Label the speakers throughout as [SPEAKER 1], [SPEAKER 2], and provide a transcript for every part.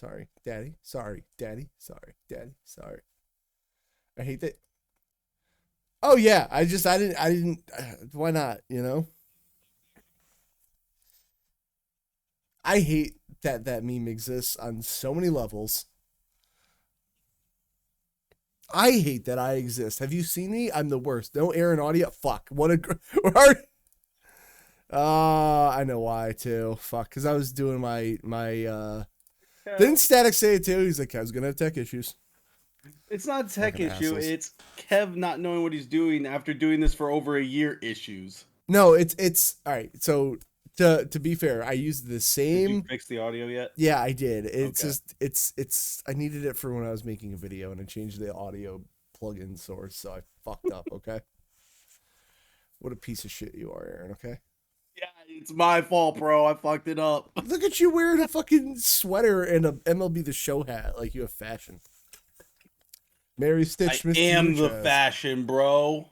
[SPEAKER 1] sorry, daddy, sorry, daddy, sorry, daddy, sorry. I hate that. Oh yeah, I didn't. Why not? You know, I hate that that meme exists on so many levels. I hate that I exist. Have you seen me? I'm the worst. No air and audio. Fuck. What a. I know why too. Fuck, because I was doing my. Didn't Static say it too? He's like, Kev's gonna have tech issues.
[SPEAKER 2] It's not a tech
[SPEAKER 1] Fucking
[SPEAKER 2] issue.
[SPEAKER 1] assholes.
[SPEAKER 2] It's Kev not knowing what he's doing after doing this for over a year issues.
[SPEAKER 1] No, it's all right. So to be fair, I used the
[SPEAKER 2] Did you
[SPEAKER 1] same.
[SPEAKER 2] fix the audio yet?
[SPEAKER 1] Yeah, I did. It's
[SPEAKER 2] Okay.
[SPEAKER 1] just it's. I needed it for when I was making a video, and I changed the audio plugin source, so I fucked up. Okay. What a piece of shit you are, Aaron. Okay.
[SPEAKER 2] Yeah, it's my fault, bro. I fucked it up.
[SPEAKER 1] Look at you wearing a fucking sweater and a MLB The Show hat like you have fashion. Merry
[SPEAKER 2] I
[SPEAKER 1] Stitchmas to you,
[SPEAKER 2] am the
[SPEAKER 1] Chaz.
[SPEAKER 2] fashion, bro.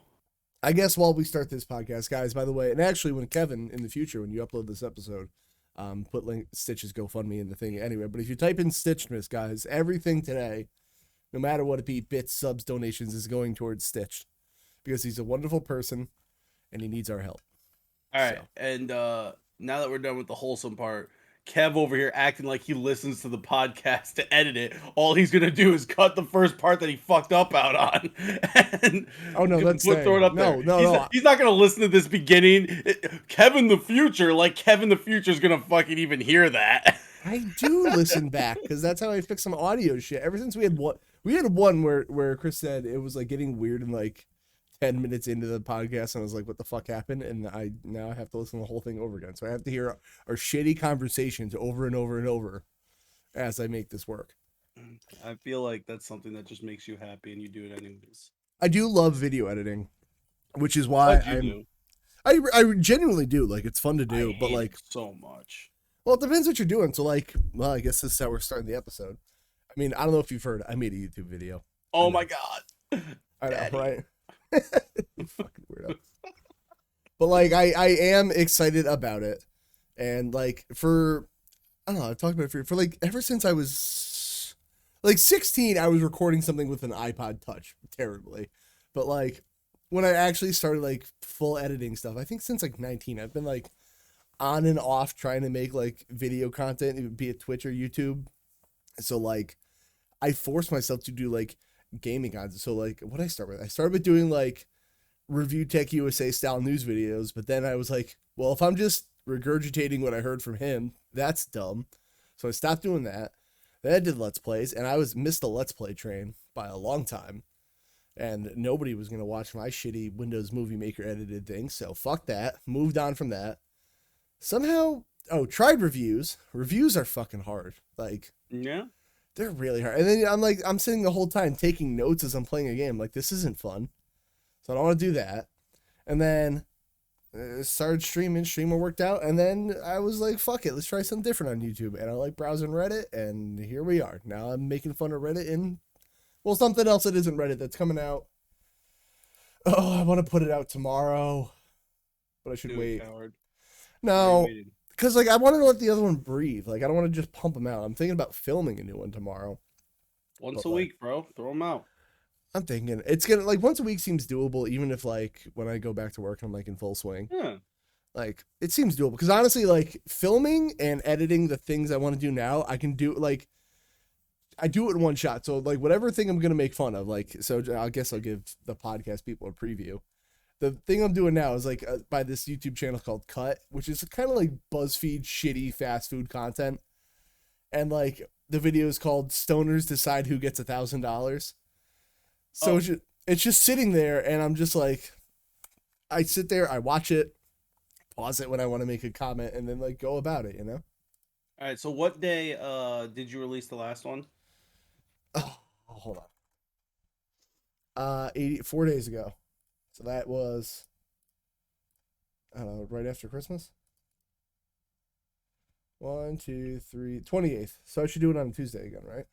[SPEAKER 1] I guess while we start this podcast, guys, by the way, and actually when Kevin, in the future, when you upload this episode, put link Stitch's GoFundMe in the thing anyway. But if you type in Stitchedmas, guys, everything today, no matter what it be, bits, subs, donations, is going towards Stitch. Because he's a wonderful person and he needs our help.
[SPEAKER 2] All right,
[SPEAKER 1] So.
[SPEAKER 2] and now that we're done with the wholesome part, Kev over here acting like he listens to the podcast to edit it. All he's gonna do is cut the first part that he fucked up out on, and
[SPEAKER 1] Oh no, that's
[SPEAKER 2] throw it
[SPEAKER 1] staying.
[SPEAKER 2] up there.
[SPEAKER 1] No, no, no.
[SPEAKER 2] He's not gonna listen to this beginning. Kevin the future, like Kevin the future is gonna fucking even hear that.
[SPEAKER 1] I do listen back because that's how I fix some audio shit. Ever since we had one where Chris said it was like getting weird and like 10 minutes into the podcast, and I was like, what the fuck happened? And I now I have to listen to the whole thing over again. So I have to hear our shitty conversations over and over and over as I make this work.
[SPEAKER 2] I feel like that's something that just makes you happy, and you do it anyways.
[SPEAKER 1] I do love video editing, which is why
[SPEAKER 2] Glad you do.
[SPEAKER 1] I genuinely do. Like, it's fun to
[SPEAKER 2] I
[SPEAKER 1] do, but
[SPEAKER 2] hate
[SPEAKER 1] like,
[SPEAKER 2] it so much.
[SPEAKER 1] well, it depends what you're doing. So like, well, I guess this is how we're starting the episode. I mean, I don't know if you've heard, I made a YouTube video.
[SPEAKER 2] Oh my god.
[SPEAKER 1] I know,
[SPEAKER 2] Daddy.
[SPEAKER 1] right? You fucking weirdo. But like, I am excited about it, and like for I don't know, I've talked about it for like ever since I was like 16, I was recording something with an iPod Touch terribly, but like when I actually started like full editing stuff, I think since like 19, I've been like on and off trying to make like video content, be it Twitch or YouTube. So like I forced myself to do like gaming content. So like what I start with, I started with doing like review tech USA style news videos, but then I was like, well, if I'm just regurgitating what I heard from him, that's dumb. So I stopped doing that. Then I did Let's Plays, and I was missed the Let's Play train by a long time. And nobody was gonna watch my shitty Windows Movie Maker edited thing, so fuck that. Moved on from that. Somehow, tried reviews. Reviews are fucking hard. Like,
[SPEAKER 2] Yeah.
[SPEAKER 1] they're really hard. And then I'm sitting the whole time taking notes as I'm playing a game. Like, this isn't fun. So I don't want to do that. And then started streaming. Streamer worked out. And then I was like, fuck it. Let's try something different on YouTube. And I like browsing Reddit. And here we are. Now I'm making fun of Reddit and, well, something else that isn't Reddit that's coming out. Oh, I want to put it out tomorrow. But I should wait.
[SPEAKER 2] Coward.
[SPEAKER 1] No. Because, like, I want to let the other one breathe. Like, I don't want to just pump them out. I'm thinking about filming a new one tomorrow.
[SPEAKER 2] Once
[SPEAKER 1] But,
[SPEAKER 2] a
[SPEAKER 1] like,
[SPEAKER 2] week, bro. Throw them out.
[SPEAKER 1] I'm thinking it's gonna like once a week seems doable, even if like when I go back to work I'm like in full swing.
[SPEAKER 2] Yeah.
[SPEAKER 1] Like it seems doable because honestly, like filming and editing the things I want to do now, I can do like I do it in one shot. So like whatever thing I'm gonna make fun of, like so I guess I'll give the podcast people a preview. The thing I'm doing now is like by this YouTube channel called Cut, which is kind of like BuzzFeed shitty fast food content, and like the video is called "Stoners Decide Who Gets $1,000." So it's just sitting there, and I'm just like, I sit there, I watch it, pause it when I want to make a comment, and then like go about it, you know?
[SPEAKER 2] All right. So what day did you release the last one?
[SPEAKER 1] Oh, hold on. 4 days ago. So that was, I don't know, right after Christmas? 1, 2, 3, 28th. So I should do it on a Tuesday again, right?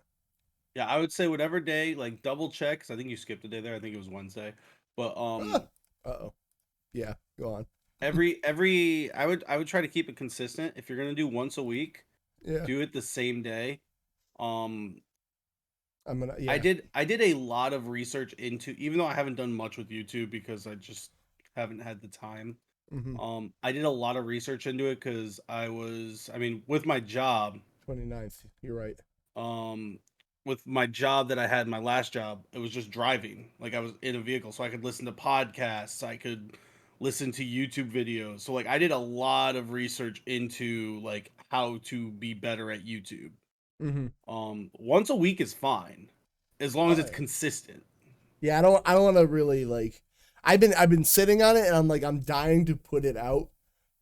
[SPEAKER 2] Yeah, I would say whatever day, like double check, 'cause I think you skipped a day there. I think it was Wednesday. But
[SPEAKER 1] Uh-oh. Yeah, go on.
[SPEAKER 2] every I would try to keep it consistent. If you're gonna do once a week,
[SPEAKER 1] Yeah.
[SPEAKER 2] do it the same day. Um,
[SPEAKER 1] I'm gonna
[SPEAKER 2] I
[SPEAKER 1] yeah.
[SPEAKER 2] did a lot of research into, even though I haven't done much with YouTube because I just haven't had the time.
[SPEAKER 1] Mm-hmm.
[SPEAKER 2] I did a lot of research into it because I mean, with my job,
[SPEAKER 1] 29th. You're right.
[SPEAKER 2] um, with my job that I had, my last job, it was just driving. Like I was in a vehicle, so I could listen to podcasts, I could listen to YouTube videos. So like I did a lot of research into like how to be better at YouTube.
[SPEAKER 1] Mm-hmm.
[SPEAKER 2] Once a week is fine, as long as
[SPEAKER 1] Oh
[SPEAKER 2] it's
[SPEAKER 1] yeah.
[SPEAKER 2] consistent.
[SPEAKER 1] Yeah, I don't want to really like. I've been sitting on it, and I'm dying to put it out,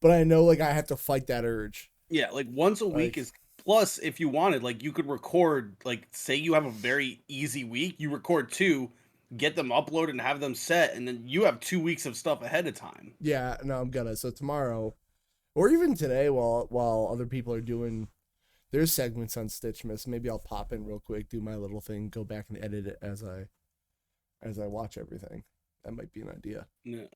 [SPEAKER 1] but I know like I have to fight that urge.
[SPEAKER 2] Yeah, like once a week
[SPEAKER 1] Like
[SPEAKER 2] is plus if you wanted, like you could record, like say you have a very easy week, you record two, get them uploaded and have them set, and then you have 2 weeks of stuff ahead of time.
[SPEAKER 1] yeah, no, I'm gonna. So tomorrow, or even today, while other people are doing their segments on Stitchmas, maybe I'll pop in real quick, do my little thing, go back and edit it as I watch everything. That might be an idea.
[SPEAKER 2] Yeah.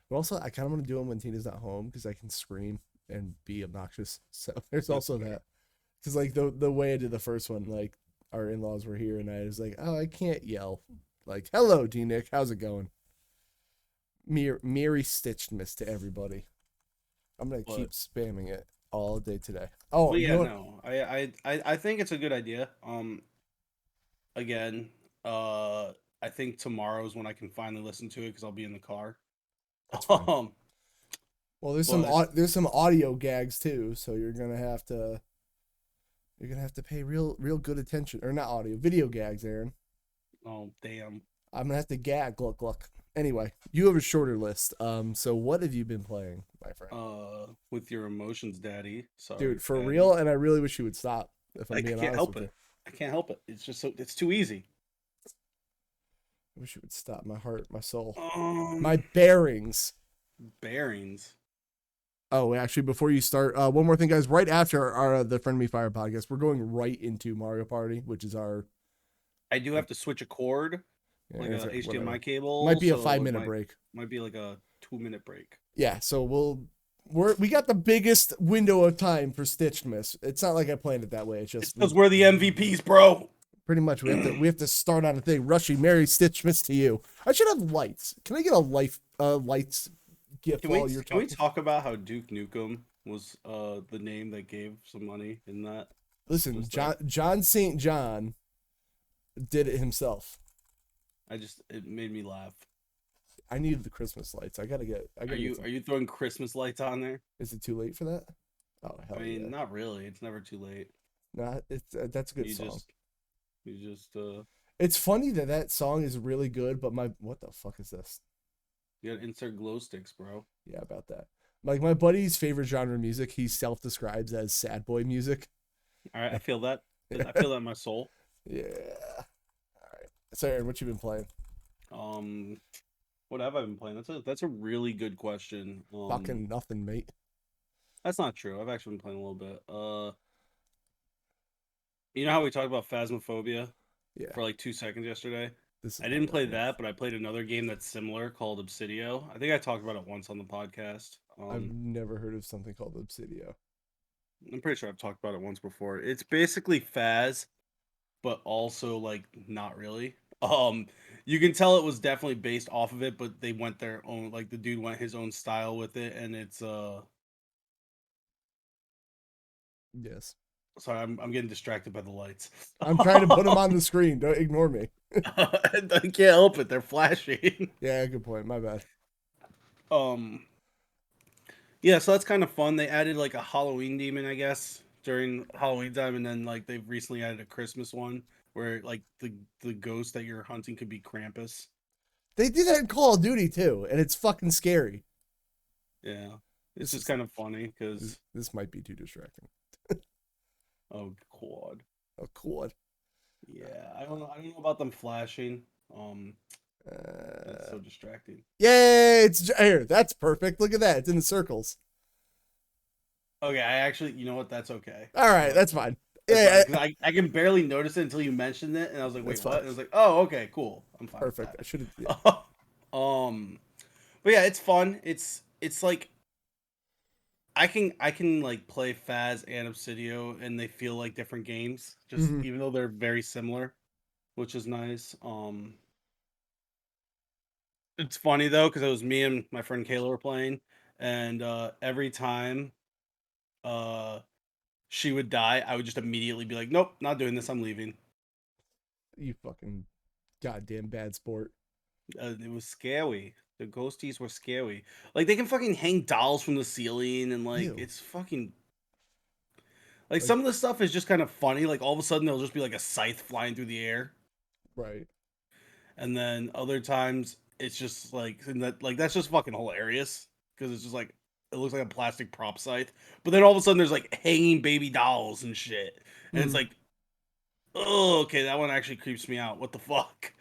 [SPEAKER 1] But also, I kind of want to do them when Tina's not home because I can scream and be obnoxious. So there's
[SPEAKER 2] That's
[SPEAKER 1] also
[SPEAKER 2] fair.
[SPEAKER 1] that. Because like the way I did the first one, like our in laws were here, and I was like, oh, I can't yell. Like, hello, D Nick, how's it going? Merry Stitchedmas to everybody. I'm gonna
[SPEAKER 2] But
[SPEAKER 1] keep spamming it all day today. Oh,
[SPEAKER 2] but
[SPEAKER 1] you
[SPEAKER 2] yeah,
[SPEAKER 1] know what?
[SPEAKER 2] no. I think it's a good idea. Again, uh I think tomorrow's when I can finally listen to it because I'll be in the car.
[SPEAKER 1] That's fine.
[SPEAKER 2] Um
[SPEAKER 1] Well, there's some
[SPEAKER 2] but
[SPEAKER 1] there's some audio gags too, so you're gonna have to pay real good attention, or not audio, video gags, Aaron.
[SPEAKER 2] oh damn.
[SPEAKER 1] I'm gonna have to gag. Look. Anyway, you have a shorter list. So what have you been playing, my friend?
[SPEAKER 2] With your emotions, daddy. Sorry,
[SPEAKER 1] Dude, for
[SPEAKER 2] daddy.
[SPEAKER 1] real, and I really wish you would stop. If
[SPEAKER 2] I
[SPEAKER 1] I'm being
[SPEAKER 2] can't
[SPEAKER 1] honest
[SPEAKER 2] help
[SPEAKER 1] with you,
[SPEAKER 2] it. I can't help it. It's just so it's too easy.
[SPEAKER 1] I wish you would stop. My heart, my soul, my
[SPEAKER 2] Um,
[SPEAKER 1] bearings.
[SPEAKER 2] bearings.
[SPEAKER 1] Oh, actually, before you start, one more thing, guys. Right after our the Frenemy Fire podcast, we're going right into Mario Party, which is our
[SPEAKER 2] I do have to switch a cord,
[SPEAKER 1] yeah,
[SPEAKER 2] like a HDMI
[SPEAKER 1] whatever. Might
[SPEAKER 2] cable,
[SPEAKER 1] be a
[SPEAKER 2] so
[SPEAKER 1] five
[SPEAKER 2] it
[SPEAKER 1] minute break.
[SPEAKER 2] might be like a 2 minute break.
[SPEAKER 1] Yeah, so we got the biggest window of time for Stitchedmas. It's not like I planned it that way. It's
[SPEAKER 2] It's
[SPEAKER 1] just
[SPEAKER 2] because we're the MVPs, bro.
[SPEAKER 1] pretty much we have to start on a thing. Rushy, Merry Stitchmas to you. I should have lights. Can I get a lights gift while you're
[SPEAKER 2] Can we
[SPEAKER 1] talking?
[SPEAKER 2] talk about how Duke Nukem was the name that gave some money in that?
[SPEAKER 1] Listen,
[SPEAKER 2] Just that
[SPEAKER 1] John St. John did it himself.
[SPEAKER 2] it made me laugh.
[SPEAKER 1] I needed the Christmas lights. I gotta get some.
[SPEAKER 2] Are you throwing Christmas lights on there?
[SPEAKER 1] Is it too late for that? Oh
[SPEAKER 2] I
[SPEAKER 1] hell yeah!
[SPEAKER 2] mean, not really. It's never too late.
[SPEAKER 1] Nah, it's that's a good
[SPEAKER 2] You
[SPEAKER 1] song.
[SPEAKER 2] just you just
[SPEAKER 1] It's funny that song is really good, but my what the fuck is this?
[SPEAKER 2] you gotta insert glow sticks, bro.
[SPEAKER 1] Yeah, about that. Like my buddy's favorite genre of music, he self-describes as sad boy music.
[SPEAKER 2] All right, I feel that. I feel that in my soul.
[SPEAKER 1] Yeah. All right. So Aaron, what you been playing?
[SPEAKER 2] Um, what have I been playing? That's a really good question.
[SPEAKER 1] Fucking nothing, mate.
[SPEAKER 2] That's not true. I've actually been playing a little bit. You know how we talked about Phasmophobia
[SPEAKER 1] Yeah.
[SPEAKER 2] for like 2 seconds yesterday?
[SPEAKER 1] This
[SPEAKER 2] I
[SPEAKER 1] is not
[SPEAKER 2] didn't
[SPEAKER 1] that
[SPEAKER 2] play
[SPEAKER 1] game.
[SPEAKER 2] that, but I played another game that's similar called Obsidio. I think I talked about it once on the podcast.
[SPEAKER 1] I've never heard of something called Obsidio.
[SPEAKER 2] I'm pretty sure I've talked about it once before. It's basically Phas, but also like not really. You can tell it was definitely based off of it, but they went their own, like the dude went his own style with it, and it's
[SPEAKER 1] Yes.
[SPEAKER 2] sorry, I'm getting distracted by the lights.
[SPEAKER 1] I'm trying to put them on the screen. Don't ignore me.
[SPEAKER 2] I can't help it, they're flashing.
[SPEAKER 1] Yeah, good point. My bad.
[SPEAKER 2] Um yeah, so that's kind of fun. They added like a Halloween demon, I guess, during Halloween time, and then like they've recently added a Christmas one where like the ghost that you're hunting could be Krampus.
[SPEAKER 1] They do that in Call of Duty too, and it's fucking scary.
[SPEAKER 2] Yeah. It's
[SPEAKER 1] This
[SPEAKER 2] just
[SPEAKER 1] is
[SPEAKER 2] kind of funny
[SPEAKER 1] this,
[SPEAKER 2] because
[SPEAKER 1] this might be too distracting.
[SPEAKER 2] oh quad.
[SPEAKER 1] Oh, cool.
[SPEAKER 2] Yeah, I don't know about them flashing. It's
[SPEAKER 1] Uh,
[SPEAKER 2] so distracting.
[SPEAKER 1] Yay! It's here. That's perfect. Look at that. It's in the circles.
[SPEAKER 2] Okay, I actually, you know what? That's okay.
[SPEAKER 1] All right, that's fine.
[SPEAKER 2] That's
[SPEAKER 1] Yeah,
[SPEAKER 2] fine because I can barely notice it until you mentioned it, and I was like,
[SPEAKER 1] that's
[SPEAKER 2] wait,
[SPEAKER 1] fine.
[SPEAKER 2] what? And I was like, oh, okay, cool. I'm fine with
[SPEAKER 1] Perfect. I should have. Yeah.
[SPEAKER 2] that. But yeah, it's fun. It's like I can like play Faz and Obsidio, and they feel like different games, just
[SPEAKER 1] Hmm.
[SPEAKER 2] even though they're very similar, which is nice. It's funny though because it was me and my friend Kayla were playing, and every time uh she would die, I would just immediately be like, "Nope, not doing this. I'm leaving."
[SPEAKER 1] You fucking goddamn bad sport.
[SPEAKER 2] It was scary. The ghosties were scary. Like they can fucking hang dolls from the ceiling, and like
[SPEAKER 1] Ew.
[SPEAKER 2] it's fucking like
[SPEAKER 1] Like,
[SPEAKER 2] some of the stuff is just kind of funny. Like all of a sudden there'll just be like a scythe flying through the air,
[SPEAKER 1] right.
[SPEAKER 2] and then other times it's just like and that like that's just fucking hilarious because it's just like it looks like a plastic prop scythe, but then all of a sudden there's like hanging baby dolls and shit, and it's
[SPEAKER 1] Mm.
[SPEAKER 2] like, oh, okay, that one actually creeps me out. What the fuck?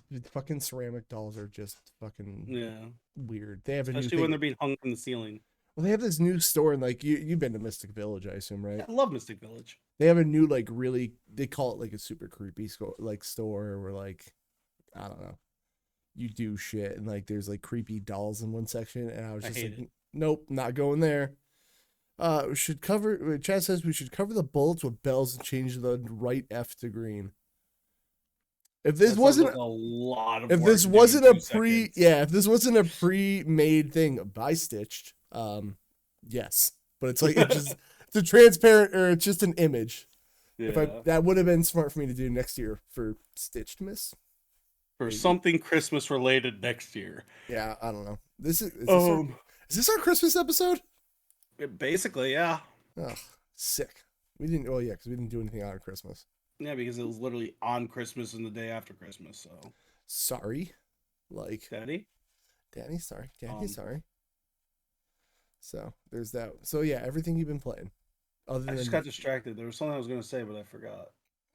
[SPEAKER 1] Yeah, fucking ceramic dolls are just fucking
[SPEAKER 2] Yeah,
[SPEAKER 1] weird. They have a new
[SPEAKER 2] especially when
[SPEAKER 1] thing.
[SPEAKER 2] they're being hung from the ceiling.
[SPEAKER 1] Well, they have this new store, and like you've been to Mystic Village, I assume,
[SPEAKER 2] Yeah,
[SPEAKER 1] right?
[SPEAKER 2] I love Mystic Village.
[SPEAKER 1] They have a new like really they call it like a super creepy store where like I don't know, you do shit and like there's like creepy dolls in one section, and I was
[SPEAKER 2] I
[SPEAKER 1] just
[SPEAKER 2] hate
[SPEAKER 1] like,
[SPEAKER 2] it.
[SPEAKER 1] nope, not going there. We should cover. Chad says we should cover the bullets with bells and change the right F to green. If this
[SPEAKER 2] That sounds
[SPEAKER 1] wasn't
[SPEAKER 2] like a lot of
[SPEAKER 1] if
[SPEAKER 2] work
[SPEAKER 1] this
[SPEAKER 2] to do in
[SPEAKER 1] wasn't a
[SPEAKER 2] 2 seconds.
[SPEAKER 1] if this wasn't a pre-made thing by Stitched, yes, but it's like it's a transparent or it's just an image. If I
[SPEAKER 2] Yeah.
[SPEAKER 1] that would have been smart for me to do next year for Stitchedmas,
[SPEAKER 2] For
[SPEAKER 1] maybe.
[SPEAKER 2] something Christmas related next year.
[SPEAKER 1] Yeah, I don't know.
[SPEAKER 2] Um,
[SPEAKER 1] Is this our Christmas episode?
[SPEAKER 2] Basically, yeah.
[SPEAKER 1] Ugh, sick. We didn't. Oh yeah, because we didn't do anything on Christmas.
[SPEAKER 2] Yeah, because it was literally on Christmas and the day after Christmas. So,
[SPEAKER 1] Sorry, like
[SPEAKER 2] Daddy,
[SPEAKER 1] Danny. Sorry, Danny.
[SPEAKER 2] um,
[SPEAKER 1] Sorry. So there's that. So yeah, everything you've been playing, other
[SPEAKER 2] I just
[SPEAKER 1] than
[SPEAKER 2] got distracted. There was something I was gonna say, but I forgot.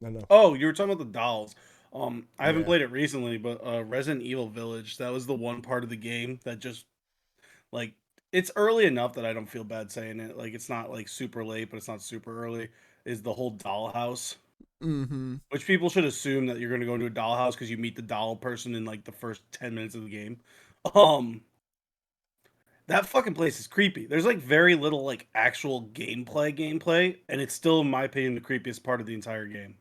[SPEAKER 1] I know.
[SPEAKER 2] Oh, you were talking about the dolls. I haven't
[SPEAKER 1] Yeah.
[SPEAKER 2] played it recently, but Resident Evil Village. That was the one part of the game that just like it's early enough that I don't feel bad saying it. Like it's not like super late, but it's not super early. Is the whole dollhouse,
[SPEAKER 1] Mm-hmm.
[SPEAKER 2] which people should assume that you're going to go into a dollhouse because you meet the doll person in like the first 10 minutes of the game. Um, that fucking place is creepy. There's like very little like actual gameplay, and it's still, in my opinion, the creepiest part of the entire game.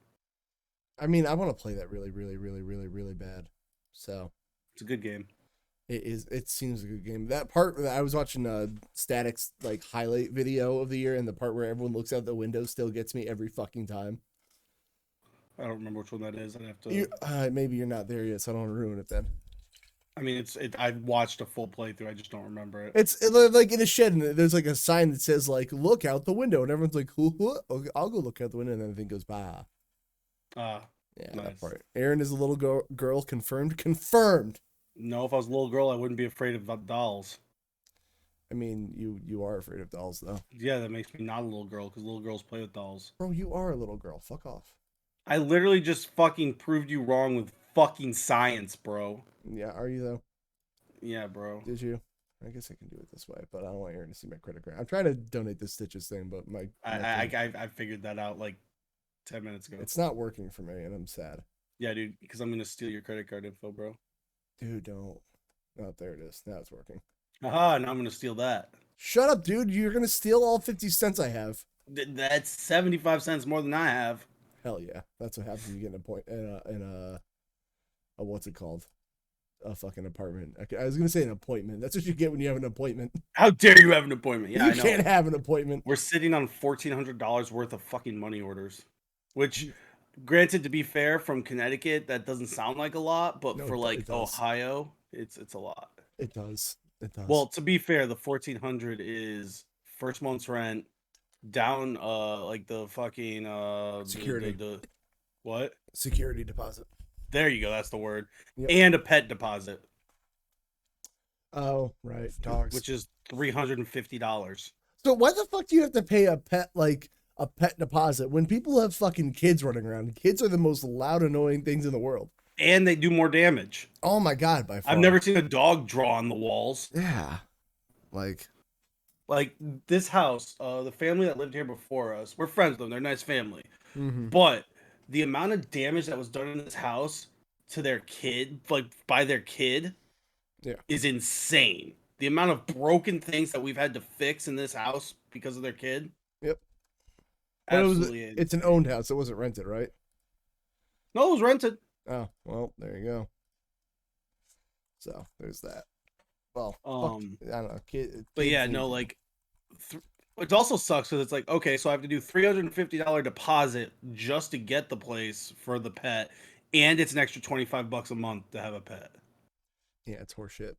[SPEAKER 1] I mean, I want to play that really, really, really, really, really bad. So
[SPEAKER 2] It's a good game.
[SPEAKER 1] it is. It seems a good game. That part I was watching Static's like highlight video of the year, and the part where everyone looks out the window still gets me every fucking time.
[SPEAKER 2] I don't remember which one that is. I'd have
[SPEAKER 1] You
[SPEAKER 2] to.
[SPEAKER 1] maybe you're not there yet, so I don't want to ruin it. Then
[SPEAKER 2] I mean, it's it. I watched a full playthrough. I just don't remember it.
[SPEAKER 1] like in a shed, and there's like a sign that says like "Look out the window," and everyone's like, "Who? Okay, I'll go look out the window," and then the thing goes by.
[SPEAKER 2] Ah,
[SPEAKER 1] Yeah, that
[SPEAKER 2] nice.
[SPEAKER 1] part. Aaron is a little girl. Confirmed. Confirmed.
[SPEAKER 2] No, if I was a little girl, I wouldn't be afraid of dolls.
[SPEAKER 1] I mean, you are afraid of dolls, though.
[SPEAKER 2] Yeah, that makes me not a little girl because little girls play with dolls.
[SPEAKER 1] Bro, you are a little girl. Fuck off.
[SPEAKER 2] I literally just fucking proved you wrong with fucking science, bro.
[SPEAKER 1] Yeah, are you though?
[SPEAKER 2] Yeah, bro.
[SPEAKER 1] Did you? I guess I can do it this way, but I don't want Aaron to see my credit card. I'm trying to donate this Stitches thing, but
[SPEAKER 2] I
[SPEAKER 1] my
[SPEAKER 2] I
[SPEAKER 1] thing,
[SPEAKER 2] I, I figured that out like 10 minutes ago.
[SPEAKER 1] it's not working for me, and I'm sad.
[SPEAKER 2] Yeah, dude, because I'm gonna steal your credit card info, bro.
[SPEAKER 1] Dude, don't. Oh, there it is. Now it's working.
[SPEAKER 2] Aha, now I'm gonna steal that.
[SPEAKER 1] Shut up, dude. You're gonna steal all 50 cents I have.
[SPEAKER 2] That's 75 cents more than I have.
[SPEAKER 1] Hell yeah. That's what happens when you get in a point in a what's it called? A fucking apartment. I was gonna say an appointment. That's what you get when you have an appointment.
[SPEAKER 2] How dare you have an appointment? Yeah,
[SPEAKER 1] You
[SPEAKER 2] I know.
[SPEAKER 1] can't have an appointment.
[SPEAKER 2] We're sitting on $1,400 worth of fucking money orders, which, granted, to be fair, from Connecticut, that doesn't sound like a lot, but
[SPEAKER 1] No,
[SPEAKER 2] for
[SPEAKER 1] it
[SPEAKER 2] like
[SPEAKER 1] does.
[SPEAKER 2] Ohio, it's a lot.
[SPEAKER 1] It does. It does.
[SPEAKER 2] Well, to be fair, the 1,400 is first month's rent down, like the fucking
[SPEAKER 1] Security.
[SPEAKER 2] the what?
[SPEAKER 1] Security deposit.
[SPEAKER 2] There you go. That's the word.
[SPEAKER 1] Yep.
[SPEAKER 2] And a pet deposit,
[SPEAKER 1] Oh, right. Dogs.
[SPEAKER 2] which is $350.
[SPEAKER 1] So why the fuck do you have to pay a pet deposit when people have fucking kids running around? Kids are the most loud, annoying things in the world.
[SPEAKER 2] And they do more damage.
[SPEAKER 1] Oh my god, by far.
[SPEAKER 2] I've never seen a dog draw on the walls.
[SPEAKER 1] Yeah. Like
[SPEAKER 2] Like this house, the family that lived here before us, we're friends with them. They're a nice family.
[SPEAKER 1] mm-hmm.
[SPEAKER 2] But the amount of damage that was done in this house to their kid, like by their kid,
[SPEAKER 1] Yeah.
[SPEAKER 2] is insane. the amount of broken things that we've had to fix in this house because of their kid.
[SPEAKER 1] Yep. But
[SPEAKER 2] Absolutely
[SPEAKER 1] it's an
[SPEAKER 2] insane.
[SPEAKER 1] owned house. It wasn't rented, right?
[SPEAKER 2] No, it was rented.
[SPEAKER 1] Oh, well, there you go. So there's that. Well, fuck, I don't know.
[SPEAKER 2] But
[SPEAKER 1] Kids
[SPEAKER 2] yeah,
[SPEAKER 1] need
[SPEAKER 2] no,
[SPEAKER 1] to.
[SPEAKER 2] like, it also sucks because it's like, okay, so I have to do $350 deposit just to get the place for the pet, and it's an extra $25 a month to have a pet.
[SPEAKER 1] Yeah, it's horseshit.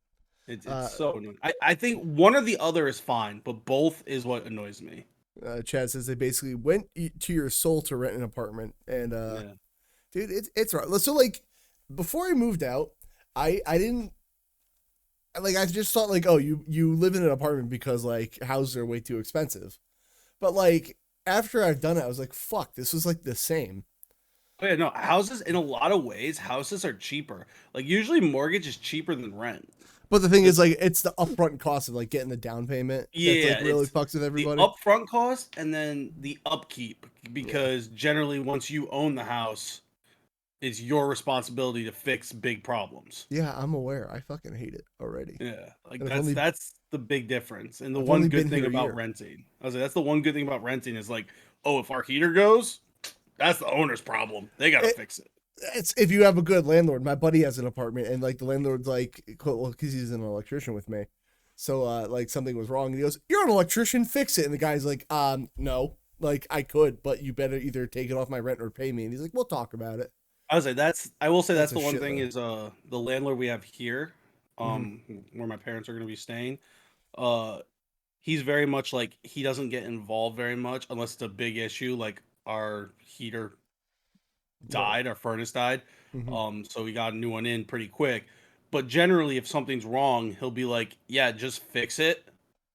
[SPEAKER 2] It's so annoying. I think one or the other is fine, but both is what annoys me.
[SPEAKER 1] Chad says they basically went to your soul to rent an apartment, and
[SPEAKER 2] Yeah.
[SPEAKER 1] dude, it's right. So like, before I moved out, I didn't like. I just thought like, oh, you live in an apartment because like houses are way too expensive. But like after I've done it, I was like, fuck, this was like the same.
[SPEAKER 2] Oh yeah, no, houses in a lot of ways, houses are cheaper. Like usually mortgage is cheaper than rent.
[SPEAKER 1] But the thing is,
[SPEAKER 2] It's
[SPEAKER 1] like, it's the upfront cost of like getting the down payment that's
[SPEAKER 2] yeah,
[SPEAKER 1] like really
[SPEAKER 2] it's
[SPEAKER 1] fucks with
[SPEAKER 2] the
[SPEAKER 1] everybody.
[SPEAKER 2] upfront cost and then the upkeep
[SPEAKER 1] Yeah,
[SPEAKER 2] because generally once you own the house, it's your responsibility to fix big problems.
[SPEAKER 1] yeah, I'm aware. I fucking hate it already.
[SPEAKER 2] Yeah, like
[SPEAKER 1] And
[SPEAKER 2] that's the big difference. And the
[SPEAKER 1] I've
[SPEAKER 2] one
[SPEAKER 1] only
[SPEAKER 2] good
[SPEAKER 1] been
[SPEAKER 2] thing
[SPEAKER 1] here a
[SPEAKER 2] about
[SPEAKER 1] year.
[SPEAKER 2] renting, I was like, that's the one good thing about renting is like, oh, if our heater goes, that's the owner's problem. They gotta
[SPEAKER 1] It,
[SPEAKER 2] fix it.
[SPEAKER 1] it's if you have a good landlord. My buddy has an apartment, and like the landlord's like, well, because he's an electrician with me, so like something was wrong, and he goes, "You're an electrician, fix it." And the guy's like, no, like I could, but you better either take it off my rent or pay me. And he's like, "We'll talk about it."
[SPEAKER 2] I was like, I will say
[SPEAKER 1] That's
[SPEAKER 2] that's
[SPEAKER 1] a
[SPEAKER 2] the one thing
[SPEAKER 1] shitload.
[SPEAKER 2] is the landlord we have here,
[SPEAKER 1] Mm-hmm.
[SPEAKER 2] where my parents are gonna be staying, uh he's very much like he doesn't get involved very much unless it's a big issue like our heater
[SPEAKER 1] Right.
[SPEAKER 2] died, our furnace died.
[SPEAKER 1] Mm-hmm.
[SPEAKER 2] So we got a new one in pretty quick. But generally, if something's wrong, he'll be like, "Yeah, just fix it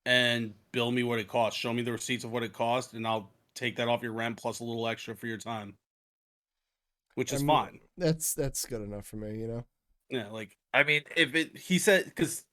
[SPEAKER 2] and bill me what it costs. Show me the receipts of what it cost, and I'll take that off your rent plus a little extra for your time," which
[SPEAKER 1] I
[SPEAKER 2] is
[SPEAKER 1] mean,
[SPEAKER 2] fine.
[SPEAKER 1] that's good enough for me, you know.
[SPEAKER 2] Yeah, like I mean, if it he said because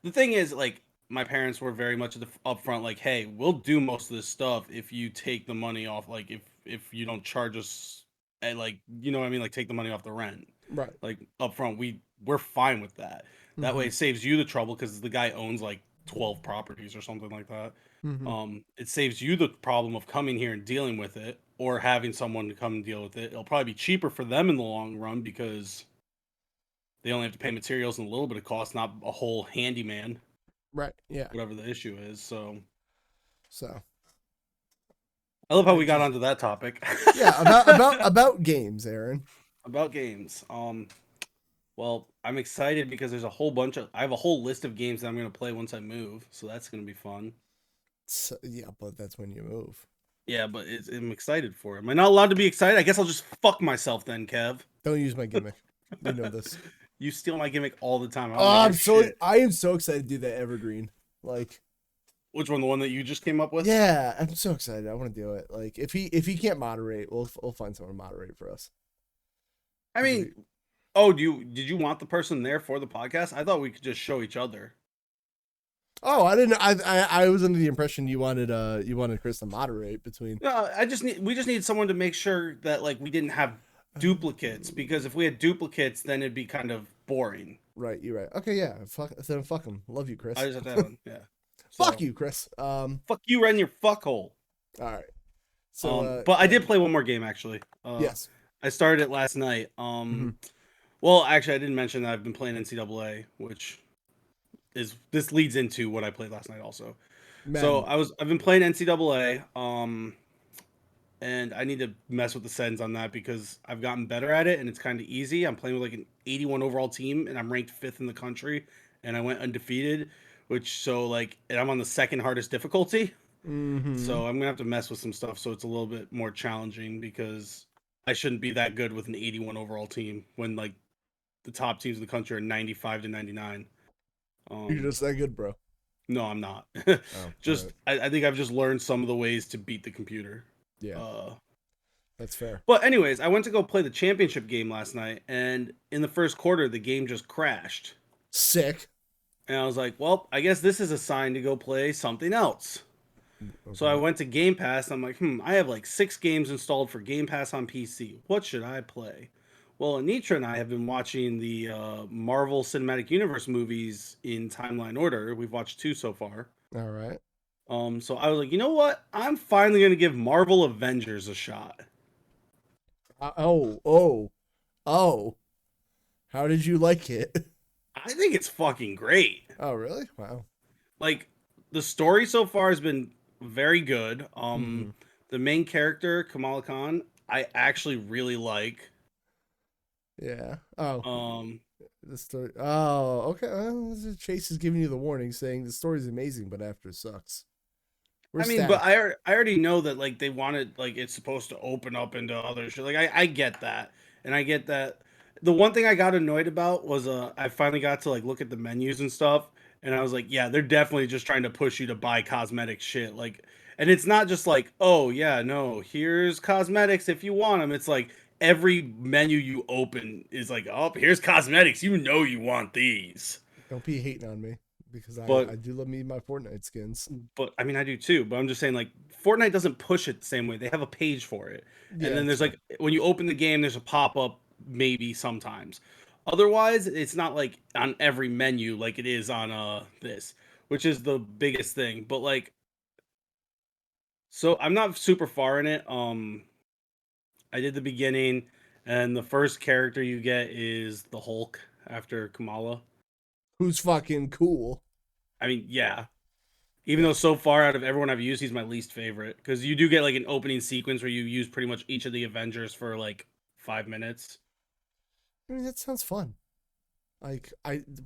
[SPEAKER 2] the thing is like my parents were very much at the upfront like, "Hey, we'll do most of this stuff if you take the money off. Like if you don't charge us, and like you know what I mean, like take the money off the rent."
[SPEAKER 1] Right.
[SPEAKER 2] Like upfront, we're fine with that. That way,
[SPEAKER 1] Mm-hmm.
[SPEAKER 2] it saves you the trouble because the guy owns like 12 properties or something like that.
[SPEAKER 1] Mm-hmm.
[SPEAKER 2] It saves you the problem of coming here and dealing with it, or having someone to come and deal with it. It'll probably be cheaper for them in the long run because they only have to pay materials and a little bit of cost, not a whole handyman,
[SPEAKER 1] Right. Yeah.
[SPEAKER 2] whatever the issue is. So
[SPEAKER 1] So
[SPEAKER 2] I love how we
[SPEAKER 1] it's
[SPEAKER 2] got
[SPEAKER 1] just
[SPEAKER 2] onto that topic.
[SPEAKER 1] yeah about games, Aaron.
[SPEAKER 2] About games. Well, I'm excited because there's a whole bunch of I have a whole list of games that I'm gonna play once I move, so that's gonna be fun.
[SPEAKER 1] So, yeah, but that's when you move.
[SPEAKER 2] Yeah, but I'm excited for it. Am I not allowed to be excited? I guess I'll just fuck myself then, Kev.
[SPEAKER 1] Don't use my gimmick. You know this.
[SPEAKER 2] You steal my gimmick all the time. I don't
[SPEAKER 1] Oh,
[SPEAKER 2] want to hear shit.
[SPEAKER 1] I am so excited to do that evergreen. Like,
[SPEAKER 2] Which one? The one that you just came up with?
[SPEAKER 1] yeah, I'm so excited. I want to do it. Like, if he can't moderate, we'll find someone to moderate for us.
[SPEAKER 2] I mean, oh, did you want the person there for the podcast? I thought we could just show each other.
[SPEAKER 1] Oh, I didn't. I was under the impression you wanted Chris to moderate between.
[SPEAKER 2] No, we just need someone to make sure that like we didn't have duplicates because if we had duplicates, then it'd be kind of boring.
[SPEAKER 1] Right, you're right. Okay, yeah. Fuck him. Love you,
[SPEAKER 2] I
[SPEAKER 1] Chris.
[SPEAKER 2] just have to have one. Yeah.
[SPEAKER 1] Fuck
[SPEAKER 2] So
[SPEAKER 1] you, Chris.
[SPEAKER 2] fuck you right in your fuckhole.
[SPEAKER 1] All right. So,
[SPEAKER 2] But I
[SPEAKER 1] yeah.
[SPEAKER 2] did play one more game actually.
[SPEAKER 1] Yes.
[SPEAKER 2] I started it last night.
[SPEAKER 1] Mm-hmm.
[SPEAKER 2] Well, actually, I didn't mention that I've been playing NCAA, which is this leads into what I played last night also. So
[SPEAKER 1] Madden.
[SPEAKER 2] I've been playing NCAA, and I need to mess with the settings on that because I've gotten better at it and it's kind of easy. I'm playing with like an 81 overall team and I'm ranked fifth in the country, and I went undefeated, which so like and I'm on the second hardest difficulty.
[SPEAKER 1] Mm-hmm.
[SPEAKER 2] So I'm gonna have to mess with some stuff so it's a little bit more challenging because I shouldn't be that good with an 81 overall team when like the top teams in the country are 95 to 99.
[SPEAKER 1] You're
[SPEAKER 2] Um,
[SPEAKER 1] just that good, bro.
[SPEAKER 2] no, I'm not.
[SPEAKER 1] Oh, all right.
[SPEAKER 2] Just I think I've just learned some of the ways to beat the computer.
[SPEAKER 1] Yeah,
[SPEAKER 2] Uh,
[SPEAKER 1] that's fair.
[SPEAKER 2] but anyways, I went to go play the championship game last night, and in the first quarter, the game just crashed.
[SPEAKER 1] Sick.
[SPEAKER 2] And I was like, well, I guess this is a sign to go play something else. So I
[SPEAKER 1] Okay.
[SPEAKER 2] went to Game Pass. I'm like, I have like 6 games installed for Game Pass on PC. What should I play? Well, Anitra and I have been watching the Marvel Cinematic Universe movies in timeline order. We've watched two so far.
[SPEAKER 1] All right.
[SPEAKER 2] So I was like, you know what? I'm finally gonna give Marvel Avengers a shot.
[SPEAKER 1] Oh, oh, oh. How did you like it?
[SPEAKER 2] I think it's fucking great.
[SPEAKER 1] Oh, really? Wow.
[SPEAKER 2] Like the story so far has been very good.
[SPEAKER 1] Hmm.
[SPEAKER 2] The main character Kamala Khan, I actually really like.
[SPEAKER 1] Yeah. Oh,
[SPEAKER 2] Um,
[SPEAKER 1] the story. Oh, okay. Chase is giving you the warning, saying the story's amazing, but after it sucks. We're
[SPEAKER 2] I mean, but
[SPEAKER 1] stacked.
[SPEAKER 2] I already know that like they wanted like it's supposed to open up into other shit. Like I get that, and I get that. The one thing I got annoyed about was I finally got to like look at the menus and stuff, and I was like, yeah, they're definitely just trying to push you to buy cosmetic shit. Like, and it's not just like, oh yeah, no, here's cosmetics if you want them. It's like every menu you open is like, oh, here's cosmetics. You know you want these.
[SPEAKER 1] Don't be hating on me because I
[SPEAKER 2] But
[SPEAKER 1] do love me my Fortnite skins.
[SPEAKER 2] I mean, I do too. But I'm just saying, like, Fortnite doesn't push it the same way. They have a page for it, and
[SPEAKER 1] Yeah,
[SPEAKER 2] then
[SPEAKER 1] that's
[SPEAKER 2] there's
[SPEAKER 1] true.
[SPEAKER 2] like when you open the game, there's a pop up maybe sometimes. Otherwise, it's not like on every menu like it is on this, which is the biggest thing. But like, so I'm not super far in it. I did the beginning, and the first character you get is the Hulk after Kamala.
[SPEAKER 1] Who's fucking cool?
[SPEAKER 2] I mean, yeah, even
[SPEAKER 1] Yeah.
[SPEAKER 2] though so far out of everyone I've used, he's my least favorite because you do get like an opening sequence where you use pretty much each of the Avengers for like 5 minutes.
[SPEAKER 1] I mean, that sounds fun. Like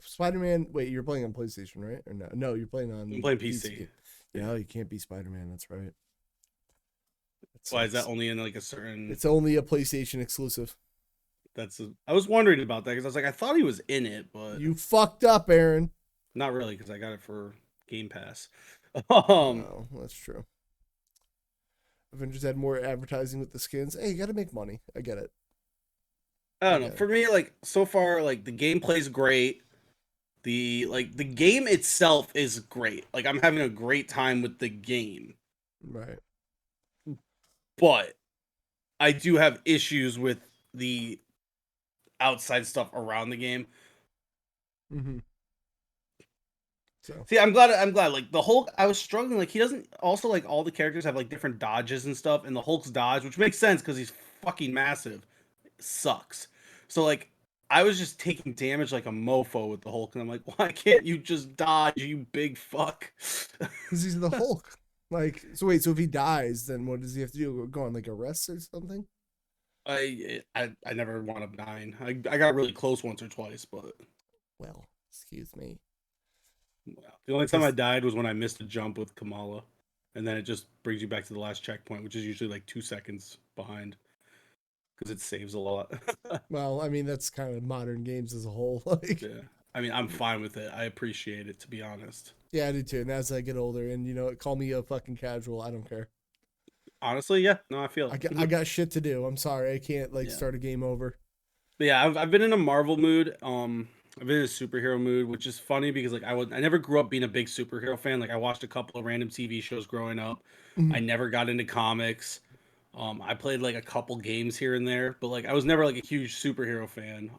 [SPEAKER 1] Spider Man. Wait, you're playing on PlayStation, right? Or no? No, you're playing
[SPEAKER 2] I'm
[SPEAKER 1] on
[SPEAKER 2] playing
[SPEAKER 1] PC.
[SPEAKER 2] PC.
[SPEAKER 1] Yeah, you can't be Spider Man. That's right. That
[SPEAKER 2] Why is that
[SPEAKER 1] sucks.
[SPEAKER 2] only in like a certain?
[SPEAKER 1] It's only a PlayStation exclusive.
[SPEAKER 2] I was wondering about that because I was like, I thought he was in it, but
[SPEAKER 1] You fucked up, Aaron.
[SPEAKER 2] not really because I got it for Game Pass. um,
[SPEAKER 1] Oh, that's true. Avengers had more advertising with the skins. Hey, you got to make money. I get it.
[SPEAKER 2] I
[SPEAKER 1] I
[SPEAKER 2] don't know.
[SPEAKER 1] get it.
[SPEAKER 2] For me, like so far, like the gameplay's great. The game itself is great. Like I'm having a great time with the game,
[SPEAKER 1] Right.
[SPEAKER 2] but I do have issues with the outside stuff around the game.
[SPEAKER 1] Mm-hmm. So,
[SPEAKER 2] See, I'm glad. Like the Hulk, I was struggling. Like he doesn't. Also, like all the characters have like different dodges and stuff, and the Hulk's dodge, which makes sense because he's fucking massive, sucks. So like, I was just taking damage like a mofo with the Hulk, and I'm like, why can't you just dodge, you big fuck?
[SPEAKER 1] because he's the Hulk. Like, so wait, so if he dies, then what does he have to do? Go on like a rest or something?
[SPEAKER 2] I never wound up dying. I got really close once or twice, but
[SPEAKER 1] Well, excuse me.
[SPEAKER 2] yeah. The only
[SPEAKER 1] I
[SPEAKER 2] time I
[SPEAKER 1] guess
[SPEAKER 2] died was when I missed a jump with Kamala, and then it just brings you back to the last checkpoint, which is usually like 2 seconds behind because it saves a lot.
[SPEAKER 1] well, I mean that's kind of modern games as a whole. Like,
[SPEAKER 2] Yeah, I mean I'm fine with it. I appreciate it to be honest.
[SPEAKER 1] yeah, I do too. And as I get older, and call me a fucking casual. I don't care.
[SPEAKER 2] Honestly, yeah, no, I feel
[SPEAKER 1] I
[SPEAKER 2] it.
[SPEAKER 1] got shit to do. I'm sorry. I can't like
[SPEAKER 2] Yeah,
[SPEAKER 1] start a game over.
[SPEAKER 2] but yeah, I've been in a Marvel mood. I've been in a superhero mood, which is funny because like I never grew up being a big superhero fan. Like I watched a couple of random TV shows growing up. I
[SPEAKER 1] Mhm.
[SPEAKER 2] never got into comics. I played like a couple games here and there, but like I was never like a huge superhero fan.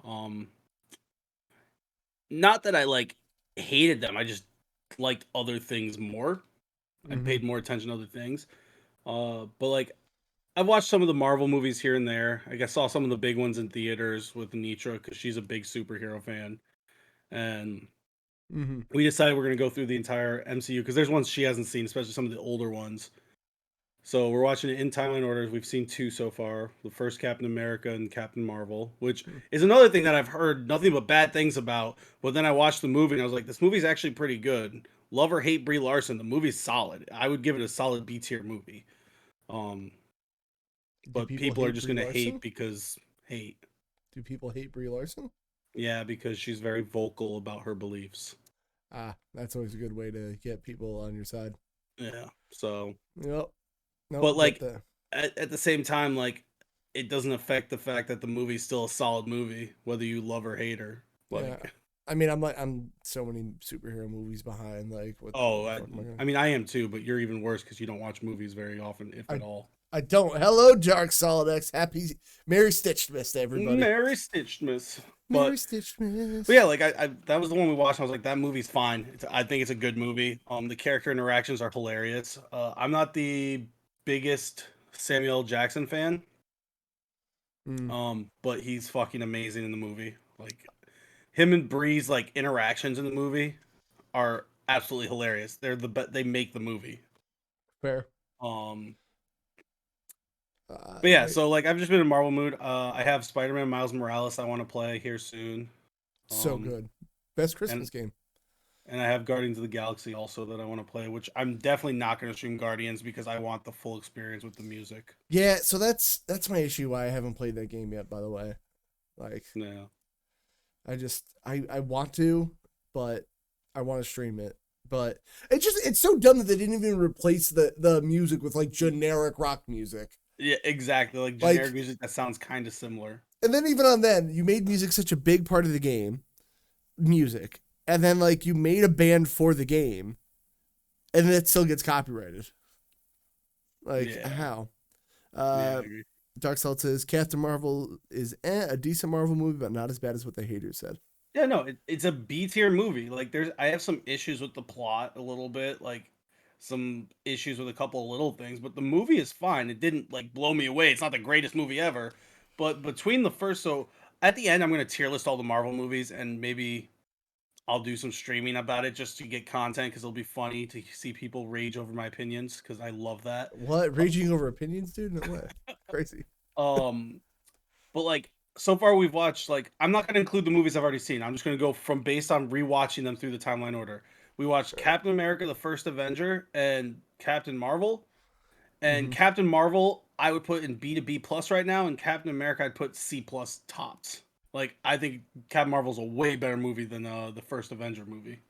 [SPEAKER 2] Not that I like hated them. I just liked other things more. I
[SPEAKER 1] Mhm.
[SPEAKER 2] paid more attention to other things. But like I've watched some of the Marvel movies here and there. Like I saw some of the big ones in theaters with Nitra because she's a big superhero fan, and
[SPEAKER 1] Mhm.
[SPEAKER 2] we decided we're gonna go through the entire MCU because there's ones she hasn't seen, especially some of the older ones. So we're watching it in timeline order. We've seen two so far: the first Captain America and Captain Marvel, which is another thing that I've heard nothing but bad things about. But then I watched the movie and I was like, this movie's actually pretty good. Love or hate Brie Larson, the movie's solid. I would give it a solid B tier movie. Um,
[SPEAKER 1] Do
[SPEAKER 2] but
[SPEAKER 1] people
[SPEAKER 2] people are
[SPEAKER 1] hate
[SPEAKER 2] just
[SPEAKER 1] Brie
[SPEAKER 2] gonna hate
[SPEAKER 1] Larson?
[SPEAKER 2] because hate.
[SPEAKER 1] Do people hate Brie Larson?
[SPEAKER 2] Yeah, because she's very vocal about her beliefs.
[SPEAKER 1] Ah, that's always a good way to get people on your side.
[SPEAKER 2] Yeah. So,
[SPEAKER 1] Yep. Nope.
[SPEAKER 2] but
[SPEAKER 1] Get
[SPEAKER 2] like
[SPEAKER 1] the.
[SPEAKER 2] at the same time, like it doesn't affect the fact that the movie's still a solid movie, whether you love or hate her.
[SPEAKER 1] Yeah.
[SPEAKER 2] Like,
[SPEAKER 1] I mean, I'm so many superhero movies behind. Like, what
[SPEAKER 2] oh,
[SPEAKER 1] the fuck am I gonna?
[SPEAKER 2] I mean, I am too, but you're even worse because you don't watch movies very often, if
[SPEAKER 1] I
[SPEAKER 2] at all.
[SPEAKER 1] I don't. Hello, Dark Solid X. Merry Stitchedmas to everybody.
[SPEAKER 2] Merry Stitchedmas.
[SPEAKER 1] Merry
[SPEAKER 2] But yeah,
[SPEAKER 1] Stitchedmas.
[SPEAKER 2] like I that was the one we watched. And I was like, that movie's fine. I think it's a good movie. The character interactions are hilarious. I'm not the biggest Samuel L. Jackson fan.
[SPEAKER 1] Mm,
[SPEAKER 2] But he's fucking amazing in the movie. Like him and Bree's like interactions in the movie are absolutely hilarious. They make the movie.
[SPEAKER 1] fair.
[SPEAKER 2] Um,
[SPEAKER 1] Uh,
[SPEAKER 2] but yeah,
[SPEAKER 1] I,
[SPEAKER 2] so like I've just been in Marvel mood. I have Spider-Man Miles Morales I want to play here soon.
[SPEAKER 1] so
[SPEAKER 2] Um,
[SPEAKER 1] good. Best
[SPEAKER 2] and
[SPEAKER 1] Christmas game.
[SPEAKER 2] and I have Guardians of the Galaxy also that I want to play, which I'm definitely not going to stream Guardians because I want the full experience with the music.
[SPEAKER 1] Yeah, so that's my issue why I haven't played that game yet, by the way. Like
[SPEAKER 2] Yeah.
[SPEAKER 1] I want to, but I want to stream it. But it's so dumb that they didn't even replace the music with like generic rock music.
[SPEAKER 2] Yeah, exactly. Like generic music that sounds kind of similar.
[SPEAKER 1] And then even on then, you made music such a big part of the game, music. And then like you made a band for the game, and then it still gets copyrighted. Like
[SPEAKER 2] Yeah.
[SPEAKER 1] how?
[SPEAKER 2] Yeah, I agree.
[SPEAKER 1] Dark Salt says Captain Marvel is a decent Marvel movie, but not as bad as what the haters said.
[SPEAKER 2] Yeah, no, it's a B tier movie. Like I have some issues with the plot a little bit, like some issues with a couple of little things, but the movie is fine. It didn't like blow me away. It's not the greatest movie ever, but between the first, so at the end, I'm gonna tier list all the Marvel movies, and maybe I'll do some streaming about it just to get content because it'll be funny to see people rage over my opinions because I love that.
[SPEAKER 1] What? Raging over opinions, dude? No way. Crazy.
[SPEAKER 2] Um, But like so far we've watched like I'm not gonna include the movies I've already seen. I'm just gonna go from based on rewatching them through the timeline order. We watched Captain America, the First Avenger, and Captain Marvel. And
[SPEAKER 1] Mm-hmm.
[SPEAKER 2] Captain Marvel I would put in B to B plus right now, and Captain America I'd put C plus tops. Like I think Captain Marvel's a way better movie than the first Avenger movie.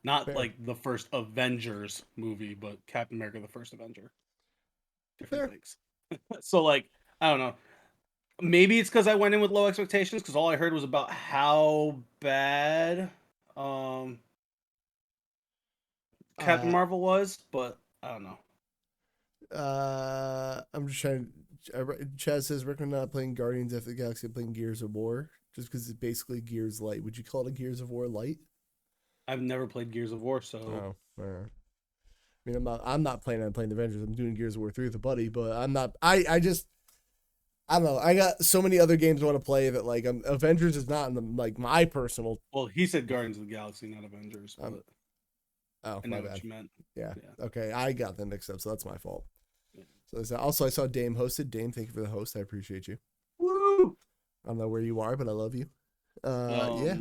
[SPEAKER 2] Not
[SPEAKER 1] Fair.
[SPEAKER 2] like the first Avengers movie, but Captain America, the First Avenger. Different
[SPEAKER 1] Fair.
[SPEAKER 2] things. So like I don't know. Maybe it's because I went in with low expectations because all I heard was about how bad um, Captain
[SPEAKER 1] Uh,
[SPEAKER 2] Marvel was, but I don't know.
[SPEAKER 1] I'm just trying. Chaz says recommend not playing Guardians of the Galaxy, playing Gears of War, just because it's basically Gears Light. Would you call it a Gears of War Light?
[SPEAKER 2] I've never played Gears of War, so
[SPEAKER 1] Oh, all right. I mean, I'm not planning on playing the Avengers. I'm doing Gears of War 3 with a buddy, but I'm not. I just I don't know. I got so many other games I want to play that like Avengers is not in the, like my personal.
[SPEAKER 2] well, he said Guardians of the Galaxy, not Avengers, but
[SPEAKER 1] Oh,
[SPEAKER 2] I
[SPEAKER 1] my
[SPEAKER 2] know
[SPEAKER 1] bad.
[SPEAKER 2] what you meant.
[SPEAKER 1] Yeah.
[SPEAKER 2] Yeah.
[SPEAKER 1] Okay, I got them mixed up, so that's my fault.
[SPEAKER 2] Yeah.
[SPEAKER 1] So also I saw Dame hosted. Dame, thank you for the host. I appreciate you.
[SPEAKER 2] Woo!
[SPEAKER 1] I don't know where you are, but I love you. Yeah.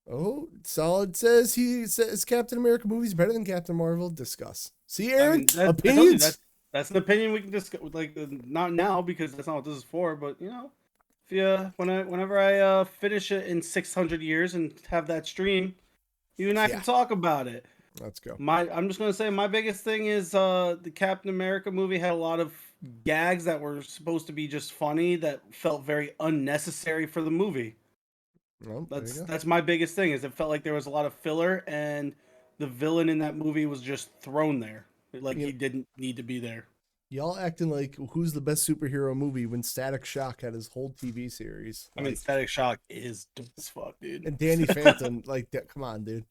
[SPEAKER 1] Oh, Solid says he says Captain America movie's better than Captain Marvel. Discuss. See,
[SPEAKER 2] I
[SPEAKER 1] Aaron,
[SPEAKER 2] mean, I told you
[SPEAKER 1] opinions.
[SPEAKER 2] that's an opinion we can discuss. Like, not now because that's not what this is for. But if you whenever I finish it in 600 years and have that stream, you and I
[SPEAKER 1] Yeah,
[SPEAKER 2] can talk about it.
[SPEAKER 1] let's go.
[SPEAKER 2] I'm just gonna say my biggest thing is the Captain America movie had a lot of gags that were supposed to be just funny that felt very unnecessary for the movie.
[SPEAKER 1] Well, there you
[SPEAKER 2] That's
[SPEAKER 1] go.
[SPEAKER 2] that's my biggest thing is it felt like there was a lot of filler and the villain in that movie was just thrown there. Like
[SPEAKER 1] You,
[SPEAKER 2] he didn't need to be there.
[SPEAKER 1] y'all acting like who's the best superhero movie when Static Shock had his whole TV series.
[SPEAKER 2] I mean,
[SPEAKER 1] Like,
[SPEAKER 2] Static Shock is dope as fuck, dude.
[SPEAKER 1] and Danny Phantom, like, come on, dude.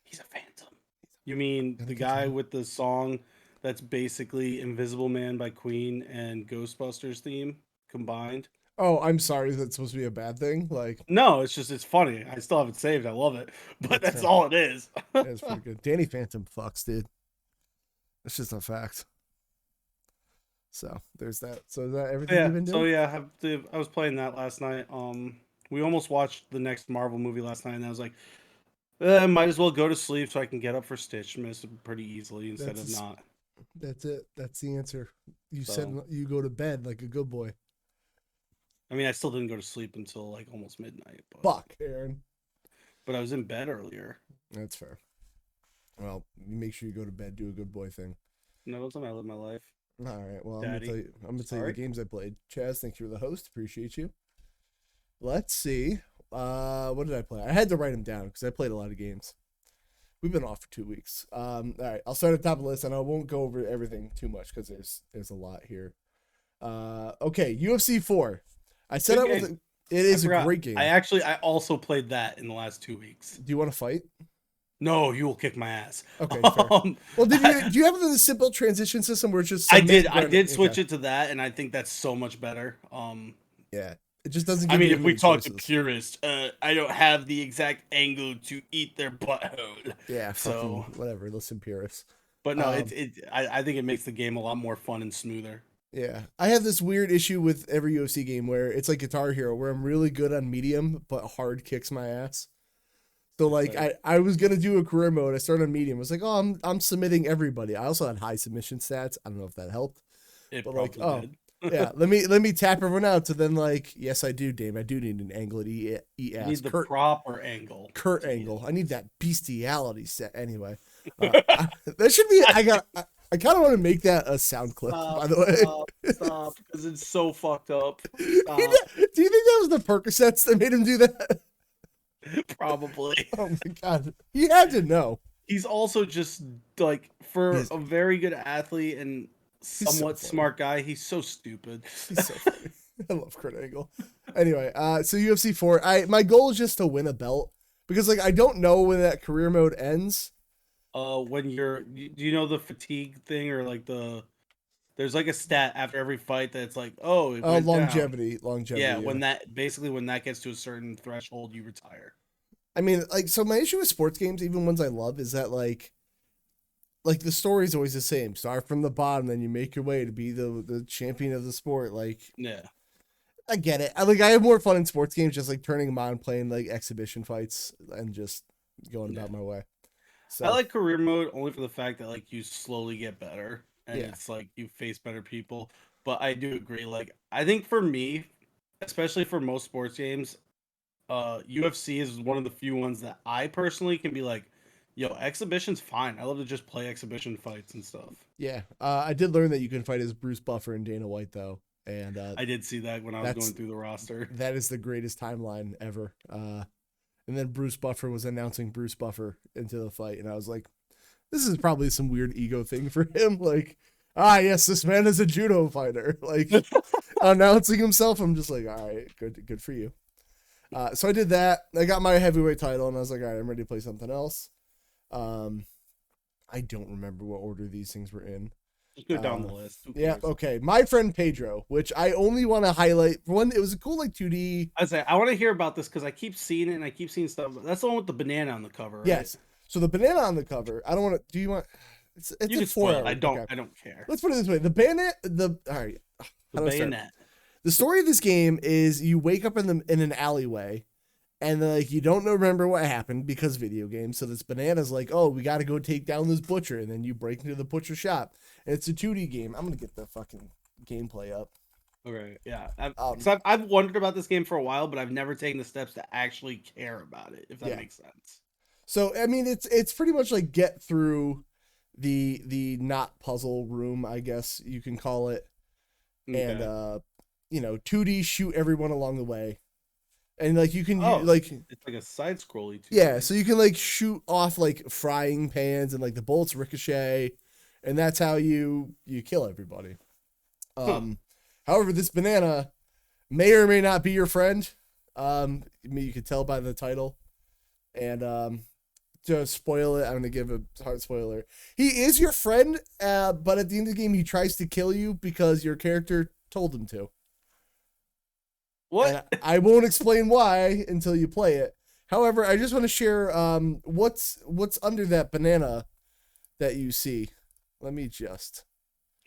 [SPEAKER 2] He's a phantom. You mean
[SPEAKER 1] Gotta
[SPEAKER 2] the guy
[SPEAKER 1] continue.
[SPEAKER 2] with the song that's basically Invisible Man by Queen and Ghostbusters theme combined?
[SPEAKER 1] Oh, I'm sorry. That's supposed to be a bad thing. Like,
[SPEAKER 2] No, it's funny. I still have it saved. I love it. But
[SPEAKER 1] that's
[SPEAKER 2] that's
[SPEAKER 1] fair.
[SPEAKER 2] all it is.
[SPEAKER 1] That's pretty good. Danny Phantom fucks, dude. That's just a fact. So there's that. So is that everything you've been doing?
[SPEAKER 2] I was playing that last night. We almost watched the next Marvel movie last night, and I was like, might as well go to sleep so I can get up for Stitchmas pretty easily instead of not.
[SPEAKER 1] That's it. That's the answer. You said
[SPEAKER 2] So,
[SPEAKER 1] you go to bed like a good boy.
[SPEAKER 2] I mean, I still didn't go to sleep until like almost midnight,
[SPEAKER 1] Fuck, Aaron.
[SPEAKER 2] but I was in bed earlier.
[SPEAKER 1] That's fair. Well, make sure you go to bed. Do a good boy thing.
[SPEAKER 2] No, that's how I live my life.
[SPEAKER 1] All right. Well,
[SPEAKER 2] Daddy.
[SPEAKER 1] I'm gonna tell you the
[SPEAKER 2] Sorry.
[SPEAKER 1] games I played. Chaz, thank you for the host. Appreciate you. Let's see. What did I play? I had to write them down because I played a lot of games. We've been off for 2 weeks. All right, I'll start at the top of the list, and I won't go over everything too much because there's a lot here. Okay, UFC 4. I said
[SPEAKER 2] Good
[SPEAKER 1] I was.
[SPEAKER 2] game.
[SPEAKER 1] It
[SPEAKER 2] I
[SPEAKER 1] is a
[SPEAKER 2] forgot.
[SPEAKER 1] great game.
[SPEAKER 2] I also played that in the last 2 weeks.
[SPEAKER 1] Do you want to fight?
[SPEAKER 2] No, you will kick my ass.
[SPEAKER 1] Okay, fair. Well, do you have the simple transition system where it's just
[SPEAKER 2] I did switch it to that, and I think that's so much better.
[SPEAKER 1] Yeah, it just doesn't
[SPEAKER 2] I
[SPEAKER 1] give
[SPEAKER 2] mean,
[SPEAKER 1] you
[SPEAKER 2] if we
[SPEAKER 1] many
[SPEAKER 2] talk to
[SPEAKER 1] choices.
[SPEAKER 2] purists, I don't have the exact angle to eat their butthole.
[SPEAKER 1] Yeah,
[SPEAKER 2] So
[SPEAKER 1] fucking whatever. Listen, purists.
[SPEAKER 2] but no, I think it makes the game a lot more fun and smoother.
[SPEAKER 1] Yeah, I have this weird issue with every UFC game where it's like Guitar Hero, where I'm really good on medium, but hard kicks my ass. So like I was gonna do a career mode. I started on medium. I was like, oh, I'm submitting everybody. I also had high submission stats. I don't know if that helped.
[SPEAKER 2] It
[SPEAKER 1] But
[SPEAKER 2] probably
[SPEAKER 1] like,
[SPEAKER 2] did.
[SPEAKER 1] yeah, let me tap everyone out. So then like, yes, I do, Dame. I do need an angle to eat ass.
[SPEAKER 2] You need the proper angle.
[SPEAKER 1] Kurt angle. I need that bestiality set. Anyway, that should be. I kind of want to make that a sound clip. By the way,
[SPEAKER 2] Stop, because it's so fucked up.
[SPEAKER 1] Do you think that was the Percocets that made him do that?
[SPEAKER 2] Probably.
[SPEAKER 1] Oh my god, he had to know.
[SPEAKER 2] He's also just like, for a very good athlete and somewhat smart guy, he's so stupid.
[SPEAKER 1] He's so funny. I love Kurt Angle. Anyway, so UFC 4. My goal is just to win a belt because like I don't know when that career mode ends.
[SPEAKER 2] When do you know the fatigue thing, or like there's like a stat after every fight that's like, oh,
[SPEAKER 1] longevity.
[SPEAKER 2] Yeah, when that gets to a certain threshold, you retire.
[SPEAKER 1] I mean, like, so my issue with sports games, even ones I love, is that like the story's always the same. Start from the bottom, then you make your way to be the champion of the sport. Like,
[SPEAKER 2] yeah,
[SPEAKER 1] I get it. I have more fun in sports games, just like turning them on, playing like exhibition fights, and just going about my way. So
[SPEAKER 2] I like career mode only for the fact that like you slowly get better, and it's like you face better people. But I do agree. Like, I think for me, especially for most sports games, UFC is one of the few ones that I personally can be like, yo, exhibition's fine. I love to just play exhibition fights and stuff.
[SPEAKER 1] Yeah, I did learn that you can fight as Bruce Buffer and Dana White though, and
[SPEAKER 2] I did see that when I was going through the roster.
[SPEAKER 1] That is the greatest timeline ever. And then Bruce Buffer was announcing Bruce Buffer into the fight, and I was like, this is probably some weird ego thing for him. Like, yes, this man is a judo fighter. Like, announcing himself. I'm just like, all right, good for you. So I did that. I got my heavyweight title, and I was like, all right, I'm ready to play something else. I don't remember what order these things were in.
[SPEAKER 2] Just go down the list.
[SPEAKER 1] Yeah, okay. My Friend Pedro, which I only want to highlight. One, it was a cool like 2D.
[SPEAKER 2] I want to hear about this because I keep seeing it and I keep seeing stuff. That's the one with the banana on the cover, right?
[SPEAKER 1] Yes. So the banana on the cover. I don't want to. Do you want? It's
[SPEAKER 2] you
[SPEAKER 1] a 4 hour.
[SPEAKER 2] I don't care.
[SPEAKER 1] Let's put it this way: the bayonet. All right.
[SPEAKER 2] The bayonet.
[SPEAKER 1] The story of this game is you wake up in an alleyway, and like you don't remember what happened because video games. So this banana's like, oh, we got to go take down this butcher, and then you break into the butcher shop. And it's a 2D game. I'm gonna get the fucking gameplay up.
[SPEAKER 2] Okay, yeah. I've wondered about this game for a while, but I've never taken the steps to actually care about it. If that makes sense.
[SPEAKER 1] So I mean, it's pretty much like get through the not puzzle room, I guess you can call it, and 2D shoot everyone along the way. And like you can like
[SPEAKER 2] it's like a side scrolly too.
[SPEAKER 1] Yeah, so you can like shoot off like frying pans and like the bullets ricochet, and that's how you kill everybody. However, this banana may or may not be your friend. I mean, you could tell by the title. And to spoil it, I'm gonna give a hard spoiler. He is your friend, but at the end of the game he tries to kill you because your character told him to.
[SPEAKER 2] What?
[SPEAKER 1] And I won't explain why until you play it. However, I just want to share what's under that banana that you see. Let me just.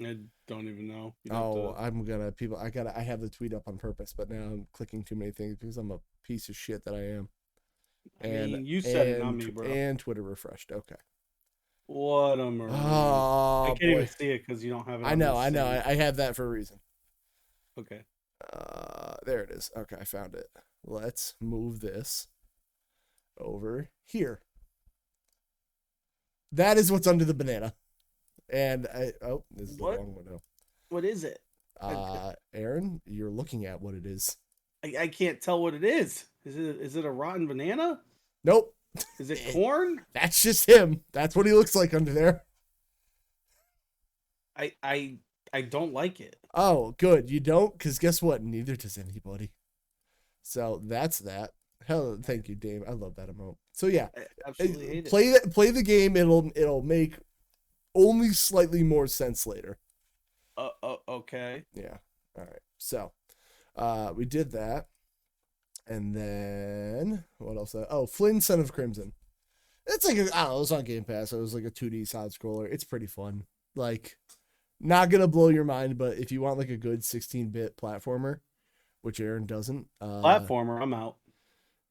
[SPEAKER 2] I don't even know.
[SPEAKER 1] I have the tweet up on purpose, but now I'm clicking too many things because I'm a piece of shit that I am.
[SPEAKER 2] You said it, not me, bro.
[SPEAKER 1] And Twitter refreshed. Okay.
[SPEAKER 2] What a maroon.
[SPEAKER 1] Oh,
[SPEAKER 2] I can't even see it because you don't have it.
[SPEAKER 1] I know. I have that for a reason.
[SPEAKER 2] Okay.
[SPEAKER 1] There it is. Okay, I found it. Let's move this over here. That is what's under the banana. And this is the wrong window.
[SPEAKER 2] What is it?
[SPEAKER 1] Aaron, you're looking at what it is.
[SPEAKER 2] I can't tell what it is. Is it a rotten banana?
[SPEAKER 1] Nope.
[SPEAKER 2] Is it corn?
[SPEAKER 1] That's just him. That's what he looks like under there.
[SPEAKER 2] I don't like it.
[SPEAKER 1] Oh, good. You don't? Because guess what? Neither does anybody. So that's that. Hell, thank you, Dave. I love that emote. So yeah,
[SPEAKER 2] I absolutely hate
[SPEAKER 1] it. Play the game. It'll make only slightly more sense later.
[SPEAKER 2] Okay.
[SPEAKER 1] Yeah. All right. So, we did that, and then what else? Oh, Flynn, Son of Crimson. It's like I don't know. It was on Game Pass. It was like a 2D side scroller. It's pretty fun. Like, not gonna blow your mind, but if you want like a good 16-bit platformer, which Aaron doesn't,
[SPEAKER 2] Platformer, I'm out.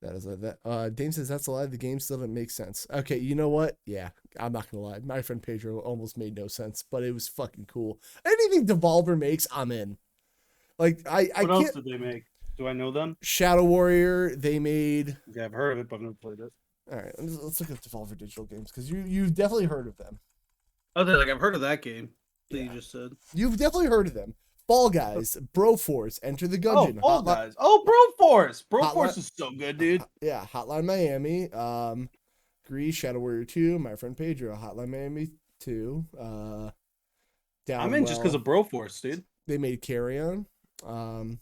[SPEAKER 1] that is that. Dame says that's a lie. The game still doesn't make sense. Okay, you know what? Yeah, I'm not gonna lie. My friend Pedro almost made no sense, but it was fucking cool. Anything Devolver makes, I'm in. Like I
[SPEAKER 2] What else
[SPEAKER 1] can't.
[SPEAKER 2] did they make? Do I know them?
[SPEAKER 1] Shadow Warrior. They made.
[SPEAKER 2] Yeah, I've heard of it, but I've never played it.
[SPEAKER 1] All right, let's look at Devolver Digital Games because you've definitely heard of them.
[SPEAKER 2] Oh, like I've heard of that game that
[SPEAKER 1] Yeah.
[SPEAKER 2] you just said.
[SPEAKER 1] You've definitely heard of them. Fall Guys, Broforce, Enter the Gungeon.
[SPEAKER 2] Oh, Fall Guys. Oh, Broforce. Broforce is so good, dude.
[SPEAKER 1] Yeah, Hotline Miami. Grease, Shadow Warrior 2, My Friend Pedro, Hotline Miami 2.
[SPEAKER 2] I'm in just because of Broforce, dude.
[SPEAKER 1] They made Carry On.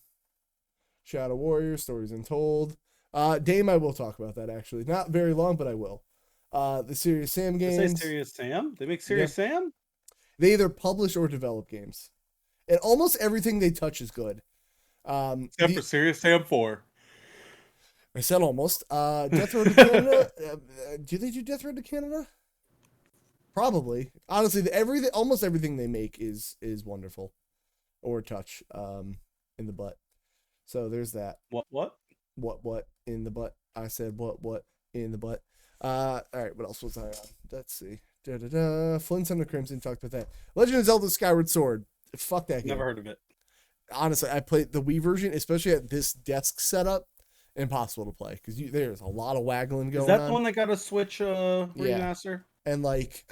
[SPEAKER 1] Shadow Warrior, Stories Untold. Dame, I will talk about that actually. Not very long, but I will. The Serious Sam games.
[SPEAKER 2] They say Serious Sam? They make Serious Sam?
[SPEAKER 1] They either publish or develop games. And almost everything they touch is good.
[SPEAKER 2] Except for Serious Sam 4.
[SPEAKER 1] I said almost. Death Road to Canada. Do they do Death Road to Canada? Probably. Honestly, almost everything they make is wonderful, or touch in the butt. So there's that.
[SPEAKER 2] What
[SPEAKER 1] In the butt? I said what in the butt. All right. What else was I on? Let's see. Flint, Son of Crimson. Talked about that. Legend of Zelda: Skyward Sword. Fuck that game.
[SPEAKER 2] Never heard of it.
[SPEAKER 1] Honestly, I played the Wii version, especially at this desk setup. Impossible to play because there's a lot of waggling going on.
[SPEAKER 2] Is that the one that got a Switch remaster?
[SPEAKER 1] And like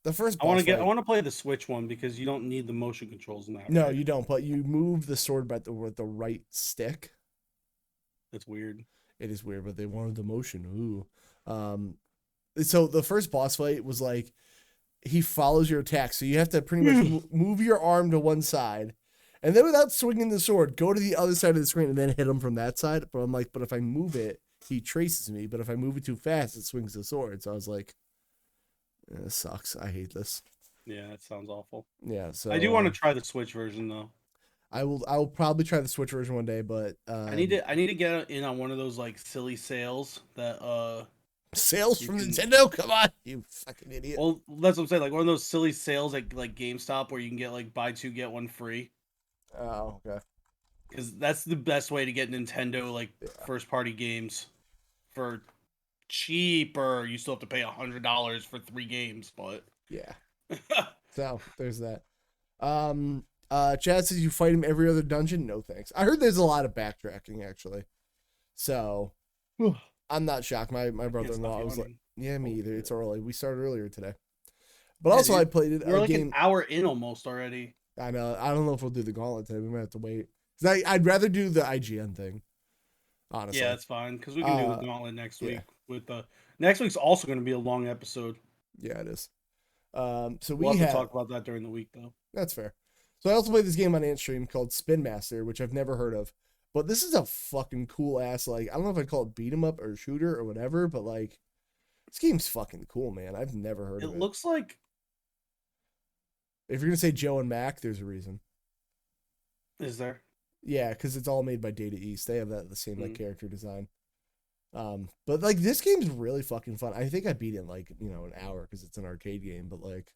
[SPEAKER 1] the first
[SPEAKER 2] I want to play the Switch one because you don't need the motion controls in that.
[SPEAKER 1] No,
[SPEAKER 2] right?
[SPEAKER 1] you don't, but you move the sword with the right stick.
[SPEAKER 2] That's weird.
[SPEAKER 1] It is weird, but they wanted the motion. Ooh. So the first boss fight was like he follows your attack, so you have to pretty much move your arm to one side, and then without swinging the sword, go to the other side of the screen and then hit him from that side. But I'm like, but if I move it, he traces me. But if I move it too fast, it swings the sword. So I was like, this sucks. I hate this.
[SPEAKER 2] Yeah, that sounds awful.
[SPEAKER 1] Yeah, so
[SPEAKER 2] I do want to try the Switch version though.
[SPEAKER 1] I will probably try the Switch version one day, but
[SPEAKER 2] I need to get in on one of those like silly sales that
[SPEAKER 1] sales from Nintendo. Come on, you fucking idiot.
[SPEAKER 2] Well, that's what I'm saying. Like one of those silly sales like GameStop where you can get like buy two get one free.
[SPEAKER 1] Oh, okay.
[SPEAKER 2] Because that's the best way to get Nintendo like first party games for cheaper. You still have to pay $100 for 3 games, but
[SPEAKER 1] yeah. So there's that. Chad says you fight him every other dungeon. No thanks. I heard there's a lot of backtracking actually, so I'm not shocked. My brother-in-law was like, yeah, me either. It's early. We started earlier today, but also dude, I played it.
[SPEAKER 2] We're like an hour in almost already.
[SPEAKER 1] I know. I don't know if we'll do the gauntlet today. We might have to wait. I'd rather do the IGN thing. Honestly,
[SPEAKER 2] yeah, that's fine because we can do the gauntlet next week. With the next week's also going to be a long episode.
[SPEAKER 1] Yeah, it is. So
[SPEAKER 2] we'll have to talk about that during the week though.
[SPEAKER 1] That's fair. So I also played this game on Ant Stream called Spin Master, which I've never heard of. But this is a fucking cool ass, like, I don't know if I'd call it beat 'em up or shooter or whatever, but like, this game's fucking cool, man. I've never heard of it.
[SPEAKER 2] It looks like.
[SPEAKER 1] If you're gonna say Joe and Mac, there's a reason.
[SPEAKER 2] Is there?
[SPEAKER 1] Yeah, because it's all made by Data East. They have the same like character design. But like this game's really fucking fun. I think I beat it in like an hour because it's an arcade game. But like,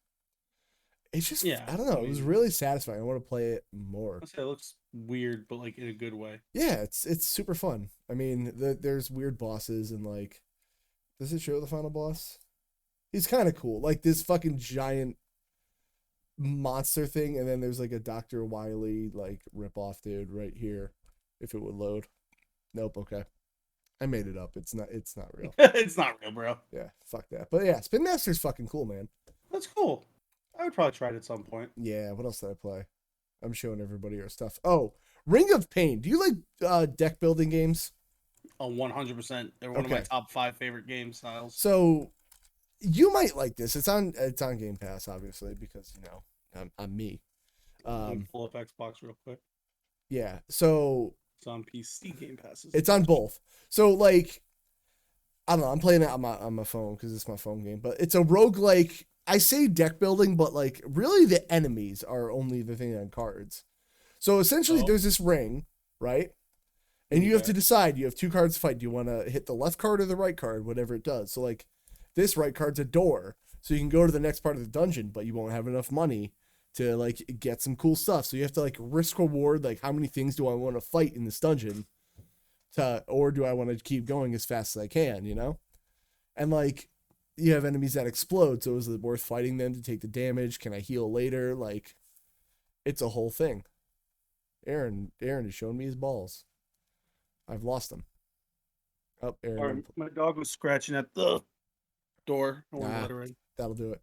[SPEAKER 1] it's just I don't know. It was really satisfying. I want to play it more.
[SPEAKER 2] It looks weird, but like in a good way.
[SPEAKER 1] Yeah, it's super fun. I mean, there's weird bosses and like, does it show the final boss? He's kind of cool. Like this fucking giant monster thing, and then there's like a Dr. Wily like ripoff dude right here. If it would load. Nope. Okay. I made it up. It's not real.
[SPEAKER 2] It's not real, bro.
[SPEAKER 1] Yeah, fuck that. But yeah, Spin Master's fucking cool, man.
[SPEAKER 2] That's cool. I would probably try it at some point.
[SPEAKER 1] Yeah, what else did I play? I'm showing everybody our stuff. Oh, Ring of Pain. Do you like deck building games?
[SPEAKER 2] 100%. They're one of my
[SPEAKER 1] Okay.
[SPEAKER 2] top 5 favorite game styles.
[SPEAKER 1] So you might like this. It's on Game Pass, obviously, because I'm me.
[SPEAKER 2] Let me
[SPEAKER 1] Um,
[SPEAKER 2] pull up Xbox real quick.
[SPEAKER 1] yeah. So
[SPEAKER 2] It's on PC Game Passes.
[SPEAKER 1] it's on both. So like, I don't know. I'm playing it on my phone because it's my phone game, but it's a roguelike. I say deck building, but like really the enemies are only the thing on cards. So essentially,
[SPEAKER 2] Oh,
[SPEAKER 1] there's this ring, right? And you have to
[SPEAKER 2] okay.
[SPEAKER 1] decide. You have two cards to fight. Do you want to hit the left card or the right card, whatever it does? So like, this right card's a door, so you can go to the next part of the dungeon, but you won't have enough money to like get some cool stuff. So you have to like risk reward. Like, how many things do I want to fight in this dungeon? Or do I want to keep going as fast as I can? And like, you have enemies that explode. So is it worth fighting them to take the damage? Can I heal later? Like, it's a whole thing. Aaron is showing me his balls. I've lost them. Oh,
[SPEAKER 2] Sorry,
[SPEAKER 1] Aaron.
[SPEAKER 2] my dog was scratching at the door. I wanted to
[SPEAKER 1] Nah,
[SPEAKER 2] let her in.
[SPEAKER 1] that'll do it.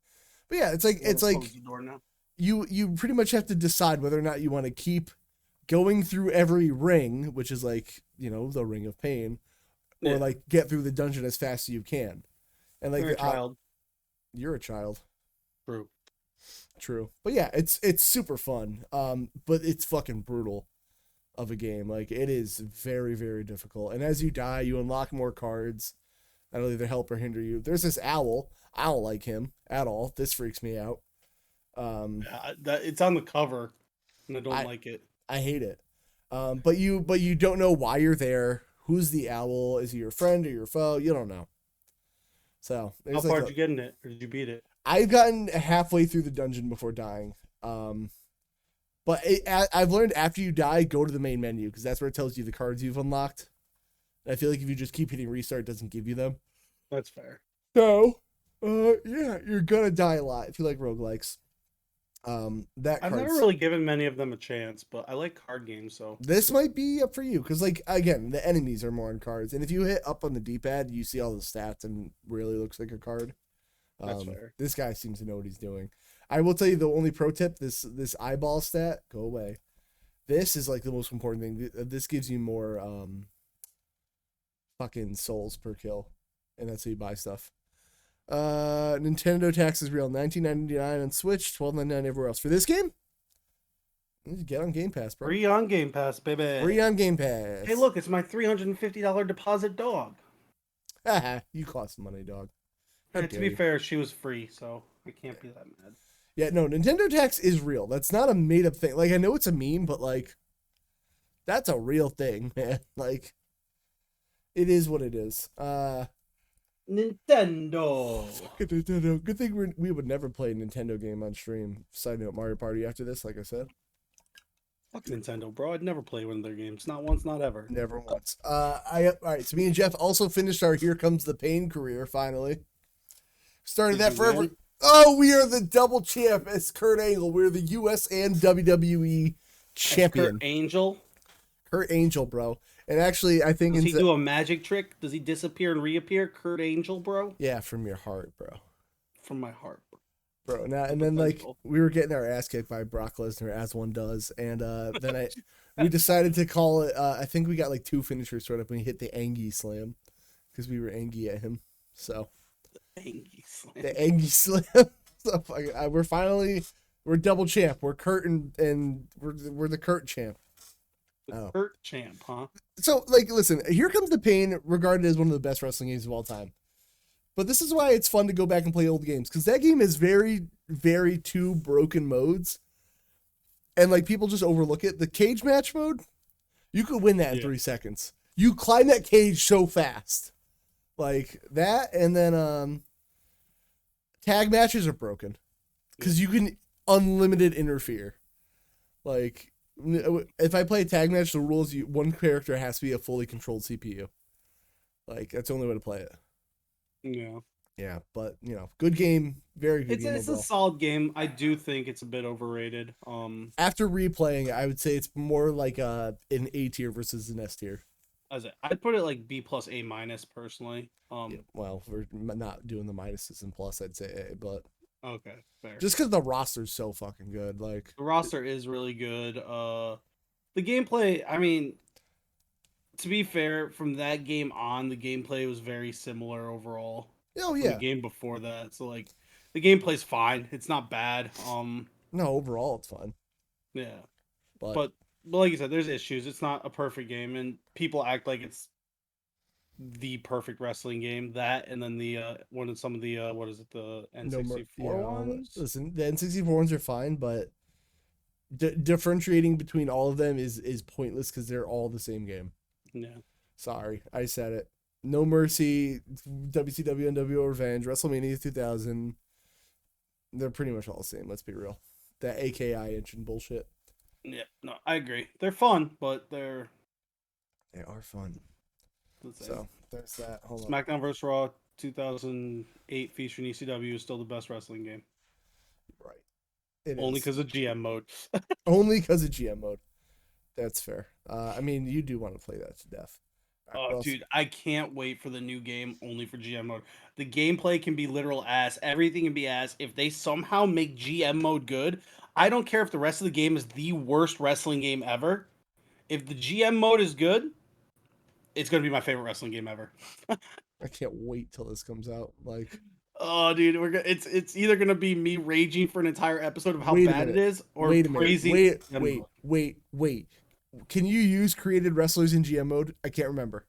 [SPEAKER 1] But yeah,
[SPEAKER 2] I'm gonna close the door now.
[SPEAKER 1] you pretty much have to decide whether or not you want to keep going through every ring, which is like, the ring of pain, or
[SPEAKER 2] Yeah,
[SPEAKER 1] like get through the dungeon as fast as you can. And like
[SPEAKER 2] you're a child.
[SPEAKER 1] you're a child.
[SPEAKER 2] True.
[SPEAKER 1] True. But yeah, it's super fun. But it's fucking brutal of a game. Like, it is very, very difficult. And as you die, you unlock more cards that'll either help or hinder you. There's this owl. I don't like him at all. This freaks me out. Um,
[SPEAKER 2] It's on the cover, and I don't
[SPEAKER 1] I
[SPEAKER 2] like it.
[SPEAKER 1] I hate it. But you don't know why you're there. Who's the owl? Is he your friend or your foe? You don't know. So
[SPEAKER 2] How
[SPEAKER 1] there's like
[SPEAKER 2] far did you get in it, or did you beat it?
[SPEAKER 1] I've gotten halfway through the dungeon before dying. But I've learned after you die, go to the main menu because that's where it tells you the cards you've unlocked. And I feel like if you just keep hitting restart, it doesn't give you them.
[SPEAKER 2] That's fair.
[SPEAKER 1] So, yeah, you're gonna die a lot if you like roguelikes. That
[SPEAKER 2] I've never
[SPEAKER 1] card's
[SPEAKER 2] really given many of them a chance, but I like card games, so
[SPEAKER 1] this might be up for you because, like, again, the enemies are more on cards, and if you hit up on the D-pad, you see all the stats and really looks like a card.
[SPEAKER 2] that's fair.
[SPEAKER 1] This guy seems to know what he's doing. I will tell you the only pro tip: this eyeball stat, go away. This is like the most important thing. This gives you more fucking souls per kill, and that's how you buy stuff. Nintendo tax is real. $19.99 on Switch, $12.99 everywhere else. For this game, get on Game Pass, bro.
[SPEAKER 2] Free on Game Pass, baby.
[SPEAKER 1] Free on Game Pass.
[SPEAKER 2] Hey, look, it's my $350 deposit dog.
[SPEAKER 1] You cost some money, dog. How
[SPEAKER 2] And to
[SPEAKER 1] dare
[SPEAKER 2] be
[SPEAKER 1] you.
[SPEAKER 2] fair, she was free, so I can't be that mad.
[SPEAKER 1] Yeah, no, Nintendo tax is real. That's not a made up thing. Like, I know it's a meme, but like, that's a real thing, man. Like, it is what it is.
[SPEAKER 2] Nintendo.
[SPEAKER 1] Nintendo. Good thing we would never play a Nintendo game on stream. Side note, Mario Party after this, like I said.
[SPEAKER 2] Fuck Nintendo, bro. I'd never play one of their games. Not once, not ever.
[SPEAKER 1] Never once. All right, so me and Jeff also finished our Here Comes the Pain career, finally. Started
[SPEAKER 2] Did
[SPEAKER 1] that
[SPEAKER 2] you
[SPEAKER 1] forever.
[SPEAKER 2] win?
[SPEAKER 1] Oh, we are the double champ as Kurt Angle. We're the US and WWE champion.
[SPEAKER 2] Kurt Angel.
[SPEAKER 1] Kurt Angel, bro. And actually, I think
[SPEAKER 2] Does he do a magic trick? Does he disappear and reappear? Kurt Angel, bro.
[SPEAKER 1] yeah, from your heart, bro.
[SPEAKER 2] From my heart,
[SPEAKER 1] Bro, now and then like we were getting our ass kicked by Brock Lesnar as one does, and then we decided to call it. I think we got like two finishers sort of when we hit the Angie Slam because we were angry at him. So
[SPEAKER 2] Angie Slam.
[SPEAKER 1] the Angie Slam. So we're double champ. We're Kurt and we're the Kurt champ.
[SPEAKER 2] The Kurt champ, huh?
[SPEAKER 1] So like, listen, Here Comes the Pain, regarded as one of the best wrestling games of all time. But this is why it's fun to go back and play old games, because that game is very, very two broken modes. And like, people just overlook it. The cage match mode, you could win that in 3 seconds. You climb that cage so fast. Like that, and then tag matches are broken. Because you can unlimited interfere. Like, if I play a tag match, the rules, one character has to be a fully controlled CPU. Like, that's the only way to play it.
[SPEAKER 2] Yeah.
[SPEAKER 1] Yeah, but good game, very good game.
[SPEAKER 2] It's a solid game. I do think it's a bit overrated.
[SPEAKER 1] After replaying it, I would say it's more like an A tier versus an S tier.
[SPEAKER 2] I'd put it like B plus A minus personally.
[SPEAKER 1] Yeah, well, we're not doing the minuses and plus, I'd say A, but
[SPEAKER 2] okay, fair.
[SPEAKER 1] just because the roster's so fucking good, like
[SPEAKER 2] The roster is really good. The gameplay, I mean, To be fair, from that game on, the gameplay was very similar overall
[SPEAKER 1] Oh
[SPEAKER 2] from the
[SPEAKER 1] yeah.
[SPEAKER 2] game before that. So like, the gameplay's fine. It's not bad.
[SPEAKER 1] No, overall it's fun.
[SPEAKER 2] Yeah,
[SPEAKER 1] But
[SPEAKER 2] but like you said, there's issues. It's not a perfect game, and people act like it's the perfect wrestling game. That and then the one of some of the what is it, the
[SPEAKER 1] no more.
[SPEAKER 2] N64
[SPEAKER 1] Yeah.
[SPEAKER 2] ones?
[SPEAKER 1] Listen, the N64 ones are fine, but differentiating between all of them is pointless because they're all the same game.
[SPEAKER 2] Yeah.
[SPEAKER 1] Sorry, I said it. No Mercy, WCW NWO Revenge, WrestleMania 2000. They're pretty much all the same. Let's be real. That AKI engine bullshit.
[SPEAKER 2] Yeah, no, I agree. They're fun, but
[SPEAKER 1] They are fun.
[SPEAKER 2] the same.
[SPEAKER 1] So there's that. Hold on.
[SPEAKER 2] SmackDown vs. Raw 2008 featuring ECW is still the best wrestling game.
[SPEAKER 1] Right. It
[SPEAKER 2] Only
[SPEAKER 1] is.
[SPEAKER 2] because of GM mode.
[SPEAKER 1] Only because of GM mode. That's fair. I mean, you do want to play that to death.
[SPEAKER 2] Oh, dude, I can't wait for the new game only for GM mode. The gameplay can be literal ass. Everything can be ass. If they somehow make GM mode good, I don't care if the rest of the game is the worst wrestling game ever. If the GM mode is good, it's going to be my favorite wrestling game ever.
[SPEAKER 1] I can't wait till this comes out. Like,
[SPEAKER 2] Oh, dude, it's either gonna be me raging for an entire episode of how
[SPEAKER 1] wait a
[SPEAKER 2] bad it
[SPEAKER 1] minute.
[SPEAKER 2] is, or
[SPEAKER 1] Wait a minute.
[SPEAKER 2] praising.
[SPEAKER 1] Wait. Can you use created wrestlers in GM mode? I can't remember.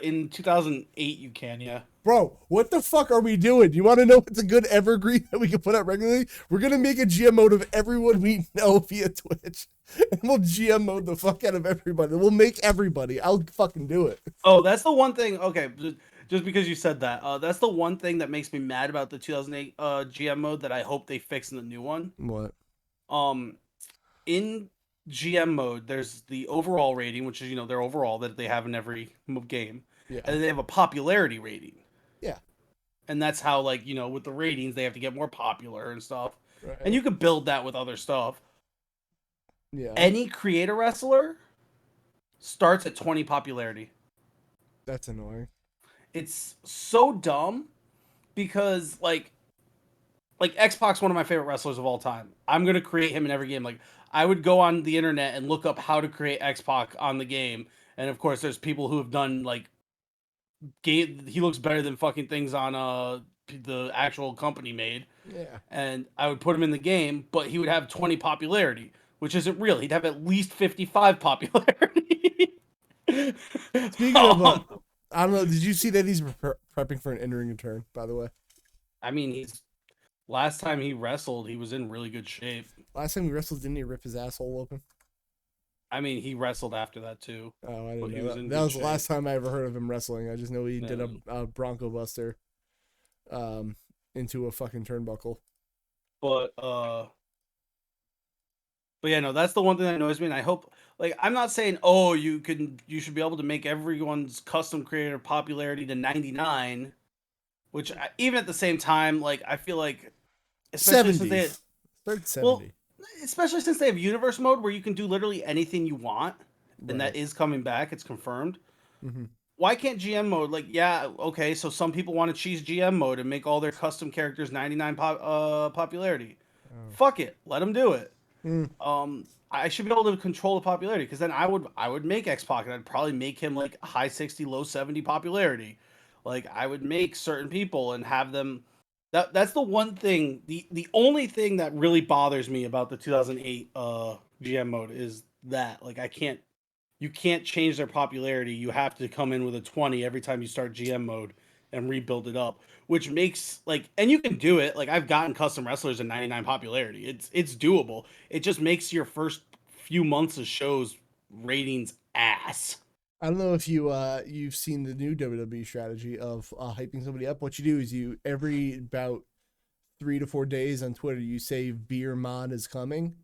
[SPEAKER 2] In 2008, you can, yeah.
[SPEAKER 1] Bro, what the fuck are we doing? You want to know what's a good evergreen that we can put out regularly? We're going to make a GM mode of everyone we know via Twitch. And we'll GM mode the fuck out of everybody. We'll make everybody. I'll fucking do it.
[SPEAKER 2] Oh, that's the one thing. Okay, just because you said that, that's the one thing that makes me mad about the 2008 GM mode that I hope they fix in the new one.
[SPEAKER 1] What?
[SPEAKER 2] Um, in GM mode, there's the overall rating, which is their overall that they have in every game,
[SPEAKER 1] Yeah.
[SPEAKER 2] and then they have a popularity rating.
[SPEAKER 1] Yeah.
[SPEAKER 2] And that's how, like, with the ratings, they have to get more popular and stuff.
[SPEAKER 1] Right.
[SPEAKER 2] And you could build that with other stuff.
[SPEAKER 1] Yeah.
[SPEAKER 2] Any creator wrestler starts at 20 popularity.
[SPEAKER 1] That's annoying.
[SPEAKER 2] It's so dumb because, like X-Pac's one of my favorite wrestlers of all time. I'm going to create him in every game. Like, I would go on the internet and look up how to create X-Pac on the game. And, of course, there's people who have done, like, he looks better than fucking things on the actual company made.
[SPEAKER 1] Yeah.
[SPEAKER 2] And I would put him in the game, but he would have 20 popularity, which isn't real. He'd have at least 55 popularity.
[SPEAKER 1] Speaking of, I don't know, did you see that he's prepping for an in-ring return, by the way?
[SPEAKER 2] I mean, last time he wrestled, he was in really good shape.
[SPEAKER 1] Last time he wrestled, didn't he rip his asshole open?
[SPEAKER 2] I mean, he wrestled after that too.
[SPEAKER 1] Oh, I didn't
[SPEAKER 2] He
[SPEAKER 1] know
[SPEAKER 2] was
[SPEAKER 1] that.
[SPEAKER 2] in
[SPEAKER 1] That
[SPEAKER 2] good
[SPEAKER 1] was the
[SPEAKER 2] shape.
[SPEAKER 1] last time I ever heard of him wrestling. I just know he did
[SPEAKER 2] Yeah.
[SPEAKER 1] a Bronco Buster into a fucking turnbuckle.
[SPEAKER 2] But yeah, no, that's the one thing that annoys me, and I hope, like, I'm not saying, oh, you should be able to make everyone's custom creator popularity to 99, which even at the same time, like, I feel like, especially
[SPEAKER 1] 70.
[SPEAKER 2] since they,
[SPEAKER 1] Start at 70.
[SPEAKER 2] well, especially since they have universe mode where you can do literally anything you want, and that is coming back, it's confirmed.
[SPEAKER 1] Mm-hmm.
[SPEAKER 2] Why can't GM mode, like, yeah, okay, so some people want to cheese GM mode and make all their custom characters 99 popularity.
[SPEAKER 1] Oh.
[SPEAKER 2] Fuck it, let them do it.
[SPEAKER 1] Mm.
[SPEAKER 2] I should be able to control the popularity, because then I would make X-Pac, and I'd probably make him like high 60, low 70 popularity. Like, I would make certain people and have them. That's the one thing. The only thing that really bothers me about the 2008 GM mode is that, like, you can't change their popularity. You have to come in with a 20 every time you start GM mode and rebuild it up, which makes, like, and you can do it. Like, I've gotten custom wrestlers in 99 popularity. It's doable. It just makes your first few months of shows ratings ass.
[SPEAKER 1] I don't know if you've seen the new WWE strategy of hyping somebody up. What you do is you every about 3 to 4 days on Twitter you say Beer Mon is coming,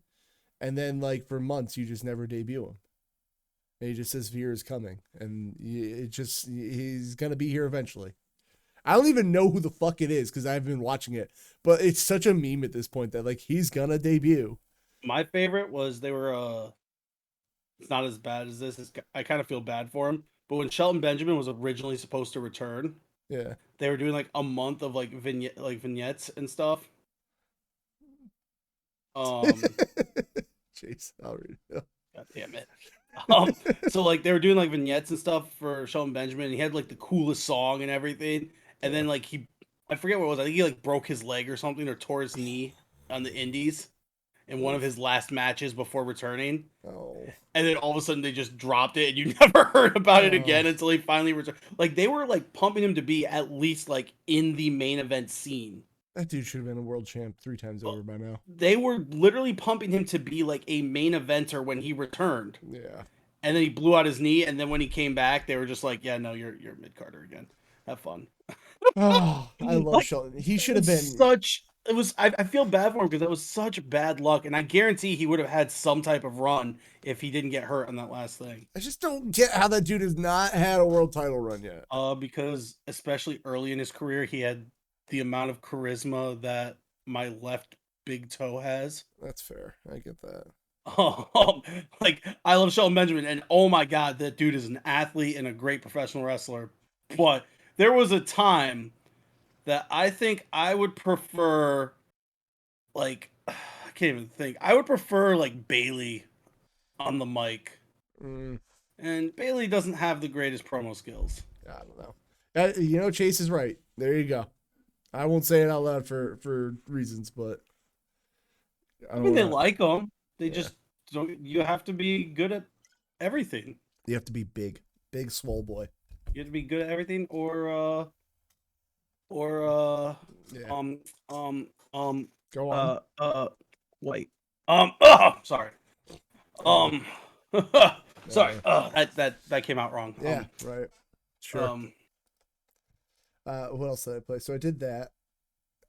[SPEAKER 1] and then like for months you just never debut him. And he just says Veer is coming, and he's gonna be here eventually. I don't even know who the fuck it is because I've been watching it, but it's such a meme at this point that like he's gonna debut.
[SPEAKER 2] My favorite was they were it's not as bad as this. I kind of feel bad for him, but when Shelton Benjamin was originally supposed to return,
[SPEAKER 1] Yeah,
[SPEAKER 2] they were doing like a month of like vignettes and stuff.
[SPEAKER 1] Jeez, I'll read it.
[SPEAKER 2] God damn it. So like they were doing like vignettes and stuff for Shelton Benjamin, and he had like the coolest song and everything. And
[SPEAKER 1] Yeah.
[SPEAKER 2] then like I forget what it was. I think he like broke his leg or something, or tore his knee on the Indies in one of
[SPEAKER 1] Oof.
[SPEAKER 2] his last matches before returning.
[SPEAKER 1] Oh.
[SPEAKER 2] And then all of a sudden they just dropped it, and you never heard about it
[SPEAKER 1] Oh.
[SPEAKER 2] again until he finally returned. Like they were like pumping him to be at least like in the main event scene.
[SPEAKER 1] That dude should have been a world champ 3 times over by now.
[SPEAKER 2] They were literally pumping him to be like a main eventer when he returned.
[SPEAKER 1] Yeah.
[SPEAKER 2] And then he blew out his knee, and then when he came back, they were just like, "Yeah, no, you're mid Carter again. Have fun."
[SPEAKER 1] Oh, I love
[SPEAKER 2] Like
[SPEAKER 1] Shelton. He should have
[SPEAKER 2] it's
[SPEAKER 1] been.
[SPEAKER 2] such. It was. I feel bad for him because that was such bad luck, and I guarantee he would have had some type of run if he didn't get hurt on that last thing.
[SPEAKER 1] I just don't get how that dude has not had a world title run yet.
[SPEAKER 2] Because especially early in his career, he had the amount of charisma that my left big toe has.
[SPEAKER 1] That's fair. I get that.
[SPEAKER 2] Like I love Shelton Benjamin, and oh my god, that dude is an athlete and a great professional wrestler. But there was a time that I think I would prefer, like, I can't even think. I would prefer like Bailey on the mic,
[SPEAKER 1] Mm,
[SPEAKER 2] and Bailey doesn't have the greatest promo skills.
[SPEAKER 1] I don't know. Chase is right. There you go. I won't say it out loud for reasons, but
[SPEAKER 2] I mean, they
[SPEAKER 1] wanna-
[SPEAKER 2] like him. They
[SPEAKER 1] Yeah.
[SPEAKER 2] just don't. You have to be good at everything.
[SPEAKER 1] You have to be big swole boy.
[SPEAKER 2] You have to be good at everything, or
[SPEAKER 1] Yeah.
[SPEAKER 2] Go
[SPEAKER 1] on.
[SPEAKER 2] wait. Sorry. Sorry. That came out wrong.
[SPEAKER 1] Yeah. Right. Sure. What else did I play? So I did that.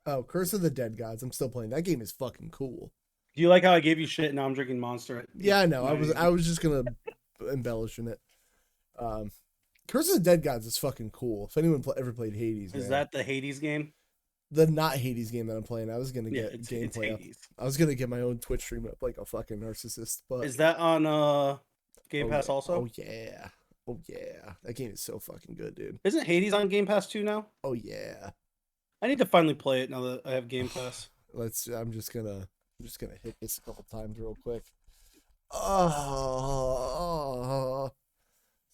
[SPEAKER 1] Oh, Curse of the Dead Gods. I'm still playing. That game is fucking cool.
[SPEAKER 2] Do you like how I gave you shit? Now I'm drinking Monster.
[SPEAKER 1] Yeah, I know. I was just gonna embellish in it. Curse of the Dead Gods is fucking cool. If anyone ever played Hades,
[SPEAKER 2] Is
[SPEAKER 1] man.
[SPEAKER 2] that the Hades game?
[SPEAKER 1] The not Hades game that I'm playing? I was gonna get
[SPEAKER 2] it's
[SPEAKER 1] gameplay up.
[SPEAKER 2] Hades.
[SPEAKER 1] I was gonna get my own Twitch stream up like a fucking narcissist. But
[SPEAKER 2] Is that on Game Pass
[SPEAKER 1] yeah.
[SPEAKER 2] also?
[SPEAKER 1] Oh yeah. Oh yeah. That game is so fucking good, dude.
[SPEAKER 2] Isn't Hades on Game Pass too now?
[SPEAKER 1] Oh yeah.
[SPEAKER 2] I need to finally play it now that I have Game Pass.
[SPEAKER 1] I'm just gonna hit this a couple times real quick. Oh.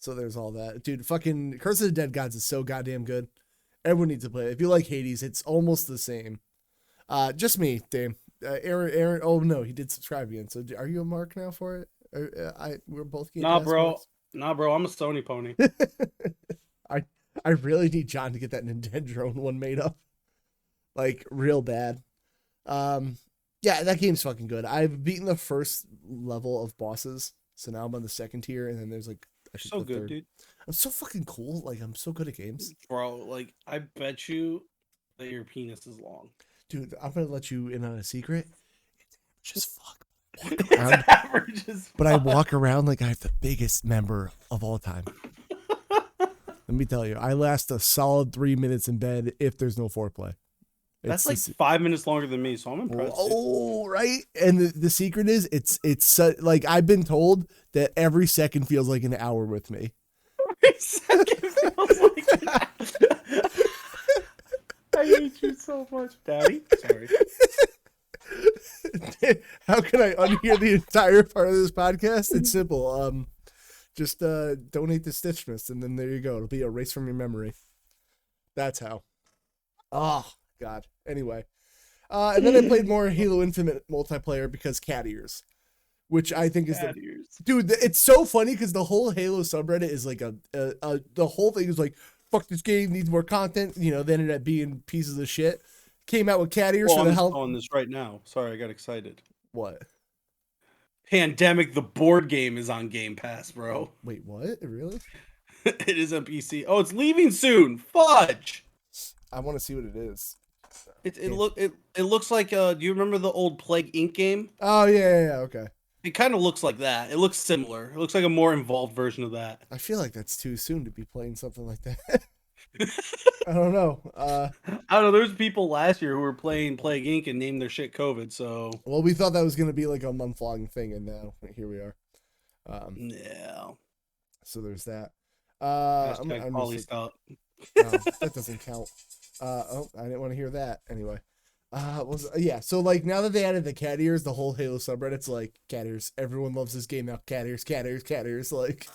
[SPEAKER 1] So there's all that. Dude, fucking Curse of the Dead Gods is so goddamn good. Everyone needs to play it. If you like Hades, it's almost the same. Just me, Dame. Aaron. Oh no, he did subscribe again. So are you a mark now for it? We're both Game
[SPEAKER 2] Nah,
[SPEAKER 1] Pass
[SPEAKER 2] bro.
[SPEAKER 1] marks?
[SPEAKER 2] Nah, bro. I'm a Sony pony.
[SPEAKER 1] I really need John to get that Nintendo one made up. Like real bad. Yeah, that game's fucking good. I've beaten the first level of bosses, so now I'm on the second tier, and then there's like
[SPEAKER 2] So good, dude.
[SPEAKER 1] I'm so fucking cool. Like I'm so good at games,
[SPEAKER 2] Bro, like I bet you that your penis is long.
[SPEAKER 1] dude. I'm gonna let you in on a secret. It's just fuck.
[SPEAKER 2] It's average as
[SPEAKER 1] But I
[SPEAKER 2] fuck.
[SPEAKER 1] walk around like I have the biggest member of all time. Let me tell you, I last a solid 3 minutes in bed if there's no foreplay.
[SPEAKER 2] That's like 5 minutes longer than me, so I'm impressed.
[SPEAKER 1] Oh, right. And the secret is like I've been told that every second feels like an hour with me.
[SPEAKER 2] Every second feels like I hate you so much, Daddy. Sorry.
[SPEAKER 1] How can I unhear the entire part of this podcast? It's simple. Just donate to Stitchedmas, and then there you go. It'll be erased from your memory. That's how. Oh God. Anyway, and then I played more Halo Infinite multiplayer because cat ears, which I think is dude. It's so funny because the whole Halo subreddit is like the whole thing is like fuck this game needs more content. You know, they ended up being pieces of shit. Came out with cat ears for the hell.
[SPEAKER 2] On this right now. Sorry, I got excited.
[SPEAKER 1] What?
[SPEAKER 2] Pandemic, the board game is on Game Pass, bro.
[SPEAKER 1] Wait, what? Really?
[SPEAKER 2] It is on PC. Oh, it's leaving soon. Fudge.
[SPEAKER 1] I want to see what it is.
[SPEAKER 2] It looks like do you remember the old Plague Inc. game?
[SPEAKER 1] Oh yeah, okay.
[SPEAKER 2] It kind of looks like that. It looks similar. It looks like a more involved version of that.
[SPEAKER 1] I feel like that's too soon to be playing something like that. I don't know.
[SPEAKER 2] I don't know. There's people last year who were playing Plague Inc. and named their shit COVID. So
[SPEAKER 1] well, we thought that was gonna be like a month-long thing, and now here we are.
[SPEAKER 2] Yeah.
[SPEAKER 1] So there's that.
[SPEAKER 2] Probably stop.
[SPEAKER 1] No, that doesn't count. Oh, I didn't want to hear that. Anyway, Yeah. So like now that they added the cat ears, the whole Halo subreddit's like cat ears. Everyone loves this game now. Cat ears, cat ears, cat ears. Like,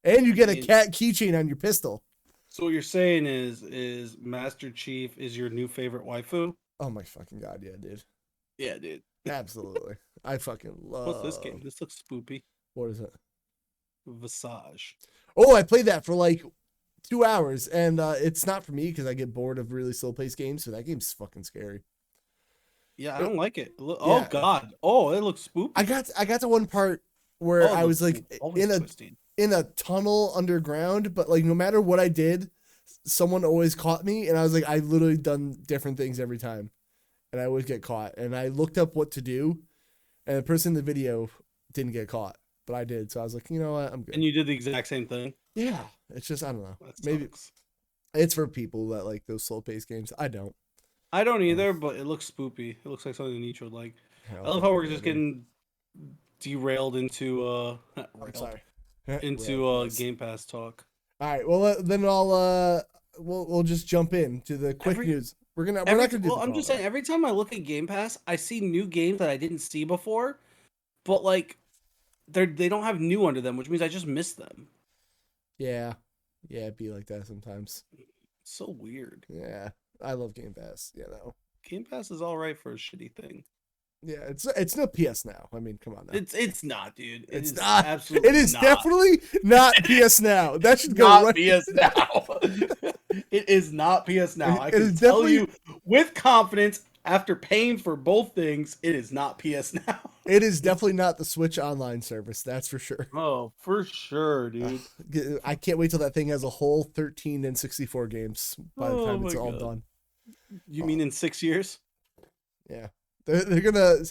[SPEAKER 1] and you get a cat keychain on your pistol.
[SPEAKER 2] So what you're saying is Master Chief is your new favorite waifu?
[SPEAKER 1] Oh my fucking god, yeah, dude.
[SPEAKER 2] Yeah, dude.
[SPEAKER 1] Absolutely. I fucking love.
[SPEAKER 2] What's this game? This looks spoopy.
[SPEAKER 1] What is it?
[SPEAKER 2] Visage.
[SPEAKER 1] Oh, I played that for like 2 hours, and it's not for me because I get bored of really slow paced games. So that game's fucking scary.
[SPEAKER 2] Yeah, I don't like it. Oh
[SPEAKER 1] Yeah.
[SPEAKER 2] god. Oh, it looks spoopy.
[SPEAKER 1] I got to one part where I was like in a tunnel underground, but like no matter what I did, someone always caught me, and I was like, I've literally done different things every time, and I always get caught. And I looked up what to do, and the person in the video didn't get caught, but I did. So I was like, you know what, I'm good.
[SPEAKER 2] And you did the exact same thing?
[SPEAKER 1] Yeah, it's just I don't know.
[SPEAKER 2] That
[SPEAKER 1] Maybe
[SPEAKER 2] sucks.
[SPEAKER 1] it's for people that like those slow paced games. I don't.
[SPEAKER 2] I don't either, but it looks spoopy. It looks like something Nietzsche would like.
[SPEAKER 1] Hell,
[SPEAKER 2] I love how we're just getting derailed into
[SPEAKER 1] I'm sorry.
[SPEAKER 2] into Game Pass talk.
[SPEAKER 1] All right, well then we'll just jump into the quick news. We're not gonna do.
[SPEAKER 2] Well, I'm just saying. Every time I look at Game Pass, I see new games that I didn't see before, but like they don't have new under them, which means I just missed them.
[SPEAKER 1] Yeah, it'd be like that sometimes.
[SPEAKER 2] It's so weird.
[SPEAKER 1] Yeah, I love Game Pass. You know,
[SPEAKER 2] Game Pass is all right for a shitty thing.
[SPEAKER 1] Yeah, it's no PS Now. I mean, come on now.
[SPEAKER 2] It's not, dude.
[SPEAKER 1] It's not.
[SPEAKER 2] Absolutely.
[SPEAKER 1] It is
[SPEAKER 2] not.
[SPEAKER 1] Definitely not PS Now. That should go
[SPEAKER 2] not
[SPEAKER 1] right.
[SPEAKER 2] PS Now. It is not PS Now. I can
[SPEAKER 1] tell
[SPEAKER 2] definitely... you with confidence, after paying for both things, it is not PS Now.
[SPEAKER 1] It is definitely not the Switch Online service. That's for sure.
[SPEAKER 2] Oh, for sure, dude.
[SPEAKER 1] I can't wait till that thing has a whole 13 and 64 games by the time it's all done.
[SPEAKER 2] You mean in 6 years?
[SPEAKER 1] Yeah. They're gonna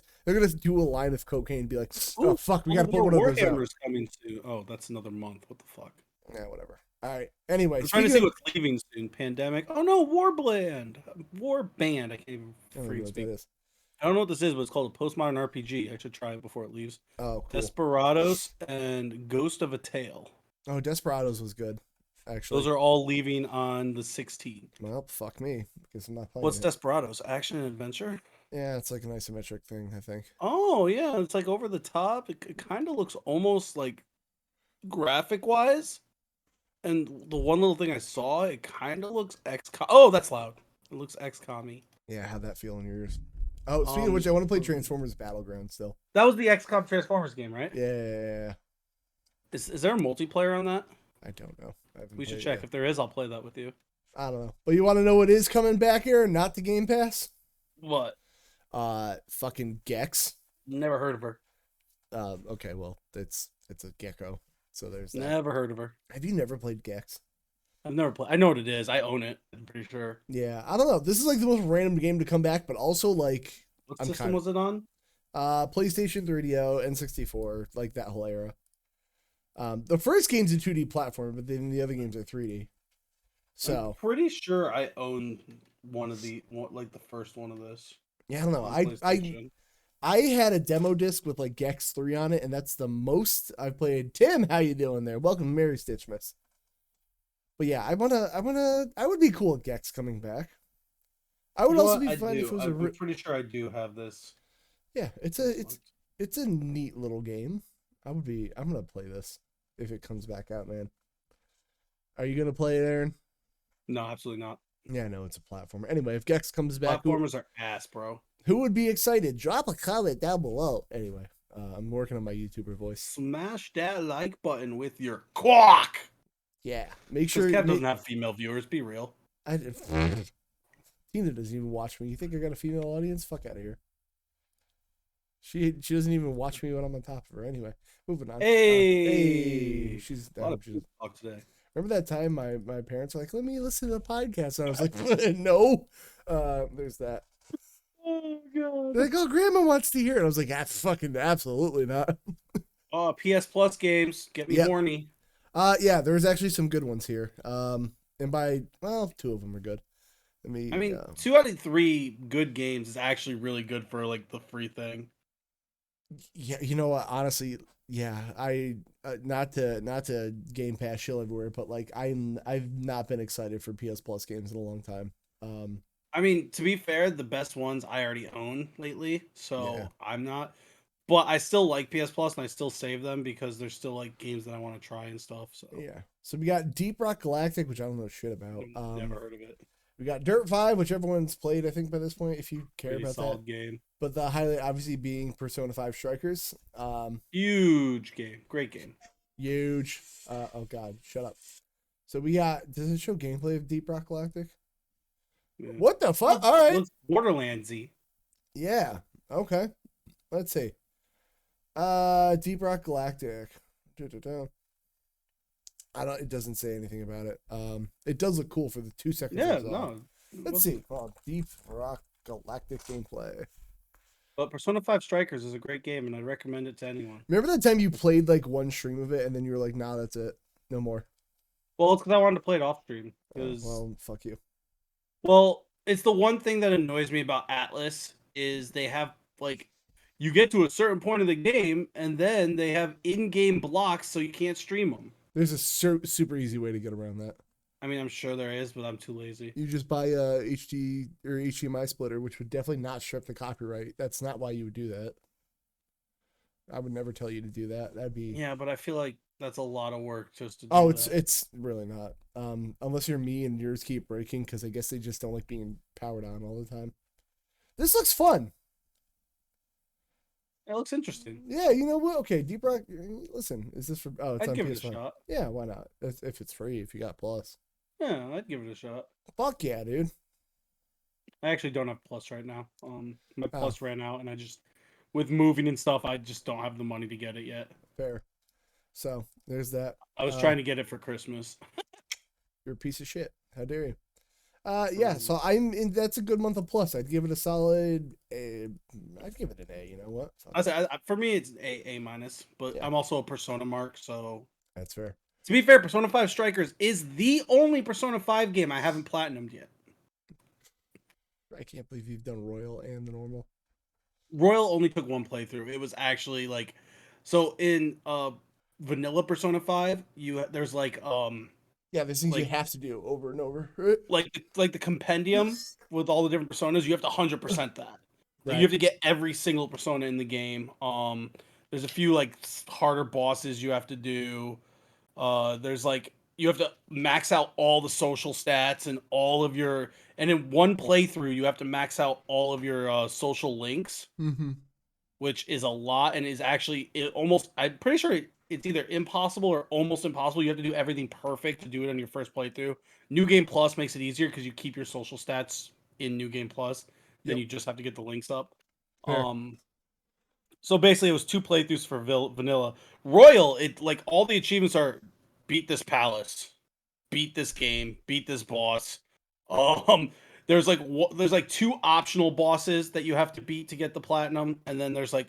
[SPEAKER 1] do a line of cocaine and be like, oh fuck, we gotta put one of those out.
[SPEAKER 2] Coming soon. Oh, that's another month. What the fuck?
[SPEAKER 1] Yeah, whatever. All right. Anyway,
[SPEAKER 2] I'm trying to see what's leaving soon. Pandemic. Oh no, Warband. I can't even freaking speak. I don't know what this is, but it's called a postmodern RPG. I should try it before it leaves.
[SPEAKER 1] Oh, cool.
[SPEAKER 2] Desperados and Ghost of a Tale.
[SPEAKER 1] Oh, Desperados was good. Actually,
[SPEAKER 2] those are all leaving on the 16th.
[SPEAKER 1] Well, fuck me, because I'm not playing.
[SPEAKER 2] What's Desperados? Action and adventure?
[SPEAKER 1] Yeah, it's like an isometric thing, I think.
[SPEAKER 2] Oh yeah, it's like over the top. It kind of looks almost like graphic wise. And the one little thing I saw, it kind of looks XCOM. Oh, that's loud. It looks XCOM-y.
[SPEAKER 1] Yeah, how'd that feel in your ears? Oh, speaking of which, I want to play Transformers Battleground still.
[SPEAKER 2] That was the XCOM Transformers game, right?
[SPEAKER 1] Yeah.
[SPEAKER 2] Is there a multiplayer on that?
[SPEAKER 1] I don't know.
[SPEAKER 2] We should check. If there is, I'll play that with you.
[SPEAKER 1] I don't know. But you want to know what is coming back here? Not the Game Pass?
[SPEAKER 2] What?
[SPEAKER 1] Fucking Gex.
[SPEAKER 2] Never heard of her.
[SPEAKER 1] Okay, well, it's a gecko. So there's that.
[SPEAKER 2] Never heard of her.
[SPEAKER 1] Have you never played Gex?
[SPEAKER 2] I've never played. I know what it is. I own it. I'm pretty sure.
[SPEAKER 1] Yeah, I don't know. This is like the most random game to come back, but also like
[SPEAKER 2] what system was it on?
[SPEAKER 1] PlayStation 3DO, N64, like that whole era. The first game's a 2D platform, but then the other games are 3D. So
[SPEAKER 2] I'm pretty sure I own the first one of this.
[SPEAKER 1] Yeah, I don't know. I had a demo disc with like Gex 3 on it, and that's the most I've played. Tim, how you doing there? Welcome to Merry Stitchedmas. But yeah, I would be cool with Gex coming back. I would also be fine if it was
[SPEAKER 2] I'm pretty sure I do have this.
[SPEAKER 1] Yeah, it's a neat little game. I'm gonna play this if it comes back out, man. Are you gonna play it, Aaron?
[SPEAKER 2] No, absolutely not.
[SPEAKER 1] Yeah, no, it's a platformer. Anyway, if Gex comes back,
[SPEAKER 2] platformers are ass, bro.
[SPEAKER 1] Who would be excited? Drop a comment down below. Anyway, I'm working on my YouTuber voice.
[SPEAKER 2] Smash that like button with your quack.
[SPEAKER 1] Yeah, make sure.
[SPEAKER 2] Kev doesn't have female viewers. Be real.
[SPEAKER 1] Tina doesn't even watch me. You think I got a female audience? Fuck out of here. She doesn't even watch me when I'm on top of her. Anyway, moving on.
[SPEAKER 2] Hey,
[SPEAKER 1] she's
[SPEAKER 2] a lot of people talk today.
[SPEAKER 1] Remember that time my parents were like, "Let me listen to the podcast," and I was like, "No." There's that.
[SPEAKER 2] Oh god.
[SPEAKER 1] They're like, "Oh, Grandma wants to hear it." I was like, "That's fucking absolutely not."
[SPEAKER 2] Oh, PS Plus games get me horny.
[SPEAKER 1] Yeah, there was actually some good ones here. And two of them are good. I mean,
[SPEAKER 2] 2 out of 3 good games is actually really good for like the free thing.
[SPEAKER 1] Yeah, you know what? Honestly, yeah, I not to Game Pass shill everywhere, but like I've not been excited for PS Plus games in a long time.
[SPEAKER 2] I mean, to be fair, the best ones I already own lately,
[SPEAKER 1] Yeah,
[SPEAKER 2] so I'm not. But I still like PS Plus, and I still save them because there's still like games that I want to try and stuff. So
[SPEAKER 1] yeah. So we got Deep Rock Galactic, which I don't know shit about.
[SPEAKER 2] never heard of it.
[SPEAKER 1] We got Dirt 5, which everyone's played, I think, by this point, if you care
[SPEAKER 2] Pretty
[SPEAKER 1] about that.
[SPEAKER 2] solid game.
[SPEAKER 1] But the highlight, obviously, being Persona 5 Strikers.
[SPEAKER 2] Huge game. Great game.
[SPEAKER 1] Huge. Oh, God, shut up. So we got, does it show gameplay of Deep Rock Galactic?
[SPEAKER 2] Yeah.
[SPEAKER 1] What the fuck? All right.
[SPEAKER 2] Well, it's Borderlandsy.
[SPEAKER 1] Yeah. Okay. Let's see. Deep Rock Galactic. Da-da-da. I don't. It doesn't say anything about it. It does look cool for the 2 seconds.
[SPEAKER 2] Yeah,
[SPEAKER 1] I saw.
[SPEAKER 2] no.
[SPEAKER 1] Let's see. Oh, Deep Rock Galactic gameplay.
[SPEAKER 2] But Persona 5 Strikers is a great game, and I recommend it to anyone.
[SPEAKER 1] Remember that time you played like one stream of it, and then you were like, "Nah, that's it, no more."
[SPEAKER 2] Well, it's because I wanted to play it off stream.
[SPEAKER 1] Well, fuck you.
[SPEAKER 2] Well, it's the one thing that annoys me about Atlas is they have like you get to a certain point of the game, and then they have in-game blocks, so you can't stream them.
[SPEAKER 1] There's a super easy way to get around that.
[SPEAKER 2] I mean, I'm sure there is, but I'm too lazy.
[SPEAKER 1] You just buy a HD or HDMI splitter, which would definitely not strip the copyright. That's not why you would do that. I would never tell you to do that. That'd be
[SPEAKER 2] Yeah, but I feel like that's a lot of work just to do
[SPEAKER 1] Oh,
[SPEAKER 2] that.
[SPEAKER 1] it's really not. Unless you're me and yours keep breaking, because I guess they just don't like being powered on all the time. This looks fun.
[SPEAKER 2] It looks interesting.
[SPEAKER 1] Yeah, you know what? Okay, Deep Rock. Listen, is this for? Oh, it's
[SPEAKER 2] I'd
[SPEAKER 1] on
[SPEAKER 2] give it a
[SPEAKER 1] PS5.
[SPEAKER 2] shot.
[SPEAKER 1] Yeah, why not? If it's free, if you got Plus.
[SPEAKER 2] Yeah, I'd give it a shot.
[SPEAKER 1] Fuck yeah, dude.
[SPEAKER 2] I actually don't have Plus right now. My
[SPEAKER 1] Oh,
[SPEAKER 2] Plus ran out, and with moving and stuff, I just don't have the money to get it yet.
[SPEAKER 1] fair. So there's that.
[SPEAKER 2] I was trying to get it for Christmas.
[SPEAKER 1] You're a piece of shit. How dare you? Yeah. So I'm in. That's a good month of Plus. I'd give it a solid. I'd give it an A. You know what?
[SPEAKER 2] I say for me it's A minus, but
[SPEAKER 1] Yeah.
[SPEAKER 2] I'm also a Persona mark, so
[SPEAKER 1] That's fair.
[SPEAKER 2] to be fair, Persona 5 Strikers is the only Persona 5 game I haven't platinumed yet.
[SPEAKER 1] I can't believe you've done Royal and the normal.
[SPEAKER 2] Royal only took one playthrough. It was actually like so in vanilla Persona 5, there's
[SPEAKER 1] Yeah, there's things you
[SPEAKER 2] like
[SPEAKER 1] have to do over and over.
[SPEAKER 2] like the compendium with all the different personas, you have to 100% that. Like
[SPEAKER 1] Right.
[SPEAKER 2] you have to get every single persona in the game. There's a few like harder bosses you have to do. There's like you have to max out all the social stats and all of your and in one playthrough you have to max out all of your social links,
[SPEAKER 1] Mm-hmm.
[SPEAKER 2] which is a lot and is actually almost I'm pretty sure it's either impossible or almost impossible. You have to do everything perfect to do it on your first playthrough. New Game Plus makes it easier because you keep your social stats in New Game Plus. Then
[SPEAKER 1] Yep.
[SPEAKER 2] you just have to get the links up.
[SPEAKER 1] Fair.
[SPEAKER 2] So basically, it was 2 playthroughs for vanilla. Royal, it like all the achievements are beat this palace, beat this game, beat this boss. Um, there's like 2 optional bosses that you have to beat to get the platinum, and then there's like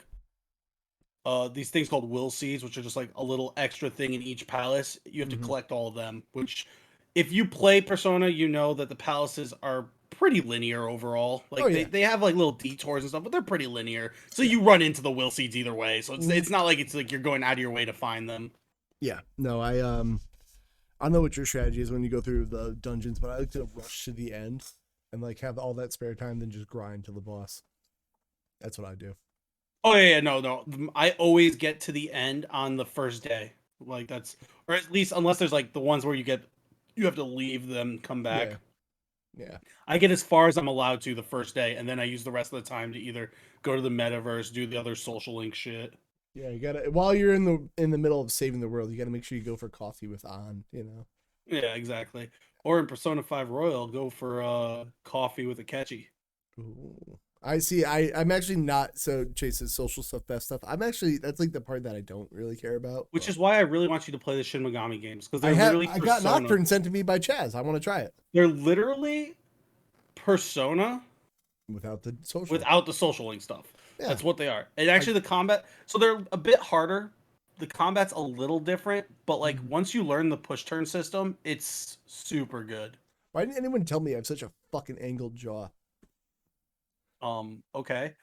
[SPEAKER 2] these things called will seeds, which are just like a little extra thing in each palace. You have to
[SPEAKER 1] Mhm.
[SPEAKER 2] collect all of them. Which, if you play Persona, you know that the palaces are pretty linear overall. Like
[SPEAKER 1] Oh, yeah.
[SPEAKER 2] they have like little detours and stuff, but they're pretty linear. So
[SPEAKER 1] Yeah.
[SPEAKER 2] you run into the will seeds either way. So
[SPEAKER 1] Mhm.
[SPEAKER 2] it's not like it's like you're going out of your way to find them.
[SPEAKER 1] Yeah. No, I know what your strategy is when you go through the dungeons, but I like to rush to the end and like have all that spare time, then just grind to the boss. That's what I do.
[SPEAKER 2] Oh yeah, no. I always get to the end on the first day. Like that's, or at least unless there's like the ones where you have to leave them, come back.
[SPEAKER 1] Yeah. Yeah.
[SPEAKER 2] I get as far as I'm allowed to the first day, and then I use the rest of the time to either go to the metaverse, do the other social link shit.
[SPEAKER 1] Yeah, you gotta while you're in the middle of saving the world, you gotta make sure you go for coffee with On, you know.
[SPEAKER 2] Yeah, exactly. Or in Persona 5 Royal, go for coffee with a catchy.
[SPEAKER 1] Ooh. I see. I'm actually not so Chase's social stuff, best stuff. I'm actually that's like the part that I don't really care about.
[SPEAKER 2] Which is why I really want you to play the Shin Megami games because
[SPEAKER 1] I got Nocturne sent to me by Chaz. I want to try it
[SPEAKER 2] They're literally Persona
[SPEAKER 1] without the social.
[SPEAKER 2] without the social link stuff.
[SPEAKER 1] Yeah.
[SPEAKER 2] That's what they are. And actually, the combat. So they're a bit harder. The combat's a little different, but like once you learn the push turn system, it's super good.
[SPEAKER 1] Why didn't anyone tell me I have such a fucking angled jaw?
[SPEAKER 2] Okay.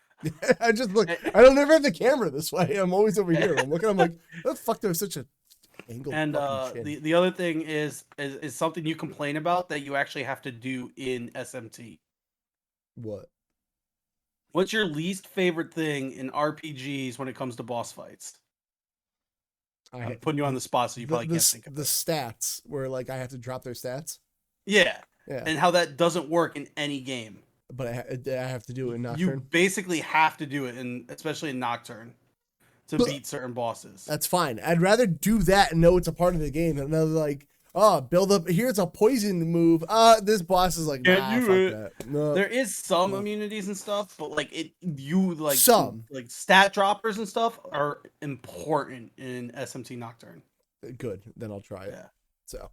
[SPEAKER 1] I just look. I don't never have the camera this way. I'm always over here. I'm looking. I'm like, what the fuck? Do I have such a angled
[SPEAKER 2] And
[SPEAKER 1] fucking chin?
[SPEAKER 2] the other thing is something you complain about that you actually have to do in SMT.
[SPEAKER 1] What?
[SPEAKER 2] What's your least favorite thing in RPGs when it comes to boss fights? I'm putting you on the spot, so you probably can't think of
[SPEAKER 1] the
[SPEAKER 2] it.
[SPEAKER 1] stats where like I have to drop their stats.
[SPEAKER 2] Yeah,
[SPEAKER 1] Yeah,
[SPEAKER 2] and how that doesn't work in any game.
[SPEAKER 1] but I have to do it in
[SPEAKER 2] You
[SPEAKER 1] Nocturne.
[SPEAKER 2] basically have to do it, especially in Nocturne, to beat certain bosses.
[SPEAKER 1] That's fine. I'd rather do that and know it's a part of the game than another like, oh, build up. Here's a poison move. This boss is like,
[SPEAKER 2] Can't
[SPEAKER 1] nah,
[SPEAKER 2] do
[SPEAKER 1] fuck
[SPEAKER 2] it.
[SPEAKER 1] that. No,
[SPEAKER 2] There is some
[SPEAKER 1] no.
[SPEAKER 2] immunities and stuff, but like you
[SPEAKER 1] Some
[SPEAKER 2] like stat droppers and stuff are important in SMT Nocturne.
[SPEAKER 1] good. Then I'll try it.
[SPEAKER 2] Yeah.
[SPEAKER 1] So,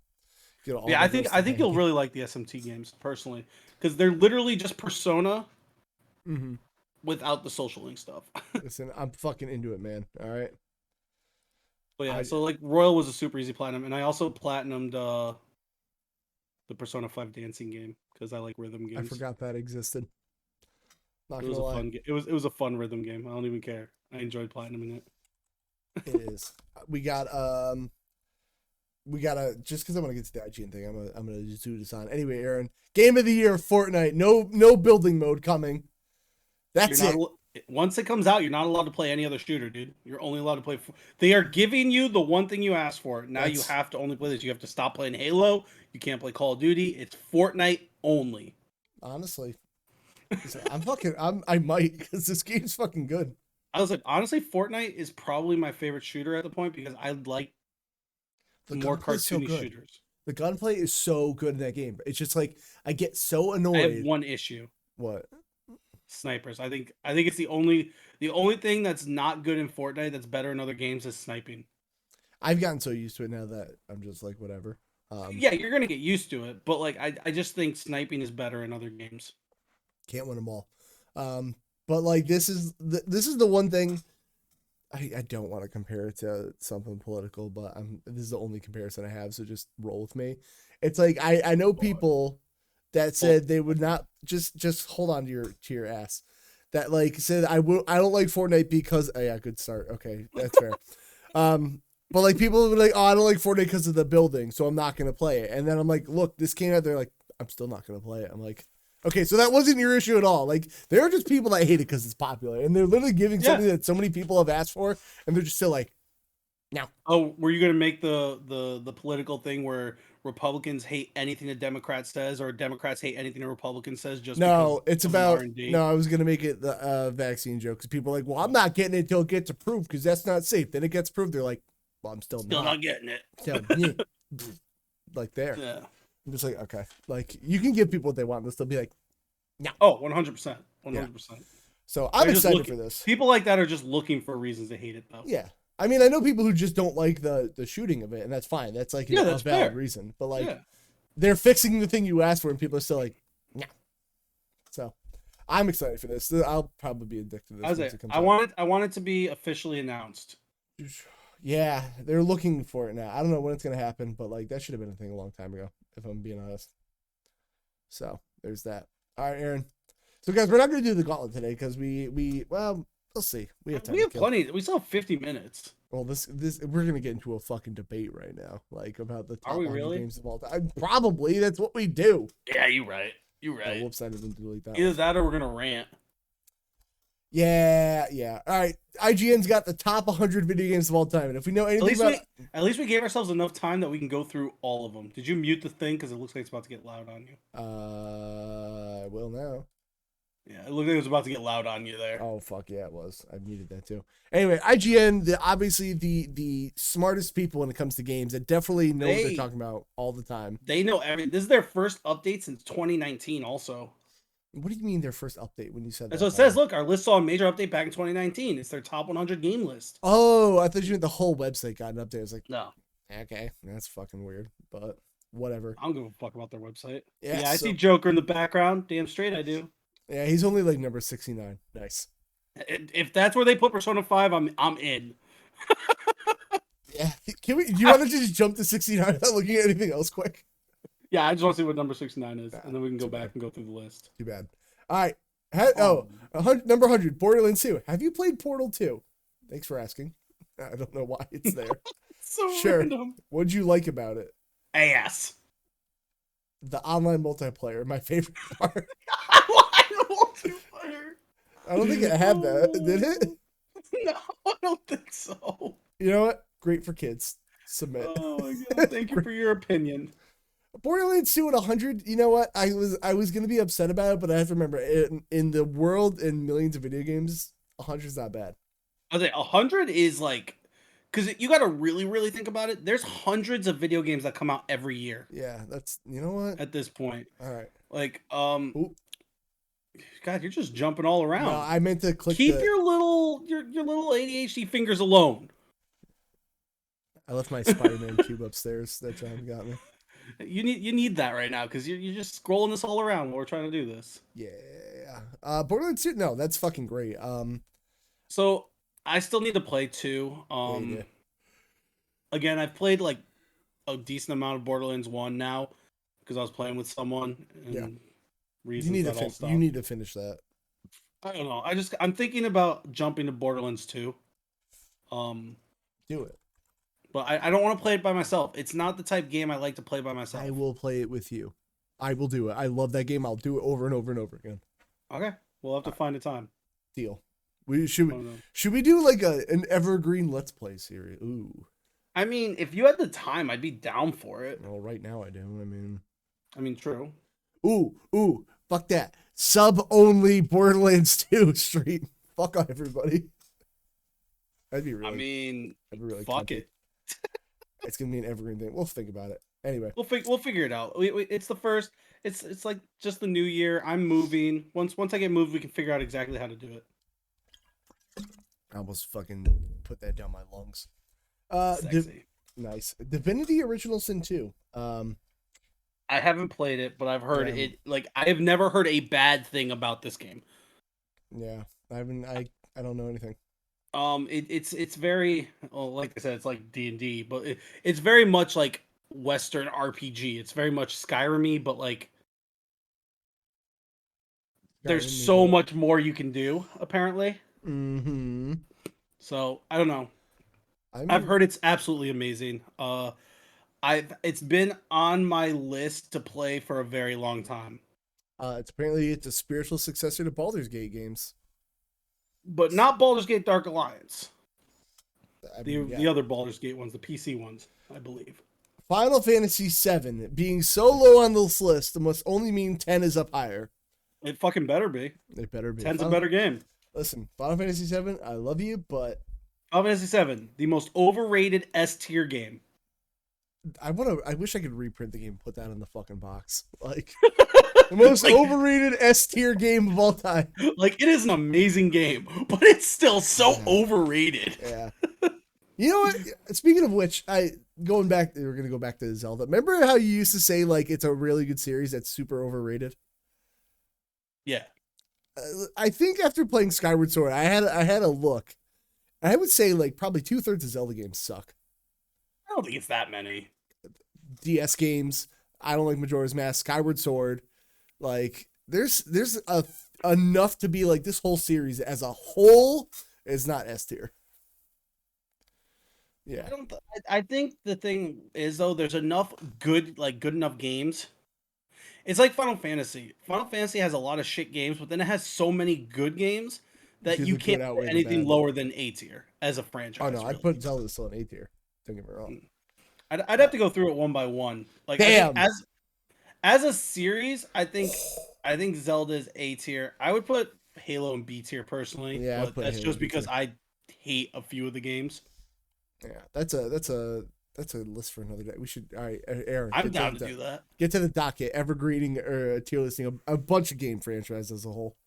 [SPEAKER 1] get all
[SPEAKER 2] Yeah,
[SPEAKER 1] the
[SPEAKER 2] I think you'll really like the SMT games personally, because they're literally just Persona
[SPEAKER 1] Mm-hmm.
[SPEAKER 2] without the social link stuff.
[SPEAKER 1] Listen, I'm fucking into it, man. All right.
[SPEAKER 2] But yeah,
[SPEAKER 1] I
[SPEAKER 2] so like Royal was a super easy platinum, and I also platinumed the Persona 5 dancing game because I like rhythm games.
[SPEAKER 1] forgot that existed. Not
[SPEAKER 2] It was
[SPEAKER 1] gonna
[SPEAKER 2] a
[SPEAKER 1] lie.
[SPEAKER 2] fun game. It was a fun rhythm game. I don't even care. I enjoyed platinuming it.
[SPEAKER 1] It is. We got we gotta just because I want to get to the IGN thing. I'm gonna just do this on anyway. Aaron, game of the year, Fortnite. No building mode coming. That's it.
[SPEAKER 2] Once it comes out, you're not allowed to play any other shooter, dude. You're only allowed to play. They are giving you the one thing you asked for. Now you have to only play this. You have to stop playing Halo. You can't play Call of Duty. It's Fortnite only.
[SPEAKER 1] Honestly, I might because this game's fucking good.
[SPEAKER 2] I was like, honestly, Fortnite is probably my favorite shooter at the point because I like more cartoony shooters.
[SPEAKER 1] The gunplay is so good in that game. It's just like I get so annoyed.
[SPEAKER 2] I have one issue.
[SPEAKER 1] What?
[SPEAKER 2] Snipers. I think it's the only thing that's not good in Fortnite that's better in other games is sniping.
[SPEAKER 1] I've gotten so used to it now that I'm just like whatever.
[SPEAKER 2] Yeah, you're gonna get used to it, but like I just think sniping is better in other games.
[SPEAKER 1] Can't win them all. But like this is the one thing I don't want to compare it to something political, but this is the only comparison I have, so just roll with me. It's like I know people that said they would not just hold on to your ass. That like said I don't like Fortnite because yeah, good start. Okay, that's fair. But like people would be like, oh, I don't like Fortnite because of the building, so I'm not gonna play it. And then I'm like, look, this came out. They're like, I'm still not gonna play it. I'm like, okay, so that wasn't your issue at all. Like there are just people that hate it because it's popular, and they're literally giving something that so many people have asked for, and they're just still like, no.
[SPEAKER 2] Oh, were you gonna make the political thing where Republicans hate anything a Democrat says, or Democrats hate anything a Republican says? Just
[SPEAKER 1] no, it's about
[SPEAKER 2] R&D?
[SPEAKER 1] no. I was gonna make it the vaccine joke because people are like, well, I'm not getting it until it gets approved because that's not safe. Then it gets approved, they're like, well, I'm still
[SPEAKER 2] not getting it.
[SPEAKER 1] So, yeah. Like there.
[SPEAKER 2] Yeah.
[SPEAKER 1] I'm just like, okay, like you can give people what they want. They'll still be like, no.
[SPEAKER 2] Oh, 100%, 100%.
[SPEAKER 1] So I'm excited for this.
[SPEAKER 2] People like that are just looking for reasons to hate it, though.
[SPEAKER 1] Yeah. I mean, I know people who just don't like the shooting of it, and that's fine. That's like
[SPEAKER 2] that's
[SPEAKER 1] a valid
[SPEAKER 2] fair.
[SPEAKER 1] reason. But like, they're fixing the thing you asked for, and people are still like, no. So I'm excited for this. I'll probably be addicted to this.
[SPEAKER 2] I want it to be officially announced.
[SPEAKER 1] Yeah, they're looking for it now. I don't know when it's gonna happen, but like that should have been a thing a long time ago, if I'm being honest. So there's that. All right, Aaron. So guys, we're not gonna do the gauntlet today because we'll see. We have time.
[SPEAKER 2] We have plenty. We still have 50 minutes.
[SPEAKER 1] Well, this we're gonna get into a fucking debate right now, like about the top 100 games of all time. Probably that's what we do.
[SPEAKER 2] Yeah, you're right. You're right.
[SPEAKER 1] Oh, whoops, I didn't delete that.
[SPEAKER 2] Either that or we're gonna rant.
[SPEAKER 1] Yeah. All right, IGN's got the top 100 video games of all time, and if we know anything
[SPEAKER 2] at least we gave ourselves enough time that we can go through all of them. Did you mute the thing because it looks like it's about to get loud on you?
[SPEAKER 1] I will now.
[SPEAKER 2] Yeah, it looked like it was about to get loud on you there.
[SPEAKER 1] Oh fuck yeah, it was. I muted that too. Anyway, IGN, obviously the smartest people when it comes to games, that definitely know what they're talking about all the time.
[SPEAKER 2] They know everything. This is their first update since 2019. Also,
[SPEAKER 1] what do you mean their first update? When you said
[SPEAKER 2] that's what it says. Look, our list saw a major update back in 2019. It's their top 100 game list.
[SPEAKER 1] Oh, I thought you meant the whole website got an update. I was like,
[SPEAKER 2] no.
[SPEAKER 1] Okay, that's fucking weird, but whatever.
[SPEAKER 2] I don't give a fuck about their website.
[SPEAKER 1] Yeah,
[SPEAKER 2] I see Joker in the background. Damn straight I do.
[SPEAKER 1] Yeah, he's only like number 69. Nice.
[SPEAKER 2] If that's where they put Persona 5, I'm in.
[SPEAKER 1] Yeah. Do you want to just jump to 69 without looking at anything else quick?
[SPEAKER 2] Yeah, I just want to see what number 69 is, and then we can go back and go through the list.
[SPEAKER 1] Too bad. All right. Number 100, Borderlands 2. Have you played Portal 2? Thanks for asking. I don't know why it's there.
[SPEAKER 2] So
[SPEAKER 1] sure.
[SPEAKER 2] Random.
[SPEAKER 1] What'd you like about it?
[SPEAKER 2] Ass.
[SPEAKER 1] The online multiplayer, my favorite part.
[SPEAKER 2] Online fire.
[SPEAKER 1] I don't think it had that, did it?
[SPEAKER 2] No, I don't think so.
[SPEAKER 1] You know what? Great for kids. Submit.
[SPEAKER 2] Oh my god! Thank you for your opinion.
[SPEAKER 1] Borderlands 2 at 100. You know what? I was gonna be upset about it, but I have to remember in the world and millions of video games, 100 is not bad.
[SPEAKER 2] I was like 100 is like, because you got to really think about it. There's hundreds of video games that come out every year
[SPEAKER 1] Yeah, that's you know what?
[SPEAKER 2] at this point.
[SPEAKER 1] All right.
[SPEAKER 2] Like,
[SPEAKER 1] Ooh.
[SPEAKER 2] God, you're just jumping all
[SPEAKER 1] No,
[SPEAKER 2] around.
[SPEAKER 1] I meant to click
[SPEAKER 2] Keep
[SPEAKER 1] the.
[SPEAKER 2] your little ADHD fingers alone.
[SPEAKER 1] I left my Spider-Man cube upstairs. That John got me.
[SPEAKER 2] You need that right now because you're just scrolling this all around while we're trying to do this.
[SPEAKER 1] Yeah. Borderlands 2. No, that's fucking great.
[SPEAKER 2] So I still need to play 2.
[SPEAKER 1] Yeah, you do.
[SPEAKER 2] Again, I've played like a decent amount of Borderlands 1 now because I was playing with someone and
[SPEAKER 1] Yeah.
[SPEAKER 2] reasons that all stopped.
[SPEAKER 1] You need to finish that.
[SPEAKER 2] I don't know. I'm thinking about jumping to Borderlands 2.
[SPEAKER 1] Do it.
[SPEAKER 2] But I don't want to play it by myself. It's not the type game I like to play by myself.
[SPEAKER 1] I will play it with you. I will do it. I love that game. I'll do it over and over and over again.
[SPEAKER 2] Okay. We'll have to find a time.
[SPEAKER 1] Deal. Should we do like an evergreen Let's Play series? Ooh.
[SPEAKER 2] I mean, if you had the time, I'd be down for it.
[SPEAKER 1] Well, right now I do.
[SPEAKER 2] I mean, true.
[SPEAKER 1] Ooh, fuck that. Sub only Borderlands 2 stream. Fuck on everybody. That'd be really.
[SPEAKER 2] I mean,
[SPEAKER 1] fuck
[SPEAKER 2] it.
[SPEAKER 1] It's gonna be an evergreen thing. We'll think about it. Anyway,
[SPEAKER 2] we'll figure it out. It's the first. It's like just the new year. I'm moving. Once I get moved, we can figure out exactly how to do it.
[SPEAKER 1] I almost fucking put that down my lungs.
[SPEAKER 2] Sexy.
[SPEAKER 1] Nice. Divinity Original Sin 2.
[SPEAKER 2] I haven't played it, but I've heard it. Like, I have never heard a bad thing about this game.
[SPEAKER 1] Yeah, I don't know anything.
[SPEAKER 2] It's very, well, like I said, it's like D&D, but it's very much like Western RPG. It's very much Skyrim-y, but like there's so much more you can do, apparently.
[SPEAKER 1] Mm-hmm.
[SPEAKER 2] So I don't know. I've heard it's absolutely amazing. It's been on my list to play for a very long time.
[SPEAKER 1] It's a spiritual successor to Baldur's Gate games.
[SPEAKER 2] But not Baldur's Gate Dark Alliance. The other Baldur's Gate ones, the PC ones, I believe.
[SPEAKER 1] Final Fantasy VII being so low on this list must only mean 10 is up higher.
[SPEAKER 2] It fucking better be.
[SPEAKER 1] It better be.
[SPEAKER 2] 10's a better game.
[SPEAKER 1] Listen, Final Fantasy VII, I love you, but
[SPEAKER 2] Final Fantasy VII, the most overrated S tier game.
[SPEAKER 1] I wish I could reprint the game and put that in the fucking box. Like the most overrated S tier game of all time.
[SPEAKER 2] Like, it is an amazing game, but it's still so overrated.
[SPEAKER 1] Yeah. You know what? Speaking of which, we're gonna go back to Zelda. Remember how you used to say like it's a really good series that's super overrated?
[SPEAKER 2] Yeah.
[SPEAKER 1] I think after playing Skyward Sword, I had a look. I would say like probably 2/3 of Zelda games suck.
[SPEAKER 2] I don't think it's that many.
[SPEAKER 1] DS games. I don't like Majora's Mask. Skyward Sword. Like there's enough to be like this whole series as a whole is not S tier. Yeah.
[SPEAKER 2] I think the thing is though, there's enough good enough games. It's like Final Fantasy. Final Fantasy has a lot of shit games, but then it has so many good games that you can't put anything lower than A tier as a franchise.
[SPEAKER 1] Oh no, really. I'd put Zelda still in A tier. Don't get me wrong.
[SPEAKER 2] I'd have to go through it one by one. Like,
[SPEAKER 1] damn.
[SPEAKER 2] As a series, I think Zelda is A tier. I would put Halo in B tier personally.
[SPEAKER 1] Yeah,
[SPEAKER 2] but that's just because I hate a few of the games.
[SPEAKER 1] Yeah, that's a list for another day. We should. All right, Aaron.
[SPEAKER 2] I'm down to do that.
[SPEAKER 1] Get to the docket. Evergreening or tier listing a bunch of game franchises as a whole.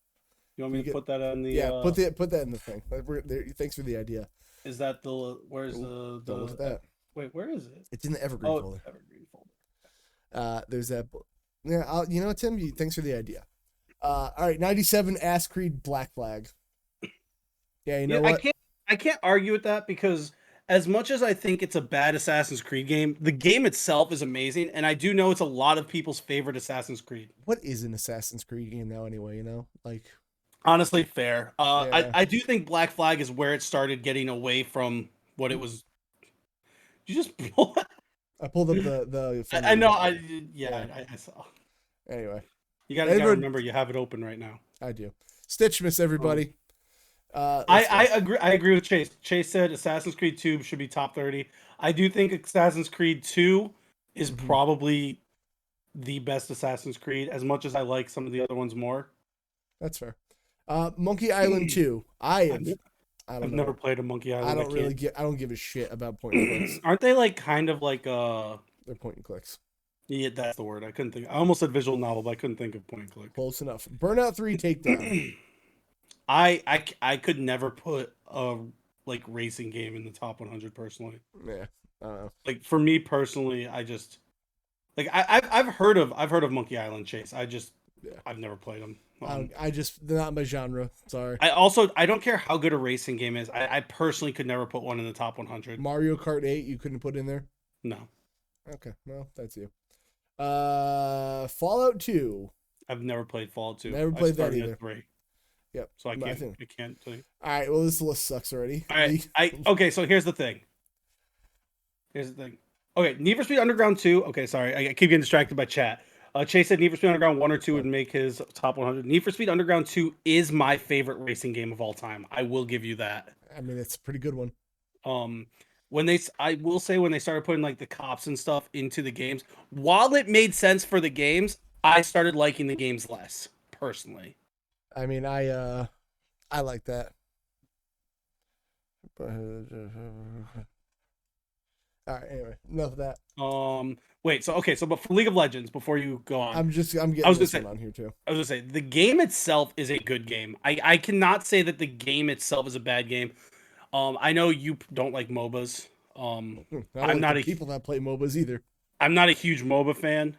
[SPEAKER 2] You want me to put that on the?
[SPEAKER 1] Yeah, put that in the thing. Thanks for the idea.
[SPEAKER 2] Is that the? Where's
[SPEAKER 1] don't look at that.
[SPEAKER 2] Wait, where is it?
[SPEAKER 1] It's in the Evergreen folder.
[SPEAKER 2] Evergreen folder.
[SPEAKER 1] There's that. Yeah, you know, Tim. Thanks for the idea. All right, 97 Ass Creed Black Flag. Yeah, you know what?
[SPEAKER 2] I can't argue with that because as much as I think it's a bad Assassin's Creed game, the game itself is amazing, and I do know it's a lot of people's favorite Assassin's Creed.
[SPEAKER 1] What is an Assassin's Creed game now, anyway? You know, like
[SPEAKER 2] honestly, fair. I do think Black Flag is where it started getting away from what it was. Did you just pull?
[SPEAKER 1] I pulled up the.
[SPEAKER 2] I know. I saw.
[SPEAKER 1] Anyway,
[SPEAKER 2] you gotta remember you have it open right now.
[SPEAKER 1] I do. Stitchmas, everybody.
[SPEAKER 2] I agree. I agree with Chase. Chase said Assassin's Creed 2 should be top 30. I do think Assassin's Creed 2 is probably the best Assassin's Creed, as much as I like some of the other ones more.
[SPEAKER 1] That's fair. Monkey Island 2. I don't
[SPEAKER 2] I've
[SPEAKER 1] know.
[SPEAKER 2] never played a Monkey Island.
[SPEAKER 1] I don't give a shit about point and clicks.
[SPEAKER 2] Aren't they like kind of like
[SPEAKER 1] They're point and clicks.
[SPEAKER 2] Yeah, that's the word. I couldn't think. I almost said visual novel, but I couldn't think of point and click.
[SPEAKER 1] Close enough. Burnout 3 Takedown.
[SPEAKER 2] I could never put a like racing game in the top 100 personally.
[SPEAKER 1] Yeah. I don't know.
[SPEAKER 2] Like for me personally, I just like I've heard of Monkey Island, Chase. I've never played them.
[SPEAKER 1] They're not my genre. Sorry.
[SPEAKER 2] I don't care how good a racing game is. I personally could never put one in the top 100.
[SPEAKER 1] Mario Kart 8 you couldn't put in there?
[SPEAKER 2] No.
[SPEAKER 1] Okay, well, that's you. Fallout 2.
[SPEAKER 2] I've never played Fallout 2.
[SPEAKER 1] Never played that either.
[SPEAKER 2] 3.
[SPEAKER 1] Yep.
[SPEAKER 2] So I can't tell you.
[SPEAKER 1] All right, well, this list sucks already.
[SPEAKER 2] All right. Okay, so here's the thing. Okay, Need for Speed Underground 2. Okay, sorry. I keep getting distracted by chat. Chase said Need for Speed Underground 1 or 2 would make his top 100. Need for Speed Underground 2 is my favorite racing game of all time. I will give you that.
[SPEAKER 1] I mean, it's a pretty good one.
[SPEAKER 2] I will say when they started putting like the cops and stuff into the games, while it made sense for the games, I started liking the games less, personally.
[SPEAKER 1] I mean, I like that. All right, anyway, enough of that.
[SPEAKER 2] But for League of Legends, before you go on,
[SPEAKER 1] I'm getting this one on here too.
[SPEAKER 2] I was gonna say the game itself is a good game. I cannot say that the game itself is a bad game. I know you don't like MOBAs.
[SPEAKER 1] I'm not a people that play MOBAs either.
[SPEAKER 2] I'm not a huge MOBA fan.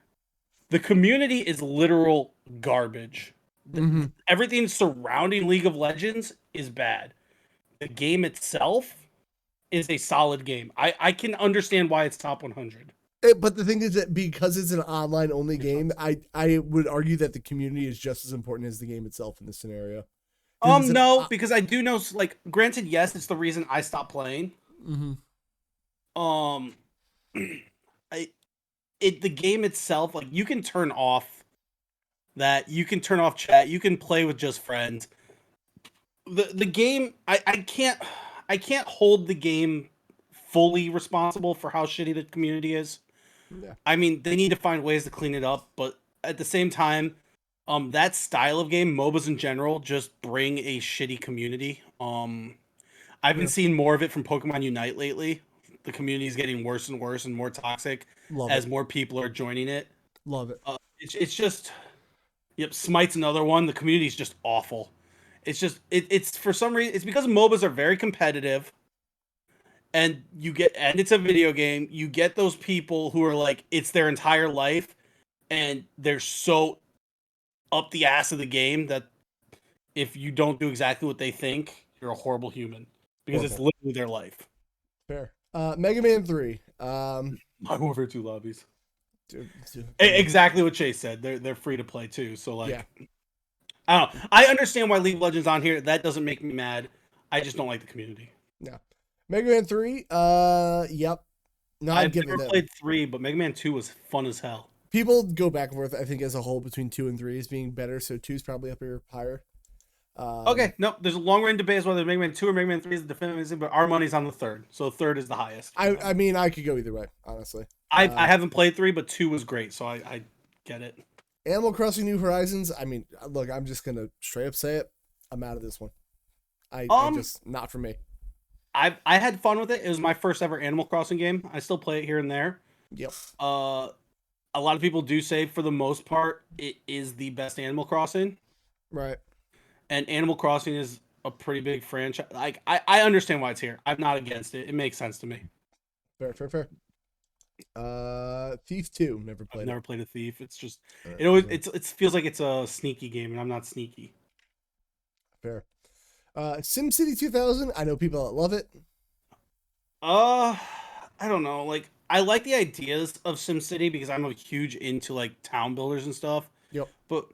[SPEAKER 2] The community is literal garbage. Everything surrounding League of Legends is bad. The game itself is a solid game. I can understand why it's top 100.
[SPEAKER 1] But the thing is that because it's an online only game, I would argue that the community is just as important as the game itself in this scenario.
[SPEAKER 2] No, because I do know, like, granted, yes, it's the reason I stopped playing. The game itself, like, you can turn off chat, you can play with just friends. The game, I can't hold the game fully responsible for how shitty the community is.
[SPEAKER 1] Yeah.
[SPEAKER 2] I mean, they need to find ways to clean it up, but at the same time, that style of game, MOBAs in general, just bring a shitty community. I've been seeing more of it from Pokemon Unite lately. The community is getting worse and worse and more toxic as more people are joining it.
[SPEAKER 1] Love it.
[SPEAKER 2] It's just, Smite's another one. The community is just awful. It's just it's for some reason it's because MOBAs are very competitive, and it's a video game. You get those people who are like it's their entire life, and they're so up the ass of the game that if you don't do exactly what they think, you're a horrible human because it's literally their life.
[SPEAKER 1] Fair. Mega Man 3.
[SPEAKER 2] Modern Warfare 2 lobbies.
[SPEAKER 1] Dude.
[SPEAKER 2] Exactly what Chase said. They're free to play too. So like.
[SPEAKER 1] Yeah.
[SPEAKER 2] I don't know. I understand why League of Legends on here. That doesn't make me mad. I just don't like the community.
[SPEAKER 1] Yeah. Mega Man 3, yep. No,
[SPEAKER 2] I've never played 3, but Mega Man 2 was fun as hell.
[SPEAKER 1] People go back and forth, I think, as a whole between 2 and 3 as being better, so 2 is probably up here higher.
[SPEAKER 2] Okay, no, there's a long range debate as whether Mega Man 2 or Mega Man 3 is the definitive, but our money's on the 3rd, so 3rd is the highest.
[SPEAKER 1] I mean, I could go either way, honestly.
[SPEAKER 2] I haven't played 3, but 2 was great, so I get it.
[SPEAKER 1] Animal Crossing New Horizons, I mean, look, I'm just going to straight up say it. I'm out of this one. I just, not for me.
[SPEAKER 2] I had fun with it. It was my first ever Animal Crossing game. I still play it here and there.
[SPEAKER 1] Yep.
[SPEAKER 2] A lot of people do say, for the most part, it is the best Animal Crossing.
[SPEAKER 1] Right.
[SPEAKER 2] And Animal Crossing is a pretty big franchise. Like, I understand why it's here. I'm not against it. It makes sense to me.
[SPEAKER 1] Fair. Thief 2, never played.
[SPEAKER 2] I've never played a Thief. It's just it feels like it's a sneaky game, and I'm not sneaky.
[SPEAKER 1] Fair. SimCity 2000, I know people that love it.
[SPEAKER 2] I don't know. Like, I like the ideas of SimCity because I'm a huge into like town builders and stuff.
[SPEAKER 1] Yep.
[SPEAKER 2] But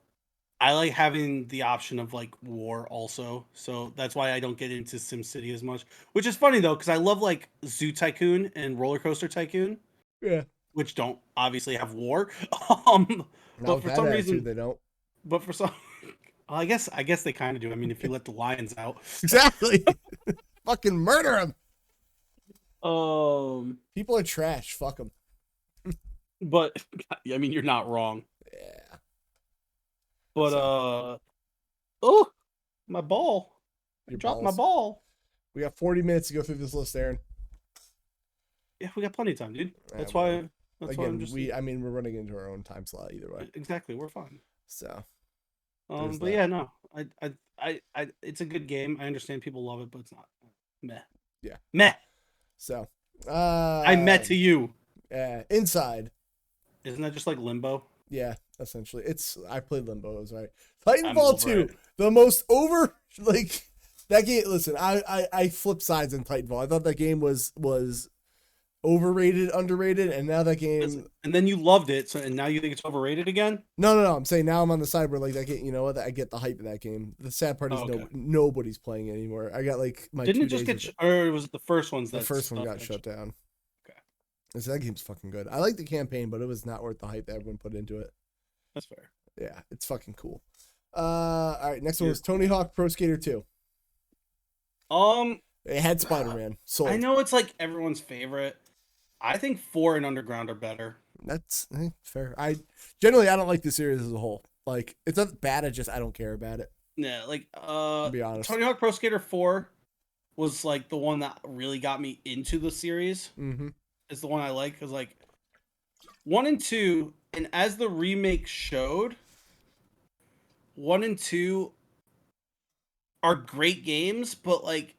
[SPEAKER 2] I like having the option of like war also. So that's why I don't get into SimCity as much. Which is funny though, because I love like Zoo Tycoon and Roller Coaster Tycoon.
[SPEAKER 1] Yeah.
[SPEAKER 2] Which don't obviously have war.
[SPEAKER 1] But for some reason
[SPEAKER 2] they don't. But for some Well, I guess they kind of do. I mean, if you let the lions out.
[SPEAKER 1] Exactly. Fucking murder them.
[SPEAKER 2] Um,
[SPEAKER 1] People are trash. Fuck them.
[SPEAKER 2] but I mean, you're not wrong.
[SPEAKER 1] Yeah.
[SPEAKER 2] But
[SPEAKER 1] So,
[SPEAKER 2] oh, my ball! I
[SPEAKER 1] your
[SPEAKER 2] dropped my
[SPEAKER 1] balls.
[SPEAKER 2] ball.
[SPEAKER 1] We got 40 minutes to go through this list, Aaron.
[SPEAKER 2] Yeah, we got plenty of time, dude. That's
[SPEAKER 1] Whatever.
[SPEAKER 2] why. That's why I'm
[SPEAKER 1] Again,
[SPEAKER 2] just
[SPEAKER 1] we're running into our own time slot either way.
[SPEAKER 2] exactly. We're fine.
[SPEAKER 1] So there's
[SPEAKER 2] But
[SPEAKER 1] that.
[SPEAKER 2] yeah, no, it's a good game. I understand people love it, but it's not meh.
[SPEAKER 1] Yeah.
[SPEAKER 2] Meh.
[SPEAKER 1] So,
[SPEAKER 2] I met to you.
[SPEAKER 1] Inside.
[SPEAKER 2] Isn't that just like Limbo?
[SPEAKER 1] Yeah, essentially. I played Limbo, it was right.
[SPEAKER 2] I'm
[SPEAKER 1] Titanfall
[SPEAKER 2] over
[SPEAKER 1] 2,
[SPEAKER 2] it.
[SPEAKER 1] the most over like that game. Listen, I flipped sides in Titanfall. I thought that game was overrated, underrated, and now that game.
[SPEAKER 2] Listen, and then you loved it, so and now you think it's overrated again?
[SPEAKER 1] No. I'm saying now I'm on the side where like that game. You know what? I get the hype of that game. The sad part is
[SPEAKER 2] Oh, okay.
[SPEAKER 1] nobody's playing it anymore. I got like my
[SPEAKER 2] Didn't
[SPEAKER 1] 2
[SPEAKER 2] it just
[SPEAKER 1] days.
[SPEAKER 2] get, or was it the first ones
[SPEAKER 1] The
[SPEAKER 2] that
[SPEAKER 1] first one
[SPEAKER 2] stuff
[SPEAKER 1] got shut down.
[SPEAKER 2] Okay,
[SPEAKER 1] And so that game's fucking good. I like the campaign, but it was not worth the hype that everyone put into it.
[SPEAKER 2] that's fair.
[SPEAKER 1] Yeah, it's fucking cool. All right, next one was Tony Hawk Pro Skater 2. It had Spider-Man. Sold.
[SPEAKER 2] I know it's like everyone's favorite. I think 4 and Underground are better.
[SPEAKER 1] That's fair. I don't like the series as a whole. Like it's not bad. I don't care about it.
[SPEAKER 2] Yeah, like
[SPEAKER 1] To be honest.
[SPEAKER 2] Tony Hawk Pro Skater 4 was like the one that really got me into the series.
[SPEAKER 1] Mm-hmm.
[SPEAKER 2] Is the one I like because like 1 and 2, and as the remake showed, 1 and 2 are great games, but like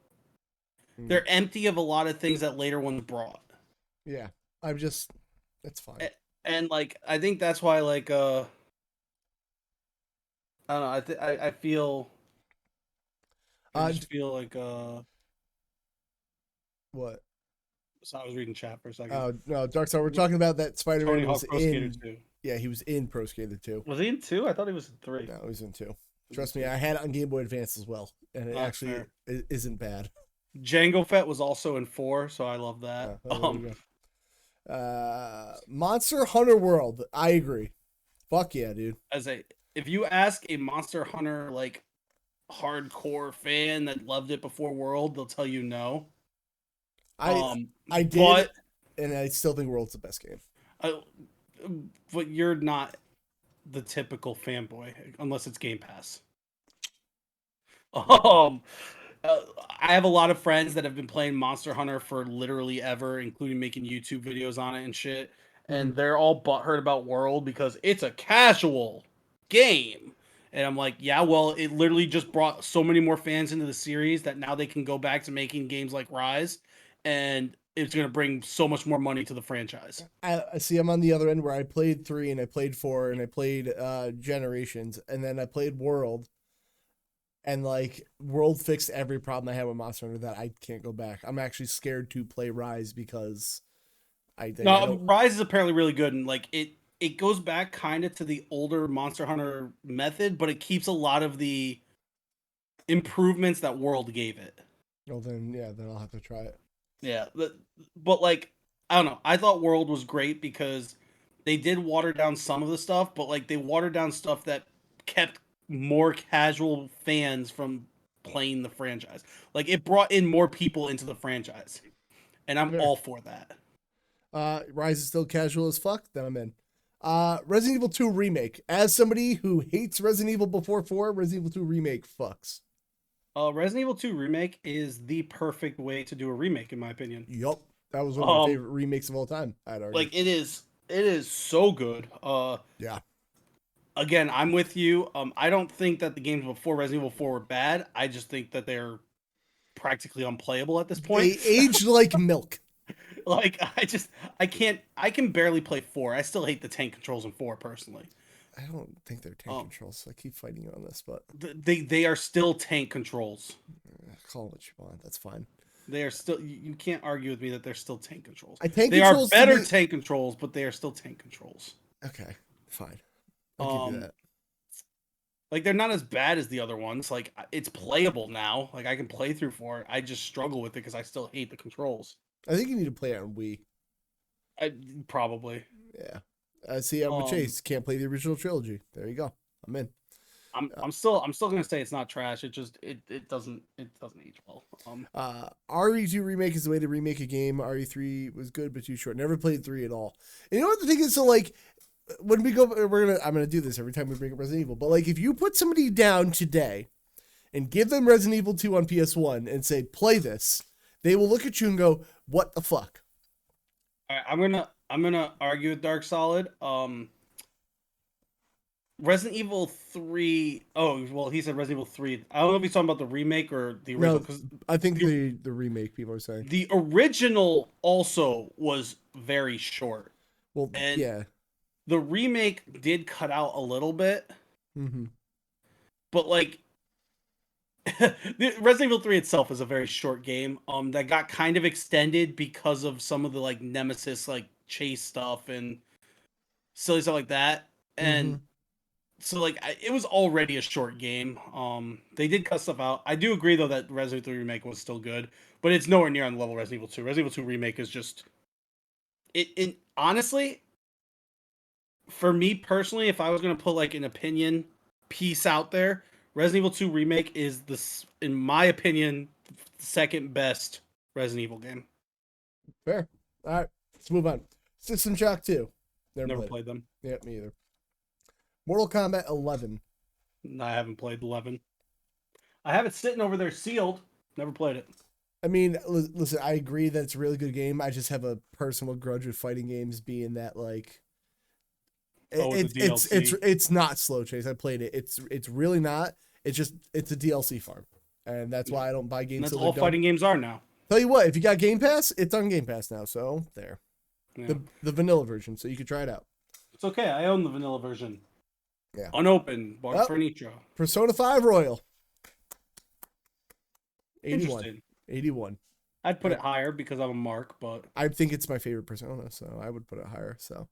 [SPEAKER 2] they're empty of a lot of things that later ones brought.
[SPEAKER 1] Yeah, it's fine.
[SPEAKER 2] And like I think that's why like I don't know. I feel. I just feel like
[SPEAKER 1] what?
[SPEAKER 2] So I was reading chat for a second.
[SPEAKER 1] Oh no, Darkstar. We're talking about that Spider-Man was
[SPEAKER 2] Pro Skater 2.
[SPEAKER 1] Yeah, he was in Pro Skater 2.
[SPEAKER 2] Was he in 2? I thought he was in 3.
[SPEAKER 1] No, he was in 2. Trust me, I had it on Game Boy Advance as well, and it actually isn't bad.
[SPEAKER 2] Jango Fett was also in 4, so I love that.
[SPEAKER 1] Monster Hunter World. I agree. Fuck yeah, dude.
[SPEAKER 2] If you ask a Monster Hunter like hardcore fan that loved it before World, they'll tell you no.
[SPEAKER 1] I did, and I still think World's the best game.
[SPEAKER 2] But you're not the typical fanboy unless it's Game Pass. I have a lot of friends that have been playing Monster Hunter for literally ever, including making YouTube videos on it and shit. And they're all butthurt about World because it's a casual game. And I'm like, yeah, well, it literally just brought so many more fans into the series that now they can go back to making games like Rise, and it's going to bring so much more money to the franchise.
[SPEAKER 1] I see. I'm on the other end where I played 3 and I played 4 and I played Generations, and then I played World. And like World fixed every problem I had with Monster Hunter that I can't go back. I'm actually scared to play Rise because
[SPEAKER 2] Rise is apparently really good, and like it goes back kind of to the older Monster Hunter method, but it keeps a lot of the improvements that World gave it.
[SPEAKER 1] Well, then I'll have to try it.
[SPEAKER 2] Yeah, but like I don't know. I thought World was great because they did water down some of the stuff, but like they watered down stuff that kept more casual fans from playing the franchise. Like it brought in more people into the franchise, and I'm all for that.
[SPEAKER 1] Rise is still casual as fuck. Then I'm in. Resident Evil 2 remake. As somebody who hates Resident Evil before 4, Resident Evil 2 remake fucks.
[SPEAKER 2] Resident Evil 2 remake is the perfect way to do a remake, in my opinion.
[SPEAKER 1] Yup, that was one of my favorite remakes of all time. I'd argue.
[SPEAKER 2] Like it is so good.
[SPEAKER 1] Yeah.
[SPEAKER 2] Again, I'm with you. I don't think that the games before Resident Evil 4 were bad. I just think that they're practically unplayable at this point.
[SPEAKER 1] They aged like milk.
[SPEAKER 2] Like I can barely play 4. I still hate the tank controls in 4 personally.
[SPEAKER 1] I don't think they're tank controls, so I keep fighting you on this, but
[SPEAKER 2] they are still tank controls.
[SPEAKER 1] Call it what you want. That's fine.
[SPEAKER 2] They are still. You can't argue with me that they're still tank controls.
[SPEAKER 1] They
[SPEAKER 2] are better tank controls, but they are still tank controls.
[SPEAKER 1] Okay, fine. I'll give you that.
[SPEAKER 2] Like they're not as bad as the other ones. Like it's playable now. Like I can play through 4. I just struggle with it because I still hate the controls.
[SPEAKER 1] I think you need to play it on Wii.
[SPEAKER 2] Probably.
[SPEAKER 1] Yeah. See, I'm with Chase. Can't play the original trilogy. There you go. I'm in.
[SPEAKER 2] I'm still gonna say it's not trash. It doesn't age well.
[SPEAKER 1] RE2 remake is the way to remake a game. RE3 was good but too short. Never played 3 at all. And you know what the thing is? So like when we go, I'm gonna do this every time we bring up Resident Evil. But like if you put somebody down today and give them Resident Evil 2 on PS1 and say play this, they will look at you and go, "What the fuck?"
[SPEAKER 2] All right, I'm gonna argue with Dark Solid. Resident Evil 3. Oh, well, he said Resident Evil 3. I don't know if he's talking about the remake or the original.
[SPEAKER 1] No, I think the remake people are saying.
[SPEAKER 2] The original also was very short.
[SPEAKER 1] Well,
[SPEAKER 2] and
[SPEAKER 1] yeah.
[SPEAKER 2] The remake did cut out a little bit.
[SPEAKER 1] Mm-hmm.
[SPEAKER 2] But like Resident Evil 3 itself is a very short game. That got kind of extended because of some of the like Nemesis like chase stuff and silly stuff like that. And so like it was already a short game. They did cut stuff out. I do agree though that Resident Evil 3 remake was still good, but it's nowhere near on the level of Resident Evil 2. Resident Evil 2 remake is just it honestly, for me personally, if I was gonna put like an opinion piece out there, Resident Evil 2 remake is in my opinion, the second best Resident Evil game.
[SPEAKER 1] Fair. All right, let's move on. System Shock 2.
[SPEAKER 2] Never played them.
[SPEAKER 1] Yeah, me either. Mortal Kombat 11.
[SPEAKER 2] I haven't played 11. I have it sitting over there sealed. Never played it.
[SPEAKER 1] I mean, listen, I agree that it's a really good game. I just have a personal grudge with fighting games being that like it's not slow chase. I played it. It's really not. It's a DLC farm. And that's why I don't buy games.
[SPEAKER 2] That's all fighting games are now.
[SPEAKER 1] Tell you what, if you got Game Pass, it's on Game Pass now. So there. Yeah. The vanilla version, so you can try it out.
[SPEAKER 2] It's okay. I own the vanilla version.
[SPEAKER 1] Yeah.
[SPEAKER 2] Unopened. Bought for Nitro.
[SPEAKER 1] Persona 5 Royal. 81.
[SPEAKER 2] Interesting.
[SPEAKER 1] 81.
[SPEAKER 2] I'd put it higher because I'm a mark, but
[SPEAKER 1] I think it's my favorite Persona, so I would put it higher. So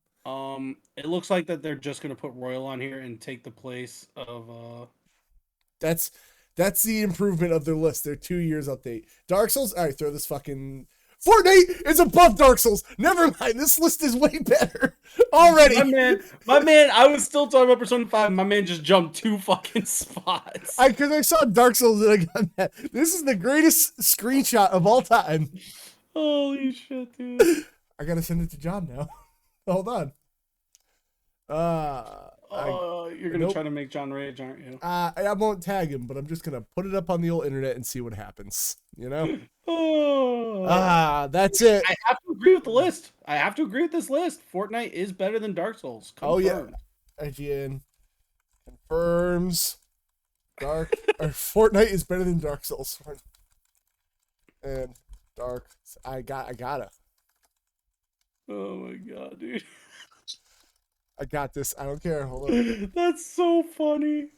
[SPEAKER 2] it looks like that they're just gonna put Royal on here and take the place of
[SPEAKER 1] That's the improvement of their list. Their 2 years update. Dark Souls. All right, throw this fucking. Fortnite is above Dark Souls. Never mind. This list is way better already.
[SPEAKER 2] My man. I was still talking about Persona 5. My man just jumped 2 fucking spots.
[SPEAKER 1] Because I saw Dark Souls and I got that. This is the greatest screenshot of all time.
[SPEAKER 2] Holy shit, dude.
[SPEAKER 1] I gotta send it to John now. Hold on.
[SPEAKER 2] You're gonna try to make John rage, aren't you?
[SPEAKER 1] I won't tag him, but I'm just gonna put it up on the old internet and see what happens. You know? That's it.
[SPEAKER 2] I have to agree with the list. I have to agree with this list. Fortnite is better than Dark Souls. Confirmed.
[SPEAKER 1] Oh yeah. IGN confirms Fortnite is better than Dark Souls. And Dark. I gotta.
[SPEAKER 2] Oh my god, dude.
[SPEAKER 1] I got this. I don't care. Hold on.
[SPEAKER 2] That's so funny.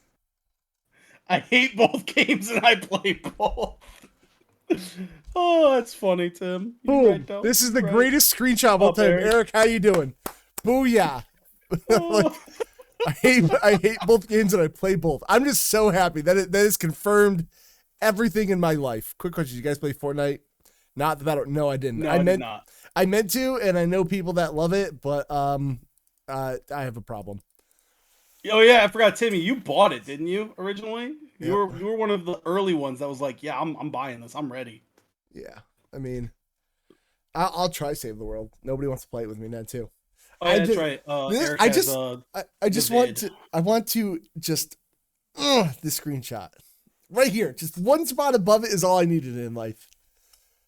[SPEAKER 2] I hate both games and I play both. Oh, that's funny, Tim.
[SPEAKER 1] Boom. Right, this is the greatest screenshot of all time. Eric, how you doing? Booyah. Like, I hate both games and I play both. I'm just so happy that that is confirmed everything in my life. Quick question. You guys play Fortnite? Not the battle. No, I didn't.
[SPEAKER 2] No, I did not.
[SPEAKER 1] I meant to, and I know people that love it, but I have a problem.
[SPEAKER 2] Oh yeah, I forgot, Timmy. You bought it, didn't you? Originally, you were one of the early ones that was like, "Yeah, I'm buying this. I'm ready."
[SPEAKER 1] Yeah, I mean, I'll try Save the World. Nobody wants to play it with me now, too.
[SPEAKER 2] Oh, yeah, that's right.
[SPEAKER 1] I want to just the screenshot right here. Just one spot above it is all I needed in life.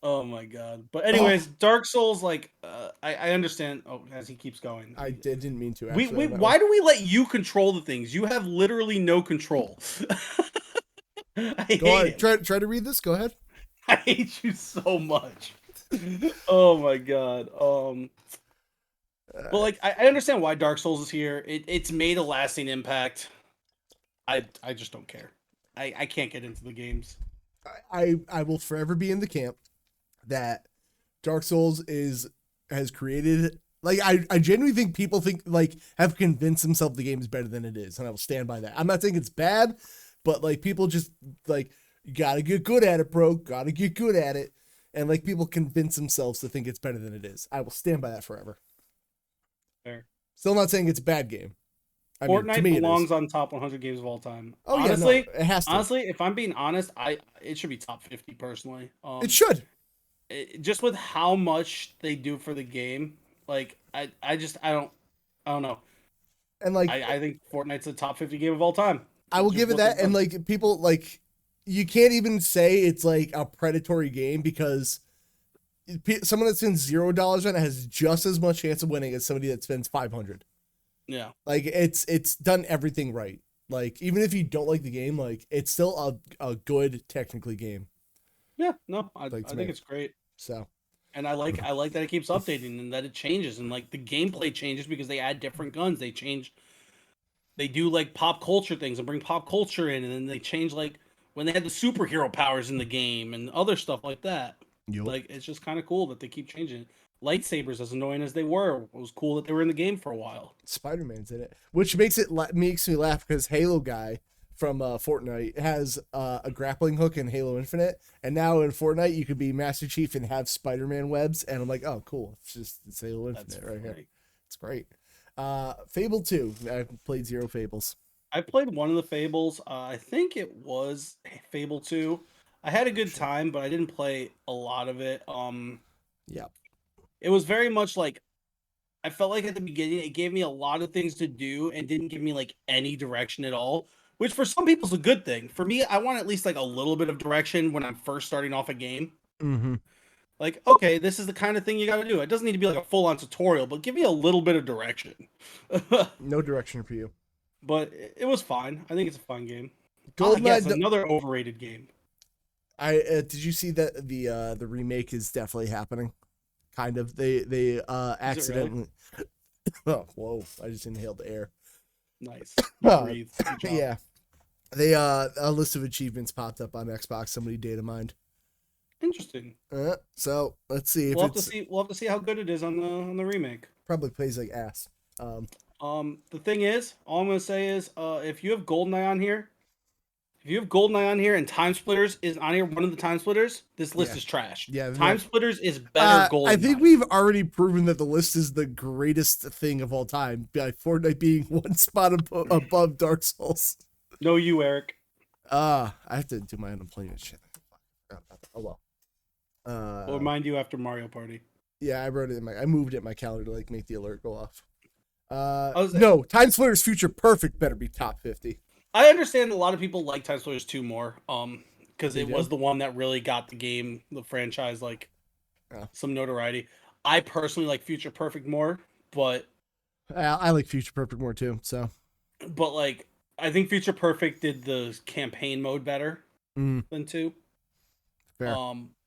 [SPEAKER 2] Oh my god! But anyways, Dark Souls, like, I understand. Oh, as he keeps going,
[SPEAKER 1] I didn't mean to.
[SPEAKER 2] Actually, why do we let you control the things? You have literally no control.
[SPEAKER 1] Go ahead. Try to read this. Go ahead.
[SPEAKER 2] I hate you so much. Oh my god. But like, I understand why Dark Souls is here. It's made a lasting impact. I just don't care. I can't get into the games.
[SPEAKER 1] I will forever be in the camp that Dark Souls has created, like, I genuinely think people have convinced themselves the game is better than it is, and I will stand by that. I'm not saying it's bad, but like people just like, you gotta get good at it, bro. Gotta get good at it. And like people convince themselves to think it's better than it is. I will stand by that forever.
[SPEAKER 2] Fair.
[SPEAKER 1] Still not saying it's a bad game. I mean, to
[SPEAKER 2] Fortnite
[SPEAKER 1] me, it is.
[SPEAKER 2] belongs on top 100 games of all time.
[SPEAKER 1] Oh
[SPEAKER 2] Honestly,
[SPEAKER 1] yeah, no, it has to.
[SPEAKER 2] honestly, if I'm being honest, it should be top 50 personally.
[SPEAKER 1] It should.
[SPEAKER 2] Just with how much they do for the game, like I don't know.
[SPEAKER 1] And like,
[SPEAKER 2] I think Fortnite's a top 50 game of all time.
[SPEAKER 1] I will
[SPEAKER 2] Just
[SPEAKER 1] give it
[SPEAKER 2] what
[SPEAKER 1] that.
[SPEAKER 2] they've
[SPEAKER 1] And
[SPEAKER 2] done.
[SPEAKER 1] like, people like, you can't even say it's like a predatory game because someone that spends $0 on it has just as much chance of winning as somebody that spends 500.
[SPEAKER 2] Yeah,
[SPEAKER 1] Like, it's done everything right. Like, even if you don't like the game, like, it's still a good technically game.
[SPEAKER 2] yeah, no, I
[SPEAKER 1] Like, to
[SPEAKER 2] think
[SPEAKER 1] me.
[SPEAKER 2] it's great.
[SPEAKER 1] So
[SPEAKER 2] And I like that it keeps updating and that it changes and like the gameplay changes because they add different guns. They do like pop culture things and bring pop culture in, and then they change like when they had the superhero powers in the game and other stuff like that.
[SPEAKER 1] Yup.
[SPEAKER 2] Like it's just kind of cool that they keep changing it. Lightsabers, as annoying as they were, it was cool that they were in the game for a while.
[SPEAKER 1] Spider-Man's in it, which makes me laugh because Halo guy from Fortnite has a grappling hook in Halo Infinite, and now in Fortnite you could be Master Chief and have Spider-Man webs, and I'm like, oh, cool, it's Halo Infinite right here. It's great. Fable 2. I played zero Fables.
[SPEAKER 2] I played one of the Fables. I think it was Fable 2. I had a good time, but I didn't play a lot of it.
[SPEAKER 1] Yeah.
[SPEAKER 2] It was very much like I felt like at the beginning it gave me a lot of things to do and didn't give me like any direction at all, which for some people is a good thing. For me, I want at least like a little bit of direction when I'm first starting off a game.
[SPEAKER 1] Mm-hmm.
[SPEAKER 2] Like, okay, this is the kind of thing you got to do. It doesn't need to be like a full on tutorial, but give me a little bit of direction.
[SPEAKER 1] No direction for you.
[SPEAKER 2] But it was fine. I think it's a fun game.
[SPEAKER 1] GoldenEye.
[SPEAKER 2] Another overrated game.
[SPEAKER 1] Did you see that the remake is definitely happening? Kind of. They accidentally. Really? Oh, whoa! I just inhaled the air.
[SPEAKER 2] Nice.
[SPEAKER 1] Breathe. Yeah. They a list of achievements popped up on Xbox. Somebody data mined.
[SPEAKER 2] Interesting.
[SPEAKER 1] So let's see if
[SPEAKER 2] we'll have to see how good it is on the remake.
[SPEAKER 1] Probably plays like ass.
[SPEAKER 2] The thing is, all I'm gonna say is, if you have GoldenEye on here, and Time Splitters is on here, one of the Time Splitters, this list is trash.
[SPEAKER 1] Yeah,
[SPEAKER 2] Time Splitters is better. GoldenEye.
[SPEAKER 1] I think we've already proven that the list is the greatest thing of all time, by Fortnite being one spot above Dark Souls.
[SPEAKER 2] No, you, Eric.
[SPEAKER 1] I have to do my unemployment shit. Oh well.
[SPEAKER 2] I'll remind you after Mario Party.
[SPEAKER 1] Yeah, I wrote it I moved it in my calendar to like make the alert go off. No, Time Splitters Future Perfect better be top 50.
[SPEAKER 2] I understand a lot of people like Time Splitters 2 more, because it was the one that really got the franchise, like, some notoriety. I personally like Future Perfect more, but
[SPEAKER 1] I like Future Perfect more too. So,
[SPEAKER 2] but like, I think Future Perfect did the campaign mode better than 2.
[SPEAKER 1] Fair.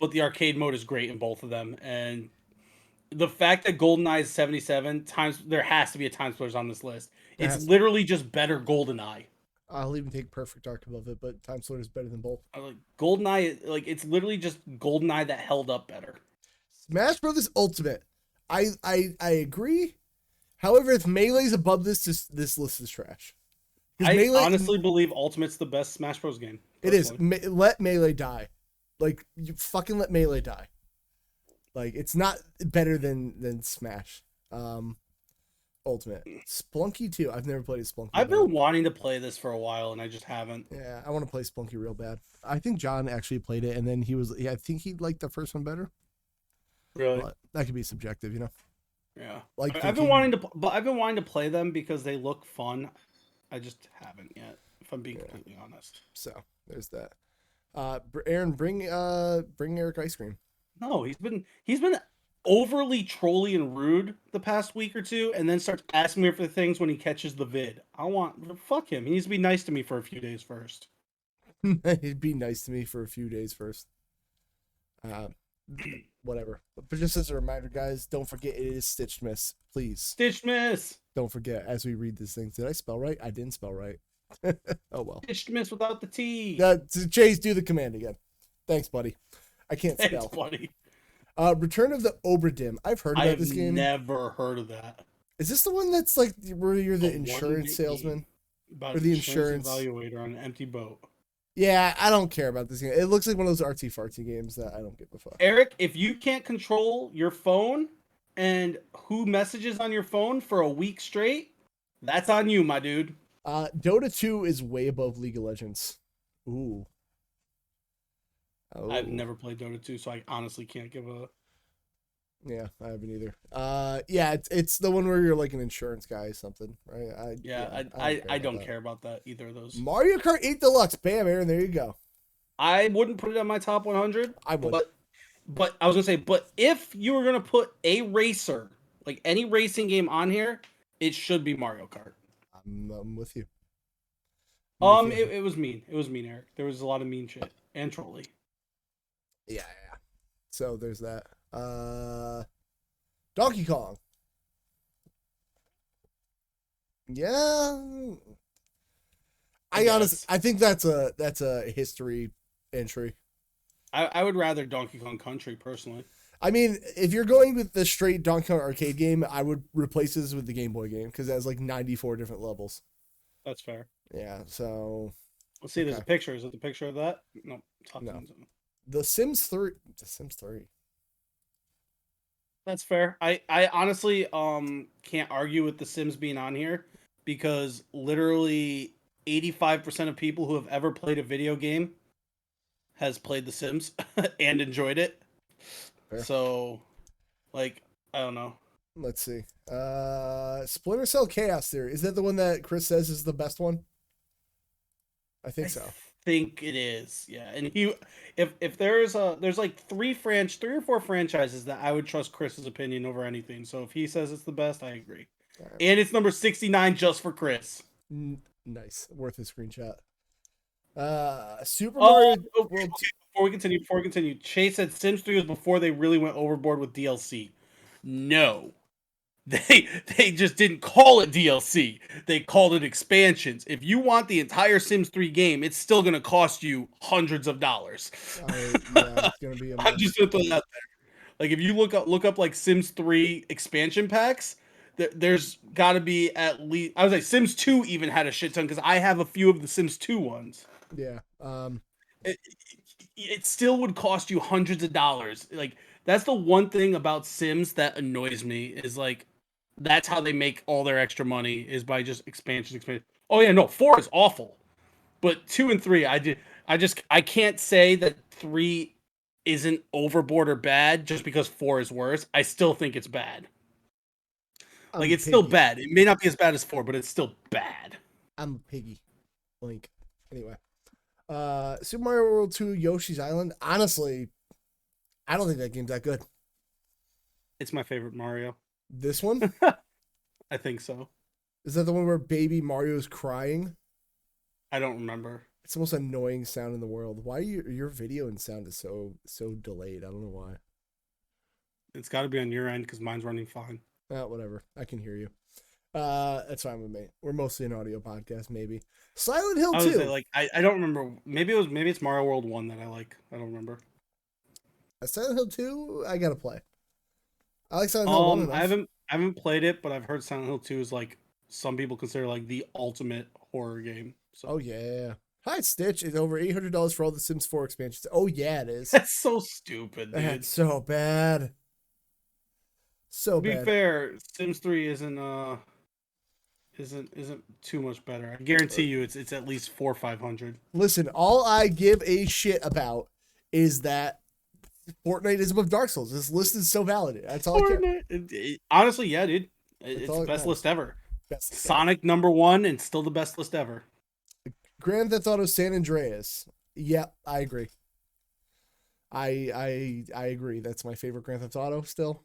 [SPEAKER 2] But the arcade mode is great in both of them, and the fact that GoldenEye is 77 times, there has to be a Time Splitters on this list. It's literally just better GoldenEye.
[SPEAKER 1] I'll even take Perfect Dark above it, but Time Splitters is better than both.
[SPEAKER 2] Like GoldenEye, like it's literally just GoldenEye that held up better.
[SPEAKER 1] Smash Brothers Ultimate. I agree. However, if Melee's above this list is trash.
[SPEAKER 2] I honestly believe Ultimate's the best Smash Bros. Game.
[SPEAKER 1] Personally. It is. Let Melee die. Like, you fucking let Melee die. Like, it's not better than Smash. Ultimate. Splunky 2. I've never played a Splunky.
[SPEAKER 2] I've been wanting to play this for a while, and I just haven't.
[SPEAKER 1] Yeah, I want to play Splunky real bad. I think John actually played it, and then I think he liked the first one better.
[SPEAKER 2] Really?
[SPEAKER 1] But that could be subjective, you know?
[SPEAKER 2] Yeah.
[SPEAKER 1] Like,
[SPEAKER 2] I've been wanting to play them because they look fun. I just haven't yet, if I'm being completely honest.
[SPEAKER 1] So, there's that. Aaron, bring Eric ice cream.
[SPEAKER 2] No, he's been overly trolly and rude the past week or two, and then starts asking me for things when he catches the vid. Fuck him. He needs to be nice to me for a few days first.
[SPEAKER 1] He'd be nice to me for a few days first. Whatever. But just as a reminder, guys, don't forget it is Stitchedmas. Please.
[SPEAKER 2] Stitchedmas.
[SPEAKER 1] Don't forget as we read this thing. Did I spell right? I didn't spell right. Oh well.
[SPEAKER 2] Stitchedmas without the T.
[SPEAKER 1] Chase, do the command again. Thanks, buddy. I can't spell.
[SPEAKER 2] Thanks, buddy.
[SPEAKER 1] Return of the Obra Dinn. I've heard about this game.
[SPEAKER 2] I've never heard of that.
[SPEAKER 1] Is this the one that's like where you're the insurance salesman?
[SPEAKER 2] About
[SPEAKER 1] or the insurance
[SPEAKER 2] evaluator on an empty boat.
[SPEAKER 1] Yeah, I don't care about this game. It looks like one of those artsy fartsy games that I don't give a fuck.
[SPEAKER 2] Eric, if you can't control your phone and who messages on your phone for a week straight, That's on you, my dude.
[SPEAKER 1] Dota 2 is way above League of Legends. Ooh.
[SPEAKER 2] I've
[SPEAKER 1] Oh.
[SPEAKER 2] never played Dota 2, so I honestly can't give a.
[SPEAKER 1] Yeah, I haven't either. Yeah, it's the one where you're like an insurance guy or something, right?
[SPEAKER 2] I don't care about that either of those.
[SPEAKER 1] Mario Kart 8 Deluxe. Bam, Aaron, there you go.
[SPEAKER 2] I wouldn't put it on my top 100.
[SPEAKER 1] I would.
[SPEAKER 2] But I was gonna say, but if you were gonna put a racer, like any racing game on here, it should be Mario Kart.
[SPEAKER 1] I'm with you. I'm with you.
[SPEAKER 2] It was mean. It was mean, Eric. There was a lot of mean shit and trolling.
[SPEAKER 1] Yeah. So there's that. Donkey Kong. Yeah. I think that's a history entry.
[SPEAKER 2] I would rather Donkey Kong Country personally.
[SPEAKER 1] I mean, if you're going with the straight Donkey Kong arcade game, I would replace this with the Game Boy game because it has like 94 different levels.
[SPEAKER 2] That's fair.
[SPEAKER 1] Yeah, so
[SPEAKER 2] let's see. There's a picture. Is it the picture of that? No.
[SPEAKER 1] The Sims 3. The Sims 3.
[SPEAKER 2] That's fair. I honestly can't argue with the Sims being on here because literally 85% of people who have ever played a video game has played the Sims and enjoyed it. Fair. So like I don't know.
[SPEAKER 1] Let's see. Splinter Cell Chaos Theory. Is that the one that Chris says is the best one? I think so.
[SPEAKER 2] Think it is, yeah. And if there's like three or four franchises that I would trust Chris's opinion over anything. So if he says it's the best, I agree. Right. And it's number 69 just for Chris.
[SPEAKER 1] Nice, worth a screenshot. Super Mario World.
[SPEAKER 2] Before we continue, Chase said Sims 3 was before they really went overboard with DLC. No. They just didn't call it DLC. They called it expansions. If you want the entire Sims 3 game, it's still going to cost you hundreds of dollars.
[SPEAKER 1] Yeah, it's going to be a
[SPEAKER 2] I'm just going to throw that out there. Like if you look up like Sims 3 expansion packs, there's got to be at least, I was like Sims 2 even had a shit ton because I have a few of the Sims 2 ones.
[SPEAKER 1] Yeah.
[SPEAKER 2] It still would cost you hundreds of dollars. Like that's the one thing about Sims that annoys me is like that's how they make all their extra money is by just expansion. Oh yeah, no, 4 is awful, but 2 and 3, I can't say that 3 isn't overboard or bad just because 4 is worse. I still think it's bad. Like it's still bad. It may not be as bad as 4, but it's still bad.
[SPEAKER 1] I'm piggy. Link. Anyway, Super Mario World 2 Yoshi's Island. Honestly, I don't think that game's that good.
[SPEAKER 2] It's my favorite Mario.
[SPEAKER 1] This one?
[SPEAKER 2] I think so.
[SPEAKER 1] Is that the one where baby Mario's crying?
[SPEAKER 2] I don't remember.
[SPEAKER 1] It's the most annoying sound in the world. Why your video and sound is so delayed? I don't know why.
[SPEAKER 2] It's got to be on your end because mine's running fine.
[SPEAKER 1] Whatever. I can hear you. That's fine with me. We're mostly an audio podcast, maybe. Silent Hill 2.
[SPEAKER 2] Say, like I don't remember. Maybe it's Mario World 1 that I like. I don't remember.
[SPEAKER 1] Silent Hill 2, I gotta play. I like Silent Hill 1 enough.
[SPEAKER 2] I haven't played it, but I've heard Silent Hill 2 is like some people consider like the ultimate horror game. So.
[SPEAKER 1] Oh yeah. Hi Stitch. It's over $800 for all the Sims 4 expansions. Oh yeah, it is.
[SPEAKER 2] That's so stupid, dude.
[SPEAKER 1] That's so bad. So bad.
[SPEAKER 2] To be fair, Sims 3 isn't too much better. I guarantee you it's at least 400 or 500.
[SPEAKER 1] Listen, all I give a shit about is that Fortnite is above Dark Souls. This list is so valid. That's all I care.
[SPEAKER 2] Honestly, yeah, dude. It's the best list ever. Sonic number 1 and still the best list ever.
[SPEAKER 1] Grand Theft Auto San Andreas. Yeah, I agree. I agree. That's my favorite Grand Theft Auto still.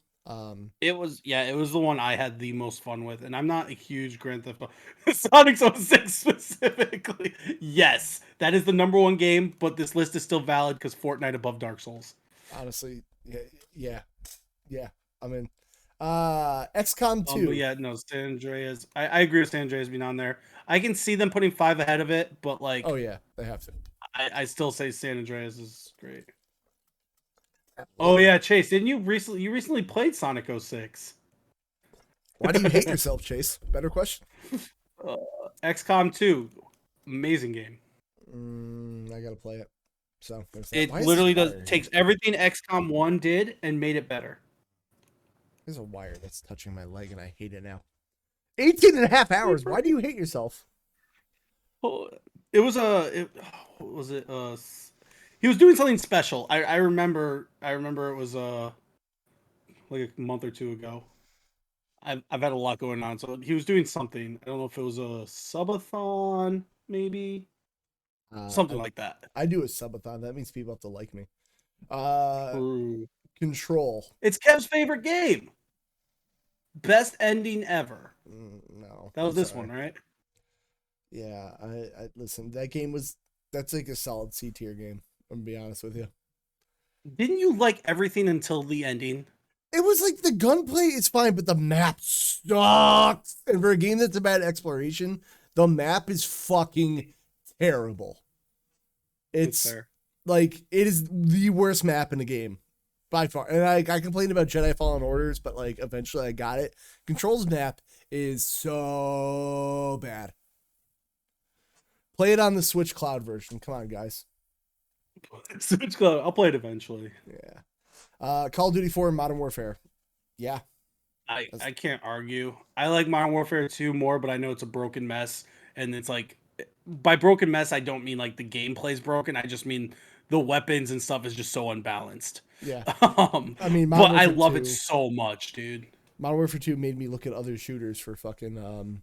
[SPEAKER 2] It was the one I had the most fun with, and I'm not a huge Grand Theft Auto Sonic 06 specifically. Yes, that is the number 1 game, but this list is still valid because Fortnite above Dark Souls.
[SPEAKER 1] Honestly, yeah. I'm in. XCOM 2.
[SPEAKER 2] But yeah, no, San Andreas. I agree with San Andreas being on there. I can see them putting 5 ahead of it, but like,
[SPEAKER 1] oh yeah, they have to.
[SPEAKER 2] I still say San Andreas is great. Oh yeah, Chase, didn't you recently played Sonic 06?
[SPEAKER 1] Why do you hate yourself, Chase? Better question.
[SPEAKER 2] XCOM 2, amazing game.
[SPEAKER 1] I gotta play it. So
[SPEAKER 2] it literally takes everything XCOM 1 did and made it better.
[SPEAKER 1] There's a wire that's touching my leg, and I hate it now. 18 and a half hours. Why do you hate yourself?
[SPEAKER 2] Oh, it was what was it? He was doing something special. I remember. I remember it was like a month or two ago. I've had a lot going on, so he was doing something. I don't know if it was a subathon, maybe
[SPEAKER 1] Uh,
[SPEAKER 2] something
[SPEAKER 1] I,
[SPEAKER 2] like that.
[SPEAKER 1] I do a subathon. That means people have to like me. Uh,
[SPEAKER 2] True.
[SPEAKER 1] Control.
[SPEAKER 2] It's Kev's favorite game. Best ending ever.
[SPEAKER 1] No,
[SPEAKER 2] That was
[SPEAKER 1] I'm
[SPEAKER 2] this
[SPEAKER 1] sorry.
[SPEAKER 2] one, right?
[SPEAKER 1] Yeah, I listen. That game was that's like a solid C tier game. I'm gonna be honest with you.
[SPEAKER 2] Didn't you like everything until the ending?
[SPEAKER 1] It was like the gunplay is fine, but the map sucks. And for a game that's about exploration, the map is fucking terrible.
[SPEAKER 2] That's
[SPEAKER 1] It's
[SPEAKER 2] fair.
[SPEAKER 1] like it is the worst map in the game by far. And I complained about Jedi Fallen Orders, but like eventually I got it. Control's map is so bad. Play it on the Switch Cloud version. Come on, guys.
[SPEAKER 2] Switch Cloud. I'll play it eventually.
[SPEAKER 1] Yeah. Call of Duty 4 and Modern Warfare. Yeah.
[SPEAKER 2] I can't argue. I like Modern Warfare 2 more, but I know it's a broken mess. And it's like, by broken mess, I don't mean like the gameplay's broken. I just mean the weapons and stuff is just so unbalanced.
[SPEAKER 1] Yeah.
[SPEAKER 2] Um,
[SPEAKER 1] I mean,
[SPEAKER 2] but I love it so much, dude.
[SPEAKER 1] Modern Warfare 2 made me look at other shooters for fucking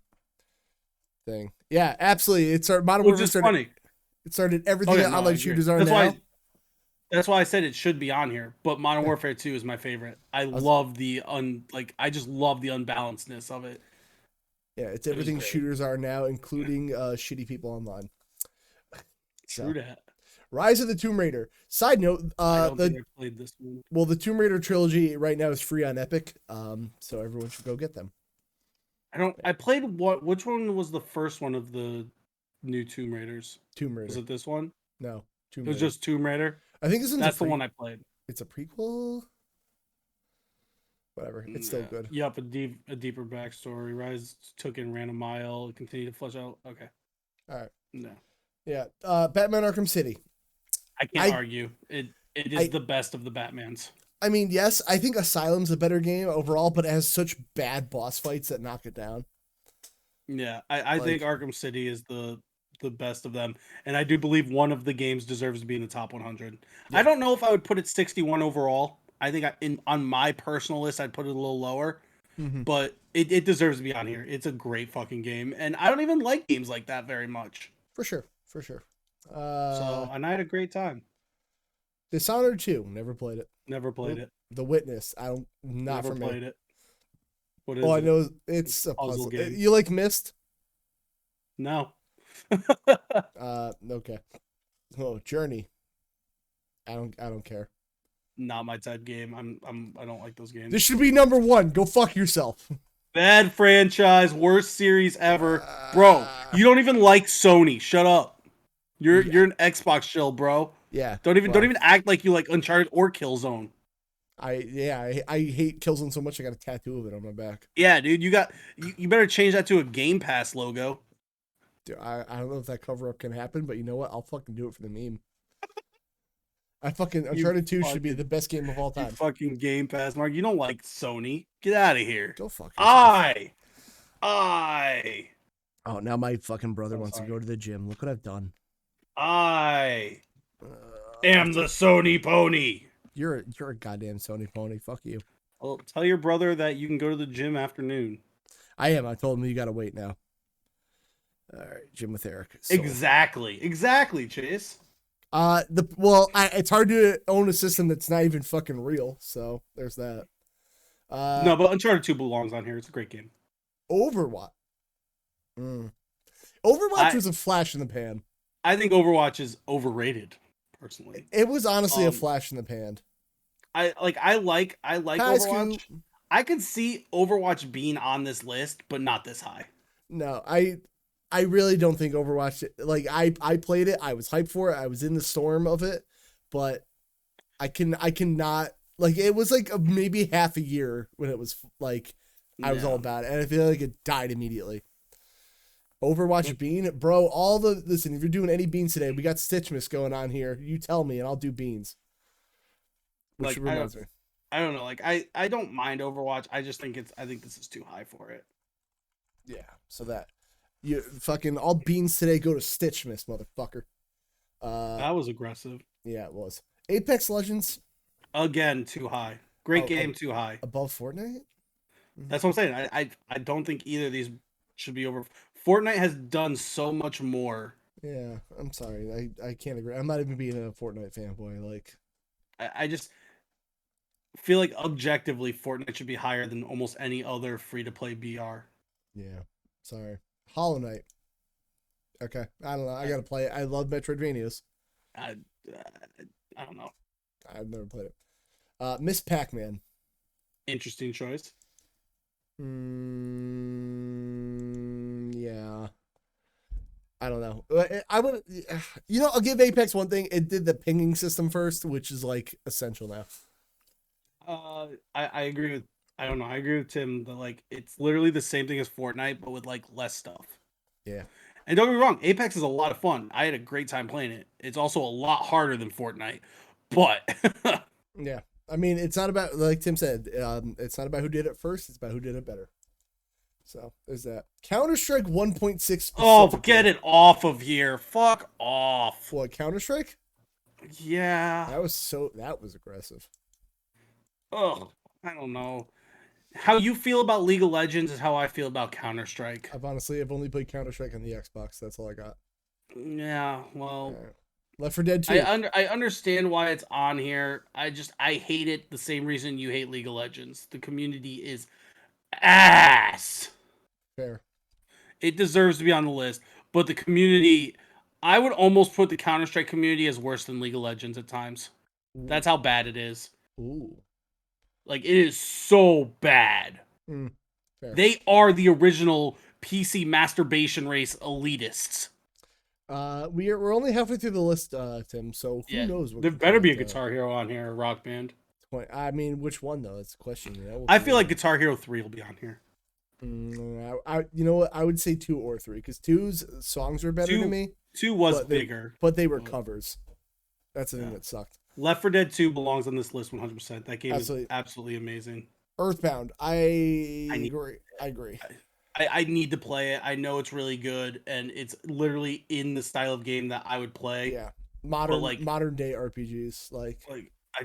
[SPEAKER 1] thing. Yeah, absolutely. It started Modern
[SPEAKER 2] Which
[SPEAKER 1] Warfare
[SPEAKER 2] is
[SPEAKER 1] started,
[SPEAKER 2] funny.
[SPEAKER 1] It started everything that
[SPEAKER 2] No, I
[SPEAKER 1] online
[SPEAKER 2] agree.
[SPEAKER 1] shooters are
[SPEAKER 2] That's
[SPEAKER 1] now.
[SPEAKER 2] why. That's why I said it should be on here. But Modern Warfare 2 is my favorite. I love the I just love the unbalancedness of it.
[SPEAKER 1] Yeah, it's everything shooters are now, including shitty people online.
[SPEAKER 2] True that.
[SPEAKER 1] Rise of the Tomb Raider. Side note,
[SPEAKER 2] I don't think I played this one.
[SPEAKER 1] Well, the Tomb Raider trilogy right now is free on Epic, so everyone should go get them.
[SPEAKER 2] I played which one was the first one of the new Tomb Raiders?
[SPEAKER 1] Tomb Raider.
[SPEAKER 2] Was it this one?
[SPEAKER 1] No,
[SPEAKER 2] Tomb Raider. It was just Tomb Raider.
[SPEAKER 1] I think
[SPEAKER 2] that's the one I played.
[SPEAKER 1] It's a prequel. Whatever, it's still good.
[SPEAKER 2] Yep, a deeper backstory. Rise took in ran a mile, continued to flesh out. Okay.
[SPEAKER 1] All right.
[SPEAKER 2] No.
[SPEAKER 1] Yeah. Batman Arkham City.
[SPEAKER 2] I can't argue. It is the best of the Batmans.
[SPEAKER 1] I mean, yes, I think Asylum's a better game overall, but it has such bad boss fights that knock it down.
[SPEAKER 2] Yeah, I think Arkham City is the best of them, and I do believe one of the games deserves to be in the top 100. Yeah. I don't know if I would put it 61 overall. I think on my personal list, I'd put it a little lower, but it deserves to be on here. It's a great fucking game, and I don't even like games like that very much.
[SPEAKER 1] For sure.
[SPEAKER 2] And I had a great time.
[SPEAKER 1] Dishonored 2, never played it.
[SPEAKER 2] Never played it.
[SPEAKER 1] The Witness, not
[SPEAKER 2] never
[SPEAKER 1] for me.
[SPEAKER 2] Played it. What is
[SPEAKER 1] I know it's a puzzle
[SPEAKER 2] game.
[SPEAKER 1] You like Myst?
[SPEAKER 2] No.
[SPEAKER 1] Okay. Oh, Journey. I don't care.
[SPEAKER 2] Not my type game. I don't like those games.
[SPEAKER 1] This should be number 1. Go fuck yourself.
[SPEAKER 2] Bad franchise, worst series ever. Bro, you don't even like Sony. Shut up. You're an Xbox shill, bro.
[SPEAKER 1] Yeah.
[SPEAKER 2] Don't even act like you like Uncharted or Killzone.
[SPEAKER 1] I hate Killzone so much I got a tattoo of it on my back.
[SPEAKER 2] Yeah, dude, you better change that to a Game Pass logo.
[SPEAKER 1] Dude, I don't know if that cover up can happen, but you know what? I'll fucking do it for the meme. Uncharted 2 should be the best game of all time.
[SPEAKER 2] Fucking Game Pass, Mark. You don't like Sony. Get out of here.
[SPEAKER 1] Go fuck yourself.
[SPEAKER 2] Oh,
[SPEAKER 1] now my fucking brother wants to go to the gym. Look what I've done.
[SPEAKER 2] I am the Sony pony.
[SPEAKER 1] You're a goddamn Sony pony. Fuck you.
[SPEAKER 2] Well, tell your brother that you can go to the gym afternoon.
[SPEAKER 1] I am. I told him you gotta wait now. All right, gym with Eric.
[SPEAKER 2] So. Exactly, Chase.
[SPEAKER 1] It's hard to own a system that's not even fucking real. So there's that.
[SPEAKER 2] No, but Uncharted 2 belongs on here. It's a great game.
[SPEAKER 1] Overwatch. Overwatch was a flash in the pan.
[SPEAKER 2] I think Overwatch is overrated, personally.
[SPEAKER 1] It was honestly a flash in the pan.
[SPEAKER 2] I like Overwatch. I could see Overwatch being on this list, but not this high.
[SPEAKER 1] No, I really don't think Overwatch, like I played it, I was hyped for it, I was in the storm of it, but I cannot, like, it was like maybe half a year when it was like I was all about it, and I feel like it died immediately. Overwatch bean, bro, listen, if you're doing any beans today, we got Stitchedmas going on here. You tell me and I'll do beans. Which reminds me.
[SPEAKER 2] I don't know, like I don't mind Overwatch. I just think I think this is too high for it.
[SPEAKER 1] Yeah. So that you fucking all beans today go to Stitchmas, motherfucker.
[SPEAKER 2] That was aggressive.
[SPEAKER 1] Yeah, it was. Apex Legends.
[SPEAKER 2] Again, too high. Great
[SPEAKER 1] Oh,
[SPEAKER 2] game, too high.
[SPEAKER 1] above Fortnite.
[SPEAKER 2] That's what I'm saying. I don't think either of these should be over. Fortnite has done so much more.
[SPEAKER 1] Yeah, I'm sorry. I can't agree. I'm not even being a Fortnite fanboy. Like,
[SPEAKER 2] I just feel like objectively Fortnite should be higher than almost any other free to play BR.
[SPEAKER 1] yeah, sorry. Hollow Knight. Okay, I don't know. I gotta play it. I love Metroidvanias.
[SPEAKER 2] I, I don't know.
[SPEAKER 1] I've never played it. Miss Pac-Man.
[SPEAKER 2] Interesting choice.
[SPEAKER 1] Yeah. I don't know. I would, I'll give Apex one thing. It did the pinging system first, which is like essential now.
[SPEAKER 2] I agree with. I don't know. I agree with Tim that like it's literally the same thing as Fortnite, but with like less stuff.
[SPEAKER 1] Yeah.
[SPEAKER 2] And don't get me wrong, Apex is a lot of fun. I had a great time playing it. It's also a lot harder than Fortnite, but
[SPEAKER 1] Yeah. I mean, it's not about, like Tim said, it's not about who did it first. It's about who did it better. So there's that. Counter-Strike 1.6.
[SPEAKER 2] oh, get it off of here. Fuck off.
[SPEAKER 1] What, Counter-Strike?
[SPEAKER 2] Yeah.
[SPEAKER 1] That was aggressive.
[SPEAKER 2] Ugh. I don't know. How you feel about League of Legends is how I feel about Counter-Strike.
[SPEAKER 1] I've only played Counter-Strike on the Xbox. That's all I got.
[SPEAKER 2] Yeah, well,
[SPEAKER 1] Right. Left 4 Dead 2.
[SPEAKER 2] I understand why it's on here. I hate it the same reason you hate League of Legends. The community is ass.
[SPEAKER 1] Fair.
[SPEAKER 2] It deserves to be on the list, but the community, I would almost put the Counter-Strike community as worse than League of Legends at times. That's how bad it is.
[SPEAKER 1] Ooh.
[SPEAKER 2] Like, it is so bad.
[SPEAKER 1] Fair.
[SPEAKER 2] They are the original PC masturbation race elitists.
[SPEAKER 1] We're only halfway through the list, Tim. So who knows?
[SPEAKER 2] There better be a Guitar Hero on here, a Rock Band.
[SPEAKER 1] I mean, which one though? It's a question.
[SPEAKER 2] I feel like Guitar Hero 3 will be on here.
[SPEAKER 1] You know what? I would say 2 or 3 because 2's songs were better to me.
[SPEAKER 2] 2 was bigger,
[SPEAKER 1] but they were covers. That's the thing that sucked.
[SPEAKER 2] Left 4 Dead 2 belongs on this list 100%. That game is absolutely amazing.
[SPEAKER 1] Earthbound. I agree.
[SPEAKER 2] I need to play it. I know it's really good, and it's literally in the style of game that I would play.
[SPEAKER 1] Yeah, modern day RPGs. Like
[SPEAKER 2] I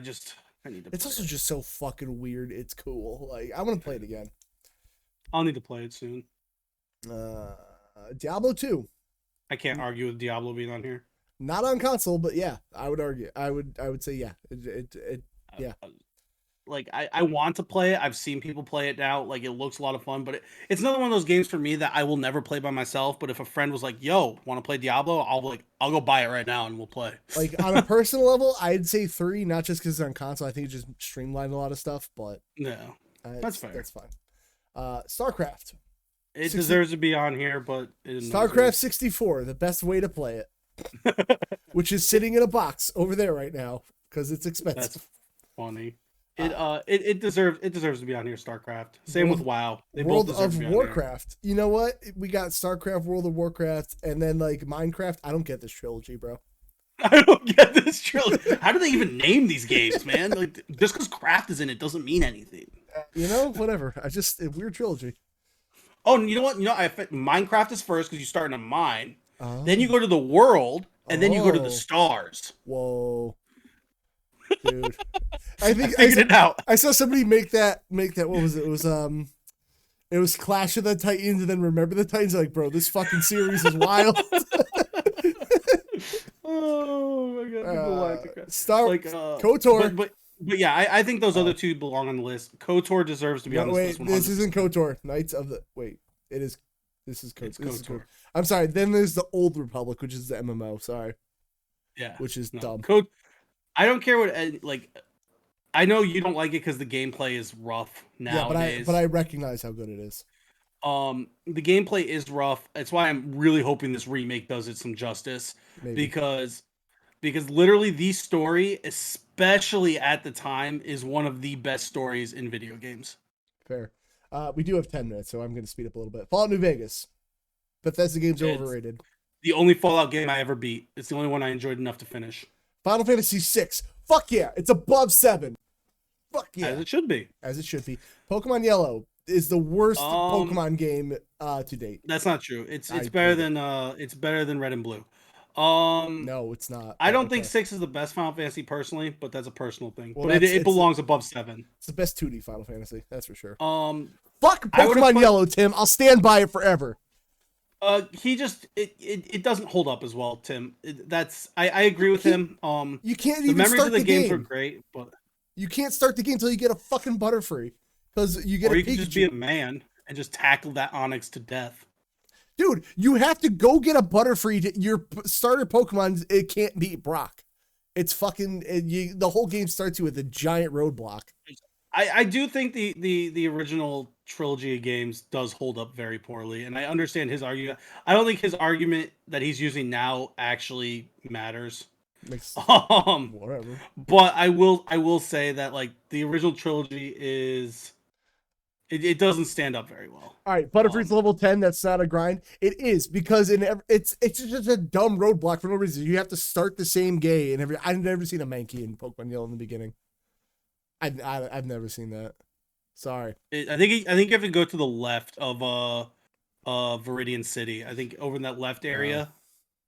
[SPEAKER 2] need to.
[SPEAKER 1] It's also just so fucking weird. It's cool. Like I want to play it again.
[SPEAKER 2] I'll need to play it soon.
[SPEAKER 1] Diablo 2.
[SPEAKER 2] I can't argue with Diablo being on here.
[SPEAKER 1] Not on console, but yeah, I would argue. I would say yeah. Yeah.
[SPEAKER 2] Like I want to play it. I've seen people play it now. Like it looks a lot of fun, but it's another one of those games for me that I will never play by myself. But if a friend was like, "Yo, want to play Diablo?" I'll go buy it right now and we'll play.
[SPEAKER 1] Like on a personal level, I'd say 3, not just because it's on console. I think it just streamlined a lot of stuff, but
[SPEAKER 2] no, that's fair.
[SPEAKER 1] That's fine. StarCraft.
[SPEAKER 2] It deserves to be on here, but
[SPEAKER 1] StarCraft 64, the best way to play it, which is sitting in a box over there right now because it's expensive.
[SPEAKER 2] That's funny. It deserves to be on here. StarCraft. Same with WoW. They
[SPEAKER 1] World
[SPEAKER 2] both deserve
[SPEAKER 1] of
[SPEAKER 2] to be on
[SPEAKER 1] Warcraft. You know what? We got StarCraft, World of Warcraft, and then like Minecraft. I don't get this trilogy, bro.
[SPEAKER 2] I don't get this trilogy. How do they even name these games, man? Like just because craft is in it doesn't mean anything.
[SPEAKER 1] Whatever. A weird trilogy.
[SPEAKER 2] Oh, and you know what? Minecraft is first because you start in a mine.
[SPEAKER 1] Oh.
[SPEAKER 2] Then you go to the world, and then you go to the stars.
[SPEAKER 1] Whoa. Dude. I
[SPEAKER 2] figured it out.
[SPEAKER 1] I saw somebody make that what was it? It was Clash of the Titans and then Remember the Titans. Like, bro, this fucking series is wild.
[SPEAKER 2] Oh my god.
[SPEAKER 1] KOTOR.
[SPEAKER 2] But yeah, I think those other two belong on the list. KOTOR deserves to be on this list. 100%.
[SPEAKER 1] This isn't KOTOR. This is KOTOR.
[SPEAKER 2] It's KOTOR.
[SPEAKER 1] I'm sorry. Then there's the Old Republic, which is the MMO. Sorry.
[SPEAKER 2] Yeah.
[SPEAKER 1] Which is dumb.
[SPEAKER 2] I don't care what I know you don't like it because the gameplay is rough nowadays.
[SPEAKER 1] Yeah, but I recognize how good it is.
[SPEAKER 2] The gameplay is rough. That's why I'm really hoping this remake does it some justice.
[SPEAKER 1] Maybe.
[SPEAKER 2] Because literally the story, especially at the time, is one of the best stories in video games.
[SPEAKER 1] Fair. We do have 10 minutes, so I'm going to speed up a little bit. Fallout New Vegas. Bethesda games are overrated.
[SPEAKER 2] The only Fallout game I ever beat. It's the only one I enjoyed enough to finish.
[SPEAKER 1] Final Fantasy 6. Fuck yeah. It's above 7. Fuck yeah.
[SPEAKER 2] As it should be.
[SPEAKER 1] As it should be. Pokemon Yellow. is the worst
[SPEAKER 2] Um,
[SPEAKER 1] Pokemon game to date.
[SPEAKER 2] that's not true. It's
[SPEAKER 1] I
[SPEAKER 2] better
[SPEAKER 1] hate it.
[SPEAKER 2] than Red and Blue. Um,
[SPEAKER 1] No, it's not.
[SPEAKER 2] I
[SPEAKER 1] But
[SPEAKER 2] don't think
[SPEAKER 1] okay.
[SPEAKER 2] 6 is the best Final Fantasy personally, but that's a personal thing.
[SPEAKER 1] Well,
[SPEAKER 2] But
[SPEAKER 1] that's
[SPEAKER 2] it belongs above 7.
[SPEAKER 1] it's the best 2D Final Fantasy. That's for sure. Fuck
[SPEAKER 2] I would have
[SPEAKER 1] Pokemon
[SPEAKER 2] put
[SPEAKER 1] Yellow, Tim. I'll stand by it forever.
[SPEAKER 2] he just it doesn't hold up as well, Tim. I agree with him.
[SPEAKER 1] You can't
[SPEAKER 2] The
[SPEAKER 1] even
[SPEAKER 2] memories
[SPEAKER 1] start
[SPEAKER 2] of the
[SPEAKER 1] the
[SPEAKER 2] games were
[SPEAKER 1] game.
[SPEAKER 2] great, but
[SPEAKER 1] You can't start the game until you get a fucking Butterfree. Because you get
[SPEAKER 2] or
[SPEAKER 1] a
[SPEAKER 2] you could just be
[SPEAKER 1] Pikachu.
[SPEAKER 2] a man and just tackle that Onyx to death.
[SPEAKER 1] Dude, you have to go get a Butterfree. Your starter Pokemon, it can't beat Brock. It's fucking, the whole game starts you with a giant roadblock.
[SPEAKER 2] I do think the original trilogy of games does hold up very poorly, and I understand his argument. I don't think his argument that he's using now actually matters.
[SPEAKER 1] Makes
[SPEAKER 2] Um,
[SPEAKER 1] whatever.
[SPEAKER 2] but I will say that like the original trilogy is it doesn't stand up very well.
[SPEAKER 1] All right, Butterfree's level 10. That's not a grind. It is because it's just a dumb roadblock for no reason. You have to start the same game and I've never seen a Mankey in Pokemon Yellow in the beginning. I've never seen that. Sorry.
[SPEAKER 2] I think you have to go to the left of Viridian City. I think over in that left area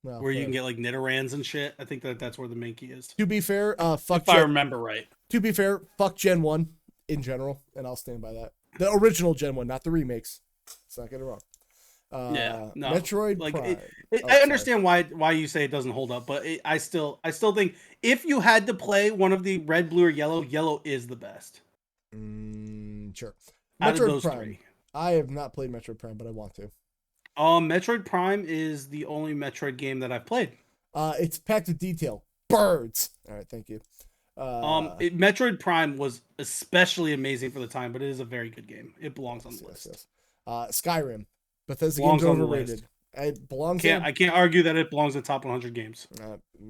[SPEAKER 1] No,
[SPEAKER 2] where you can get like Nidorans and shit. I think that's where the Mankey is.
[SPEAKER 1] To be fair, fuck
[SPEAKER 2] If I remember right.
[SPEAKER 1] To be fair, fuck Gen 1 in general, and I'll stand by that. The original Gen 1, not the remakes. Let's not get it wrong.
[SPEAKER 2] Yeah, no.
[SPEAKER 1] Metroid
[SPEAKER 2] Like
[SPEAKER 1] Prime.
[SPEAKER 2] I understand why you say it doesn't hold up, but I still think if you had to play one of the red, blue, or yellow is the best.
[SPEAKER 1] Sure.
[SPEAKER 2] Out of
[SPEAKER 1] Metroid
[SPEAKER 2] those
[SPEAKER 1] Prime.
[SPEAKER 2] 3.
[SPEAKER 1] I have not played Metroid Prime, but I want to.
[SPEAKER 2] Metroid Prime is the only Metroid game that I've played.
[SPEAKER 1] It's packed with detail. Birds. All right, thank you.
[SPEAKER 2] Metroid Prime was especially amazing for the time, but it is a very good game. It belongs on the list.
[SPEAKER 1] Yes. Skyrim. Bethesda
[SPEAKER 2] Belongs
[SPEAKER 1] game's
[SPEAKER 2] on the
[SPEAKER 1] overrated.
[SPEAKER 2] list.
[SPEAKER 1] It belongs.
[SPEAKER 2] I can't argue that it belongs in the top 100 games.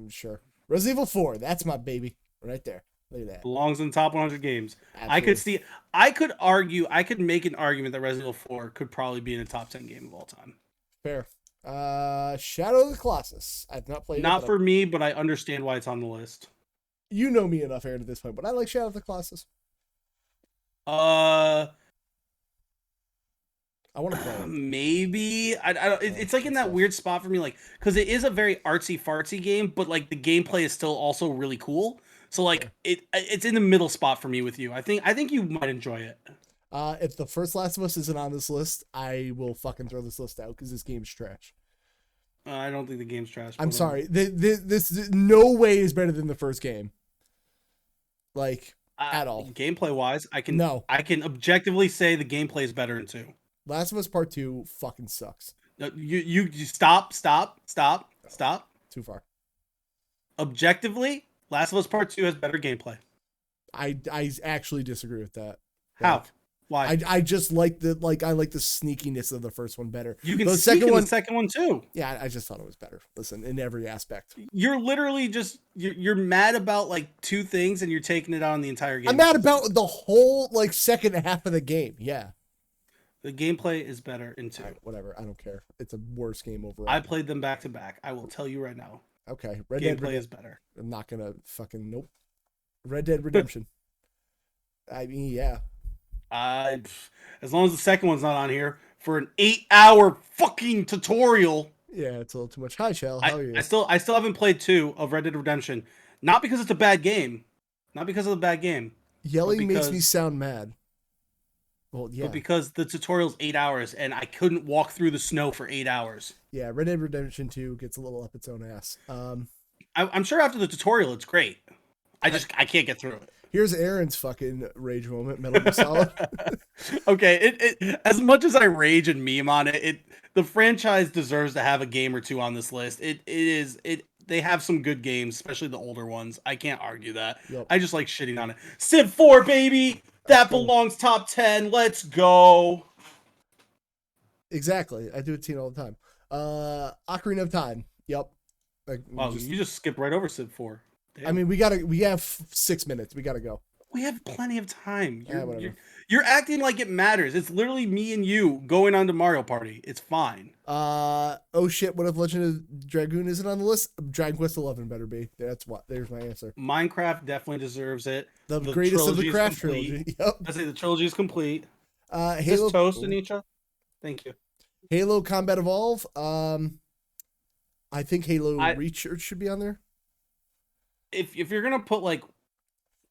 [SPEAKER 1] Sure. Resident Evil 4. That's my baby right there. Look at that.
[SPEAKER 2] Belongs in the top 100 games.
[SPEAKER 1] Absolutely.
[SPEAKER 2] I could make an argument that Resident Evil 4 could probably be in the top 10 game of all time.
[SPEAKER 1] Fair. Shadow of the Colossus. I've not played it.
[SPEAKER 2] Not for me, but I understand why it's on the list.
[SPEAKER 1] You know me enough, Aaron, at this point, but I like Shadow of the Colossus. I want to play it.
[SPEAKER 2] Maybe I don't. It's like in that weird spot for me, like because it is a very artsy fartsy game, but like the gameplay is still also really cool. So like it's in the middle spot for me with you. I think you might enjoy it.
[SPEAKER 1] If the first Last of Us isn't on this list, I will fucking throw this list out because this game's trash.
[SPEAKER 2] I don't think the game's trash.
[SPEAKER 1] I'm sorry. This no way is better than the first game. Like at all.
[SPEAKER 2] Gameplay wise, I can objectively say the gameplay is better in 2.
[SPEAKER 1] Last of Us Part 2 fucking sucks.
[SPEAKER 2] No, you stop.
[SPEAKER 1] Too far.
[SPEAKER 2] Objectively, Last of Us Part 2 has better gameplay.
[SPEAKER 1] I actually disagree with that.
[SPEAKER 2] How?
[SPEAKER 1] Like,
[SPEAKER 2] Why?
[SPEAKER 1] I just like the sneakiness of the first one better.
[SPEAKER 2] You can sneak in the second one too.
[SPEAKER 1] Yeah, I just thought it was better. Listen, in every aspect.
[SPEAKER 2] You're literally just you're mad about like 2 things and you're taking it on the entire game.
[SPEAKER 1] I'm mad about the whole like second half of the game. Yeah.
[SPEAKER 2] The gameplay is better in 2.
[SPEAKER 1] Right, whatever. I don't care. It's a worse game overall.
[SPEAKER 2] I played them back to back. I will tell you right now.
[SPEAKER 1] Okay.
[SPEAKER 2] Gameplay is better.
[SPEAKER 1] I'm not gonna fucking nope. Red Dead Redemption. I mean, yeah.
[SPEAKER 2] As long as the second one's not on here for an 8-hour fucking tutorial.
[SPEAKER 1] Yeah, it's a little too much. Hi, Shell. How are you?
[SPEAKER 2] I still haven't played 2 of Red Dead Redemption. Not because it's a bad game. Not because of the bad game.
[SPEAKER 1] Yelling makes me sound mad. Well, yeah.
[SPEAKER 2] But because the tutorial's 8 hours and I couldn't walk through the snow for 8 hours.
[SPEAKER 1] Yeah, Red Dead Redemption 2 gets a little up its own ass.
[SPEAKER 2] I'm sure after the tutorial it's great. I can't get through it.
[SPEAKER 1] Here's Aaron's fucking rage moment, Metal Gear Solid.
[SPEAKER 2] Okay, it as much as I rage and meme on it, the franchise deserves to have a game or 2 on this list. They have some good games, especially the older ones. I can't argue that.
[SPEAKER 1] Yep.
[SPEAKER 2] I just like shitting on it. Civ 4, baby! That belongs top 10. Let's go.
[SPEAKER 1] Exactly. I do it to you all the time. Ocarina of Time. Yep.
[SPEAKER 2] You just skipped right over Civ 4. Damn.
[SPEAKER 1] I mean, we have 6 minutes. We gotta go.
[SPEAKER 2] We have plenty of time. You're acting like it matters. It's literally me and you going on to Mario Party. It's fine.
[SPEAKER 1] Oh shit! What if Legend of Dragoon isn't on the list? Dragon Quest 11 better be. That's what. There's my answer.
[SPEAKER 2] Minecraft definitely deserves it.
[SPEAKER 1] The greatest of the Craft trilogy. Yep.
[SPEAKER 2] I say the trilogy is complete. Is this
[SPEAKER 1] Halo.
[SPEAKER 2] Toast, Anisha? Thank you.
[SPEAKER 1] Halo Combat Evolve. I think Halo
[SPEAKER 2] I
[SPEAKER 1] Reach should be on there.
[SPEAKER 2] if you're gonna put like,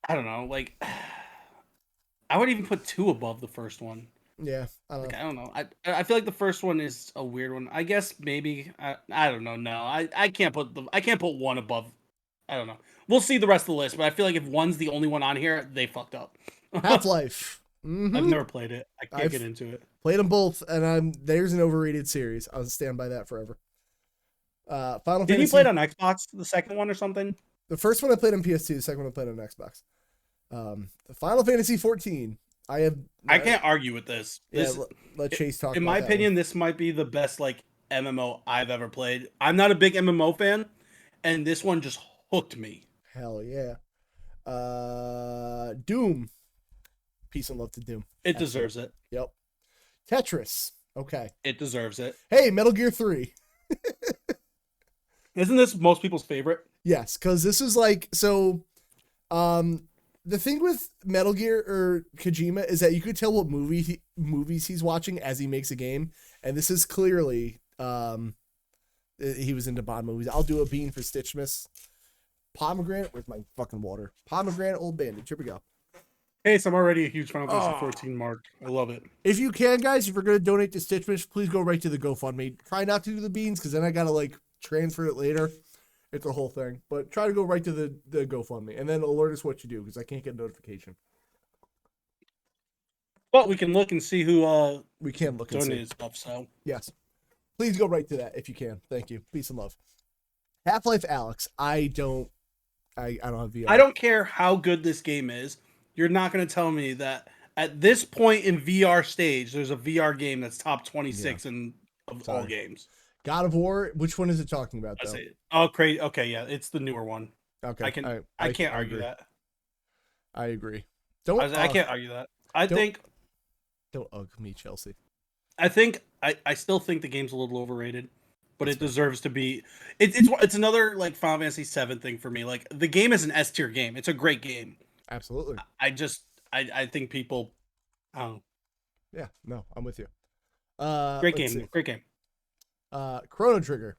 [SPEAKER 2] I don't know, like I would even put 2 above the first one.
[SPEAKER 1] Yeah, I don't
[SPEAKER 2] Like
[SPEAKER 1] know.
[SPEAKER 2] I don't know. I feel like the first one is a weird one. I guess maybe I don't know. No, I can't put 1 above. I don't know. We'll see the rest of the list, but I feel like if 1's the only one on here, they fucked up.
[SPEAKER 1] Half-Life.
[SPEAKER 2] I've never played it. I can't get
[SPEAKER 1] I've
[SPEAKER 2] into it.
[SPEAKER 1] played them both, and there's an overrated series. I'll stand by that forever. Final
[SPEAKER 2] Did you
[SPEAKER 1] Fantasy.
[SPEAKER 2] play it on Xbox, the second one or something?
[SPEAKER 1] The first one I played on PS2. The second one I played on Xbox. The Final Fantasy 14.
[SPEAKER 2] I can't argue with this.
[SPEAKER 1] Yeah, let Chase talk.
[SPEAKER 2] In
[SPEAKER 1] about
[SPEAKER 2] my
[SPEAKER 1] that
[SPEAKER 2] opinion,
[SPEAKER 1] one.
[SPEAKER 2] this might be the best like MMO I've ever played. I'm not a big MMO fan, and this one just hooked me.
[SPEAKER 1] Hell yeah. Doom. Peace and love to Doom.
[SPEAKER 2] It deserves it.
[SPEAKER 1] Yep. Tetris. Okay.
[SPEAKER 2] It deserves it.
[SPEAKER 1] Hey, Metal Gear 3.
[SPEAKER 2] Isn't this most people's favorite?
[SPEAKER 1] Yes, because this is like so. The thing with Metal Gear or Kojima is that you could tell what movies he's watching as he makes a game, and this is clearly he was into Bond movies. I'll do a bean for Stitchedmas. Pomegranate. Where's my fucking water? Pomegranate Old Bandage. Here we go.
[SPEAKER 2] Hey, so I'm already a huge Final Fantasy 14 mark. I love it.
[SPEAKER 1] If you can, guys, if you're gonna donate to Stitchedmas, please go right to the GoFundMe. Try not to do the beans because then I gotta like transfer it later. It's a whole thing, but try to go right to the GoFundMe and then alert us what you do because I can't get a notification.
[SPEAKER 2] But we can look and see who
[SPEAKER 1] We can look and see.
[SPEAKER 2] donated stuff. So
[SPEAKER 1] Yes, please go right to that if you can. Thank you. Peace and love. Half-Life Alex. I don't have VR.
[SPEAKER 2] I don't care how good this game is. You're not going to tell me that at this point in VR stage, there's a VR game that's top 26 in of all games.
[SPEAKER 1] God of War. Which one is it talking about though?
[SPEAKER 2] Oh, great. Okay, yeah, it's the newer one.
[SPEAKER 1] Okay,
[SPEAKER 2] I can't argue
[SPEAKER 1] agree.
[SPEAKER 2] that.
[SPEAKER 1] I agree.
[SPEAKER 2] I can't argue that.
[SPEAKER 1] Don't ugh me, Chelsea.
[SPEAKER 2] I still think the game's a little overrated, but it deserves to be. It's another like Final Fantasy 7 thing for me. Like the game is an S tier game. It's a great game.
[SPEAKER 1] Absolutely.
[SPEAKER 2] I think people.
[SPEAKER 1] Yeah, no, I'm with you.
[SPEAKER 2] Great game. Great game.
[SPEAKER 1] Chrono Trigger.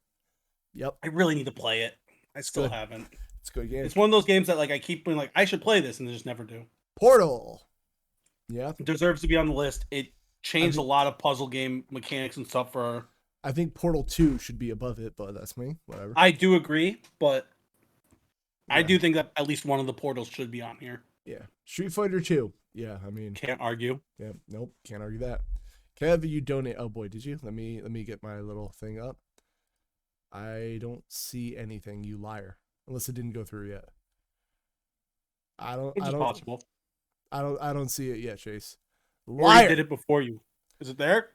[SPEAKER 1] Yep.
[SPEAKER 2] I really need to play it. I still haven't.
[SPEAKER 1] It's a good game.
[SPEAKER 2] It's one of those games that like I keep being like I should play this and they just never do.
[SPEAKER 1] Portal. Yeah.
[SPEAKER 2] It deserves to be on the list. It changed a lot of puzzle game mechanics and stuff for.
[SPEAKER 1] I think Portal 2 should be above it, but that's me. Whatever.
[SPEAKER 2] I do agree, but I do think that at least one of the Portals should be on here.
[SPEAKER 1] Yeah. Street Fighter 2. Yeah, I mean.
[SPEAKER 2] Can't argue.
[SPEAKER 1] Yeah, nope, can't argue that. Kev, you donate. Oh boy, did you? Let me get my little thing up. I don't see anything, you liar. Unless it didn't go through yet.
[SPEAKER 2] It's possible.
[SPEAKER 1] I don't see it yet, Chase.
[SPEAKER 2] Liar. Or you did it before you. Is it there?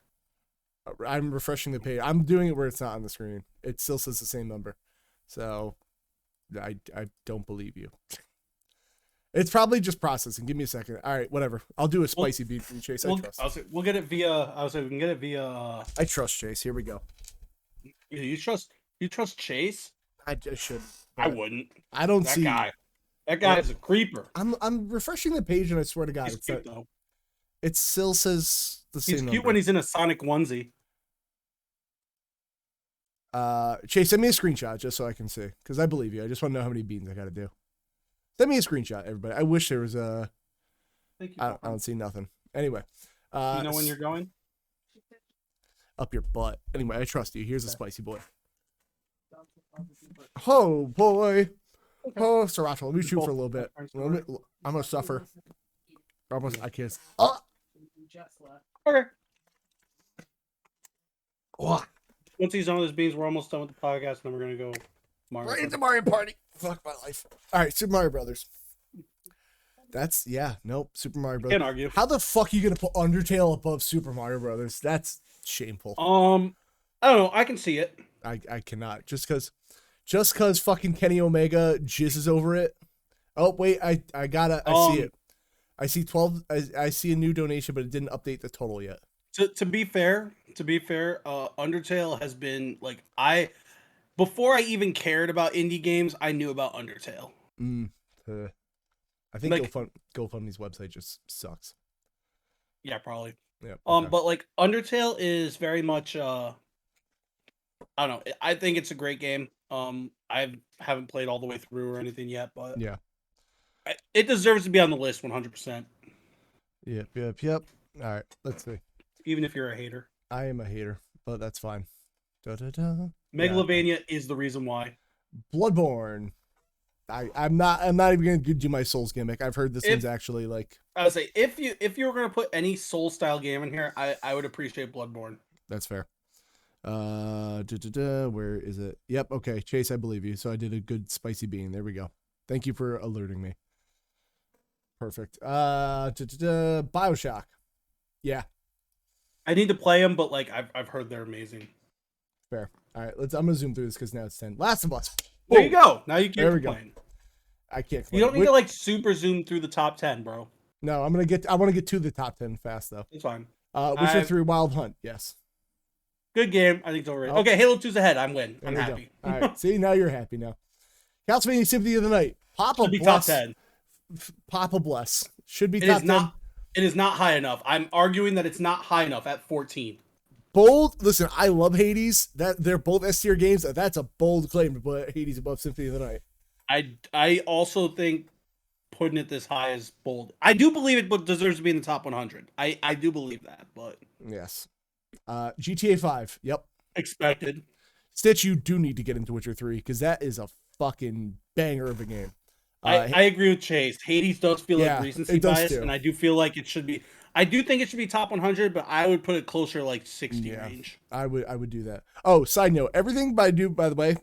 [SPEAKER 1] I'm refreshing the page. I'm doing it where it's not on the screen. It still says the same number. So I don't believe you. It's probably just processing. Give me a second. All right, whatever. I'll do a spicy beat for you, Chase. I trust.
[SPEAKER 2] We'll get it via. We can get it via.
[SPEAKER 1] I trust Chase. Here we go.
[SPEAKER 2] You trust Chase?
[SPEAKER 1] I should.
[SPEAKER 2] I wouldn't.
[SPEAKER 1] I don't
[SPEAKER 2] that
[SPEAKER 1] see
[SPEAKER 2] guy. That guy is a creeper.
[SPEAKER 1] I'm refreshing the page and I swear to God,
[SPEAKER 2] he's cute, though.
[SPEAKER 1] It still says the same.
[SPEAKER 2] He's cute
[SPEAKER 1] number.
[SPEAKER 2] when he's in a Sonic onesie.
[SPEAKER 1] Chase, send me a screenshot just so I can see, because I believe you. I just want to know how many beans I got to do. Send me a screenshot, everybody. I wish there was a.
[SPEAKER 2] Thank you.
[SPEAKER 1] I don't see nothing. Anyway,
[SPEAKER 2] you know when you're going?
[SPEAKER 1] Up your butt. Anyway, I trust you. Here's a spicy boy. Oh boy. Okay. Oh, Sriracha. Let me shoot for a little bit. I'm gonna suffer. I can't. Oh.
[SPEAKER 2] Okay.
[SPEAKER 1] What?
[SPEAKER 2] Once he's done with his beans, we're almost done with the podcast, and then we're gonna go Mario.
[SPEAKER 1] Right into Mario Party. Fuck my life. All right, Super Mario Brothers. Nope. Super Mario Brothers.
[SPEAKER 2] Can't argue.
[SPEAKER 1] How the fuck are you gonna put Undertale above Super Mario Brothers? That's shameful.
[SPEAKER 2] I don't know. I can see it.
[SPEAKER 1] I cannot. Just cause fucking Kenny Omega jizzes over it. Oh wait, I see it. I see 12. I see a new donation, but it didn't update the total yet.
[SPEAKER 2] To be fair, Undertale has been like before I even cared about indie games, I knew about Undertale.
[SPEAKER 1] I think GoFundMe's website just sucks.
[SPEAKER 2] Yeah, probably.
[SPEAKER 1] Yeah. Okay.
[SPEAKER 2] But like Undertale is very much I don't know. I think it's a great game. I haven't played all the way through or anything yet, but
[SPEAKER 1] Yeah.
[SPEAKER 2] it deserves to be on the list 100%.
[SPEAKER 1] Yep. All right. Let's see.
[SPEAKER 2] Even if you're a hater.
[SPEAKER 1] I am a hater, but that's fine. Da-da-da.
[SPEAKER 2] Megalovania is the reason why.
[SPEAKER 1] Bloodborne. I'm not even gonna do my Souls gimmick. I've heard this one's actually like.
[SPEAKER 2] I would say if you were gonna put any Soul style game in here, I would appreciate Bloodborne.
[SPEAKER 1] That's fair. Where is it? Yep. Okay, Chase, I believe you. So I did a good spicy bean. There we go. Thank you for alerting me. Perfect. BioShock. Yeah.
[SPEAKER 2] I need to play them, but like I've heard they're amazing.
[SPEAKER 1] Fair. All right, I'm gonna zoom through this because now it's 10. Last of Us.
[SPEAKER 2] There you go. Now you can't complain.
[SPEAKER 1] I can't.
[SPEAKER 2] You don't need to like super zoom through the top 10, bro.
[SPEAKER 1] No, I want to get to the top 10 fast though.
[SPEAKER 2] It's fine.
[SPEAKER 1] Witcher 3 Wild Hunt. Yes.
[SPEAKER 2] Good game. I think it's overrated. Okay, Halo 2's ahead. I'm happy.
[SPEAKER 1] All right. See, now you're happy now. Castlevania Symphony of the Night. Papa
[SPEAKER 2] Should be
[SPEAKER 1] bless.
[SPEAKER 2] top 10.
[SPEAKER 1] Papa bless. Should be top 10.
[SPEAKER 2] It is not high enough. I'm arguing that it's not high enough at 14.
[SPEAKER 1] Bold. Listen, I love Hades. That they're both S tier games. That's a bold claim to put Hades above Symphony of the Night.
[SPEAKER 2] I also think putting it this high is bold. I do believe it deserves to be in the top 100. I do believe that, but
[SPEAKER 1] yes. GTA 5. Yep.
[SPEAKER 2] Expected.
[SPEAKER 1] Stitch, you do need to get into Witcher 3 because that is a fucking banger of a game.
[SPEAKER 2] I agree with Chase. Hades does feel like recency bias, and I do feel like it should be. I do think it should be top 100, but I would put it closer like 60 range.
[SPEAKER 1] I would do that. Oh, side note, everything by the way,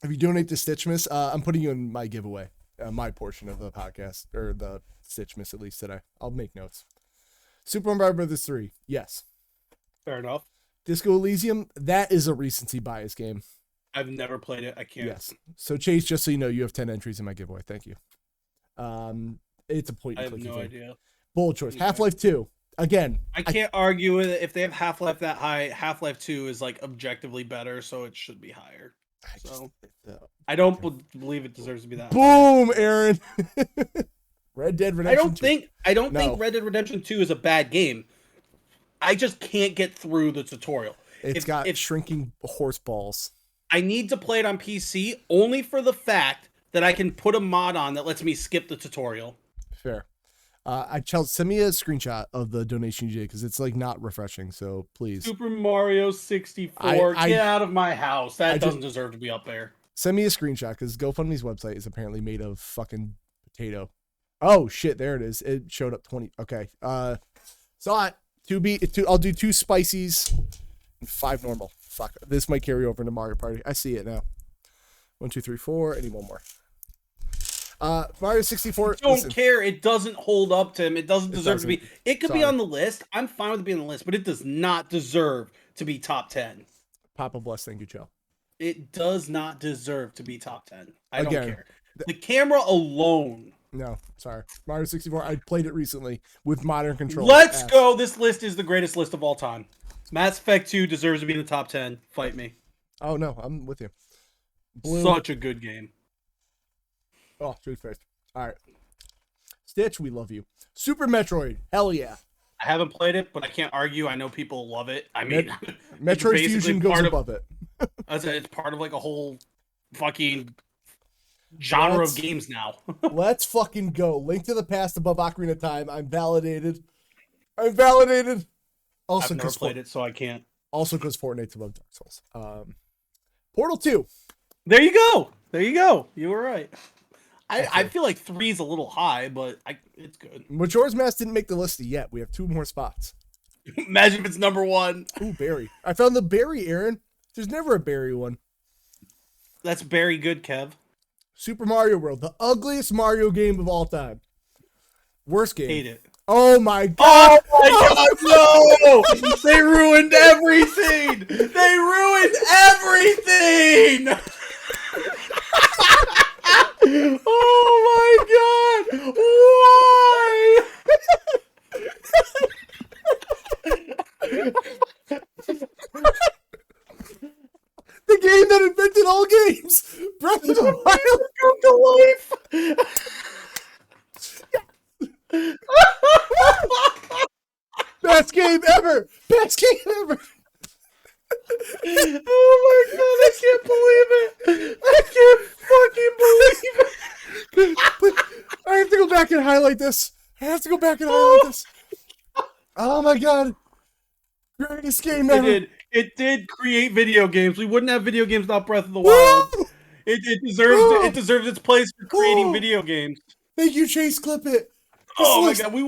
[SPEAKER 1] if you donate to Stitchedmas, I'm putting you in my giveaway, my portion of the podcast, or the Stitchedmas at least today. I'll make notes. Super Mario Brothers 3, yes.
[SPEAKER 2] Fair enough.
[SPEAKER 1] Disco Elysium, that is a recency bias game.
[SPEAKER 2] I've never played it. I can't.
[SPEAKER 1] Yes. So Chase, just so you know, you have 10 entries in my giveaway. Thank you. It's a point.
[SPEAKER 2] I have no idea.
[SPEAKER 1] Bold choice. Half-Life 2. Again.
[SPEAKER 2] I can't argue with it. If they have Half-Life that high, Half-Life 2 is like objectively better, so it should be higher. So I don't believe it deserves to be that
[SPEAKER 1] Boom,
[SPEAKER 2] high.
[SPEAKER 1] Aaron. Red Dead Redemption 2.
[SPEAKER 2] I don't think Red Dead Redemption 2 is a bad game. I just can't get through the tutorial.
[SPEAKER 1] It's got shrinking horse balls.
[SPEAKER 2] I need to play it on PC only for the fact that I can put a mod on that lets me skip the tutorial.
[SPEAKER 1] Fair. Send me a screenshot of the donation you did because it's like not refreshing. So please.
[SPEAKER 2] Super Mario 64. Get out of my house. That doesn't deserve to be up there.
[SPEAKER 1] Send me a screenshot because GoFundMe's website is apparently made of fucking potato. Oh shit! There it is. It showed up 20. Okay. Saw it. I'll do 2 spicies and 5 normal. Fuck. This might carry over into Mario Party. I see it now. 1, 2, 3, 4. I need one more. Mario 64.
[SPEAKER 2] I don't care. It doesn't hold up to him. It doesn't deserve to be. It could be on the list. I'm fine with it being on the list, but it does not deserve to be top 10.
[SPEAKER 1] Papa bless. Thank you, Joe.
[SPEAKER 2] It does not deserve to be top 10. I don't care. The camera alone.
[SPEAKER 1] No, sorry. Mario 64. I played it recently with modern controls.
[SPEAKER 2] Let's go. This list is the greatest list of all time. Mass Effect 2 deserves to be in the top 10. Fight me.
[SPEAKER 1] Oh, no. I'm with you.
[SPEAKER 2] Such a good game.
[SPEAKER 1] Oh, toothpaste. All right. Stitch, we love you. Super Metroid. Hell yeah.
[SPEAKER 2] I haven't played it, but I can't argue. I know people love it. I mean,
[SPEAKER 1] Metroid Fusion goes above it.
[SPEAKER 2] It's part of like a whole fucking genre of games now.
[SPEAKER 1] Let's fucking go. Link to the Past above Ocarina of Time. I'm validated. Also,
[SPEAKER 2] I've never played it, so I can't.
[SPEAKER 1] Also, because Fortnite's above Dark Souls. Portal 2.
[SPEAKER 2] There you go. You were right. I feel like 3 is a little high, but it's good.
[SPEAKER 1] Majora's Mask didn't make the list yet. We have 2 more spots.
[SPEAKER 2] Imagine if it's number 1.
[SPEAKER 1] Ooh, berry. I found the berry, Aaron. There's never a berry one.
[SPEAKER 2] That's very good, Kev.
[SPEAKER 1] Super Mario World, the ugliest Mario game of all time. Worst game.
[SPEAKER 2] Hate it.
[SPEAKER 1] Oh my god!
[SPEAKER 2] Oh my god, no! They ruined everything! They ruined everything! Oh my god! Why?
[SPEAKER 1] The game that invented all games! Breath of the Wild!
[SPEAKER 2] Come to life!
[SPEAKER 1] Best game ever. Best game ever.
[SPEAKER 2] Oh my god, I can't believe it. I can't fucking believe it.
[SPEAKER 1] I have to go back and highlight this. Oh my god. Greatest game ever.
[SPEAKER 2] It did create video games. We wouldn't have video games without Breath of the Wild. It deserves its place for creating video games.
[SPEAKER 1] Thank you, Chase. Clip it.
[SPEAKER 2] Oh my god, we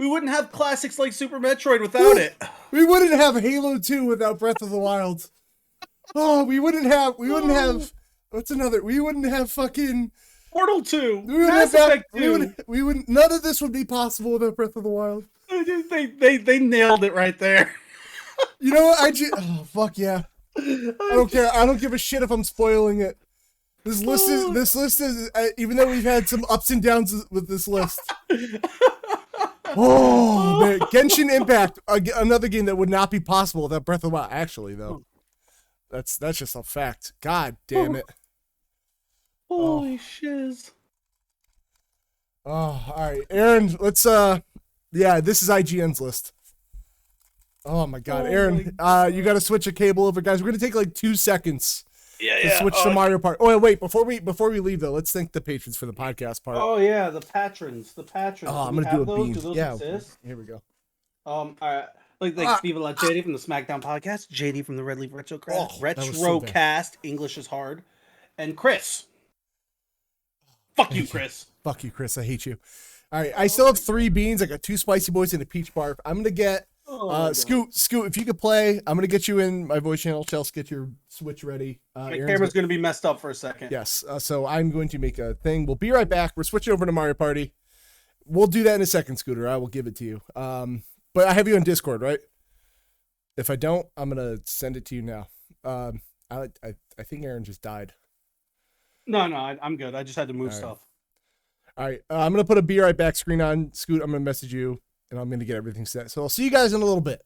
[SPEAKER 2] wouldn't have classics like Super Metroid without it.
[SPEAKER 1] We wouldn't have Halo 2 without Breath of the Wild. Oh, we wouldn't have what's another? We wouldn't have fucking
[SPEAKER 2] Portal 2.
[SPEAKER 1] Mass Effect 2. We wouldn't none of this would be possible without Breath of the Wild.
[SPEAKER 2] They nailed it right there.
[SPEAKER 1] You know what? Oh fuck yeah. I don't care. I don't give a shit if I'm spoiling it. This list is even though we've had some ups and downs with this list. Oh man, Genshin Impact, another game that would not be possible without Breath of the Wild. Actually, though, that's just a fact. God damn it!
[SPEAKER 2] Holy shiz!
[SPEAKER 1] Oh, all right, Aaron. Let's yeah, this is IGN's list. Oh my god, Aaron, you got to switch a cable over, guys. We're gonna take like 2 seconds.
[SPEAKER 2] Yeah.
[SPEAKER 1] Switch to Mario Party. Oh wait, before we leave though, let's thank the patrons for the podcast part.
[SPEAKER 2] Oh yeah, the patrons.
[SPEAKER 1] Oh, I'm gonna do a beam. Yeah, exist? Here we go.
[SPEAKER 2] All right. Like Steven like JD from the SmackDown podcast, JD from the Red Leaf Retrocast, English is hard, and Chris. Fuck you, Chris.
[SPEAKER 1] Fuck you, Chris. I hate you. All right, I still have 3 beans. I got 2 spicy boys and a peach barf. I'm gonna get Scoot, if you could play, I'm gonna get you in my voice channel. Chelsea, get your Switch ready.
[SPEAKER 2] My camera's gonna be messed up for a second.
[SPEAKER 1] Yes, so I'm going to make a thing. We'll be right back. We're switching over to Mario Party. We'll do that in a second, Scooter. I will give it to you. But I have you on Discord, right? If I don't, I'm gonna send it to you now. I think Aaron just died.
[SPEAKER 2] No, I'm good. I just had to move stuff.
[SPEAKER 1] All right, I'm gonna put a be right back screen on. Scoot, I'm gonna message you, and I'm gonna get everything set. So I'll see you guys in a little bit.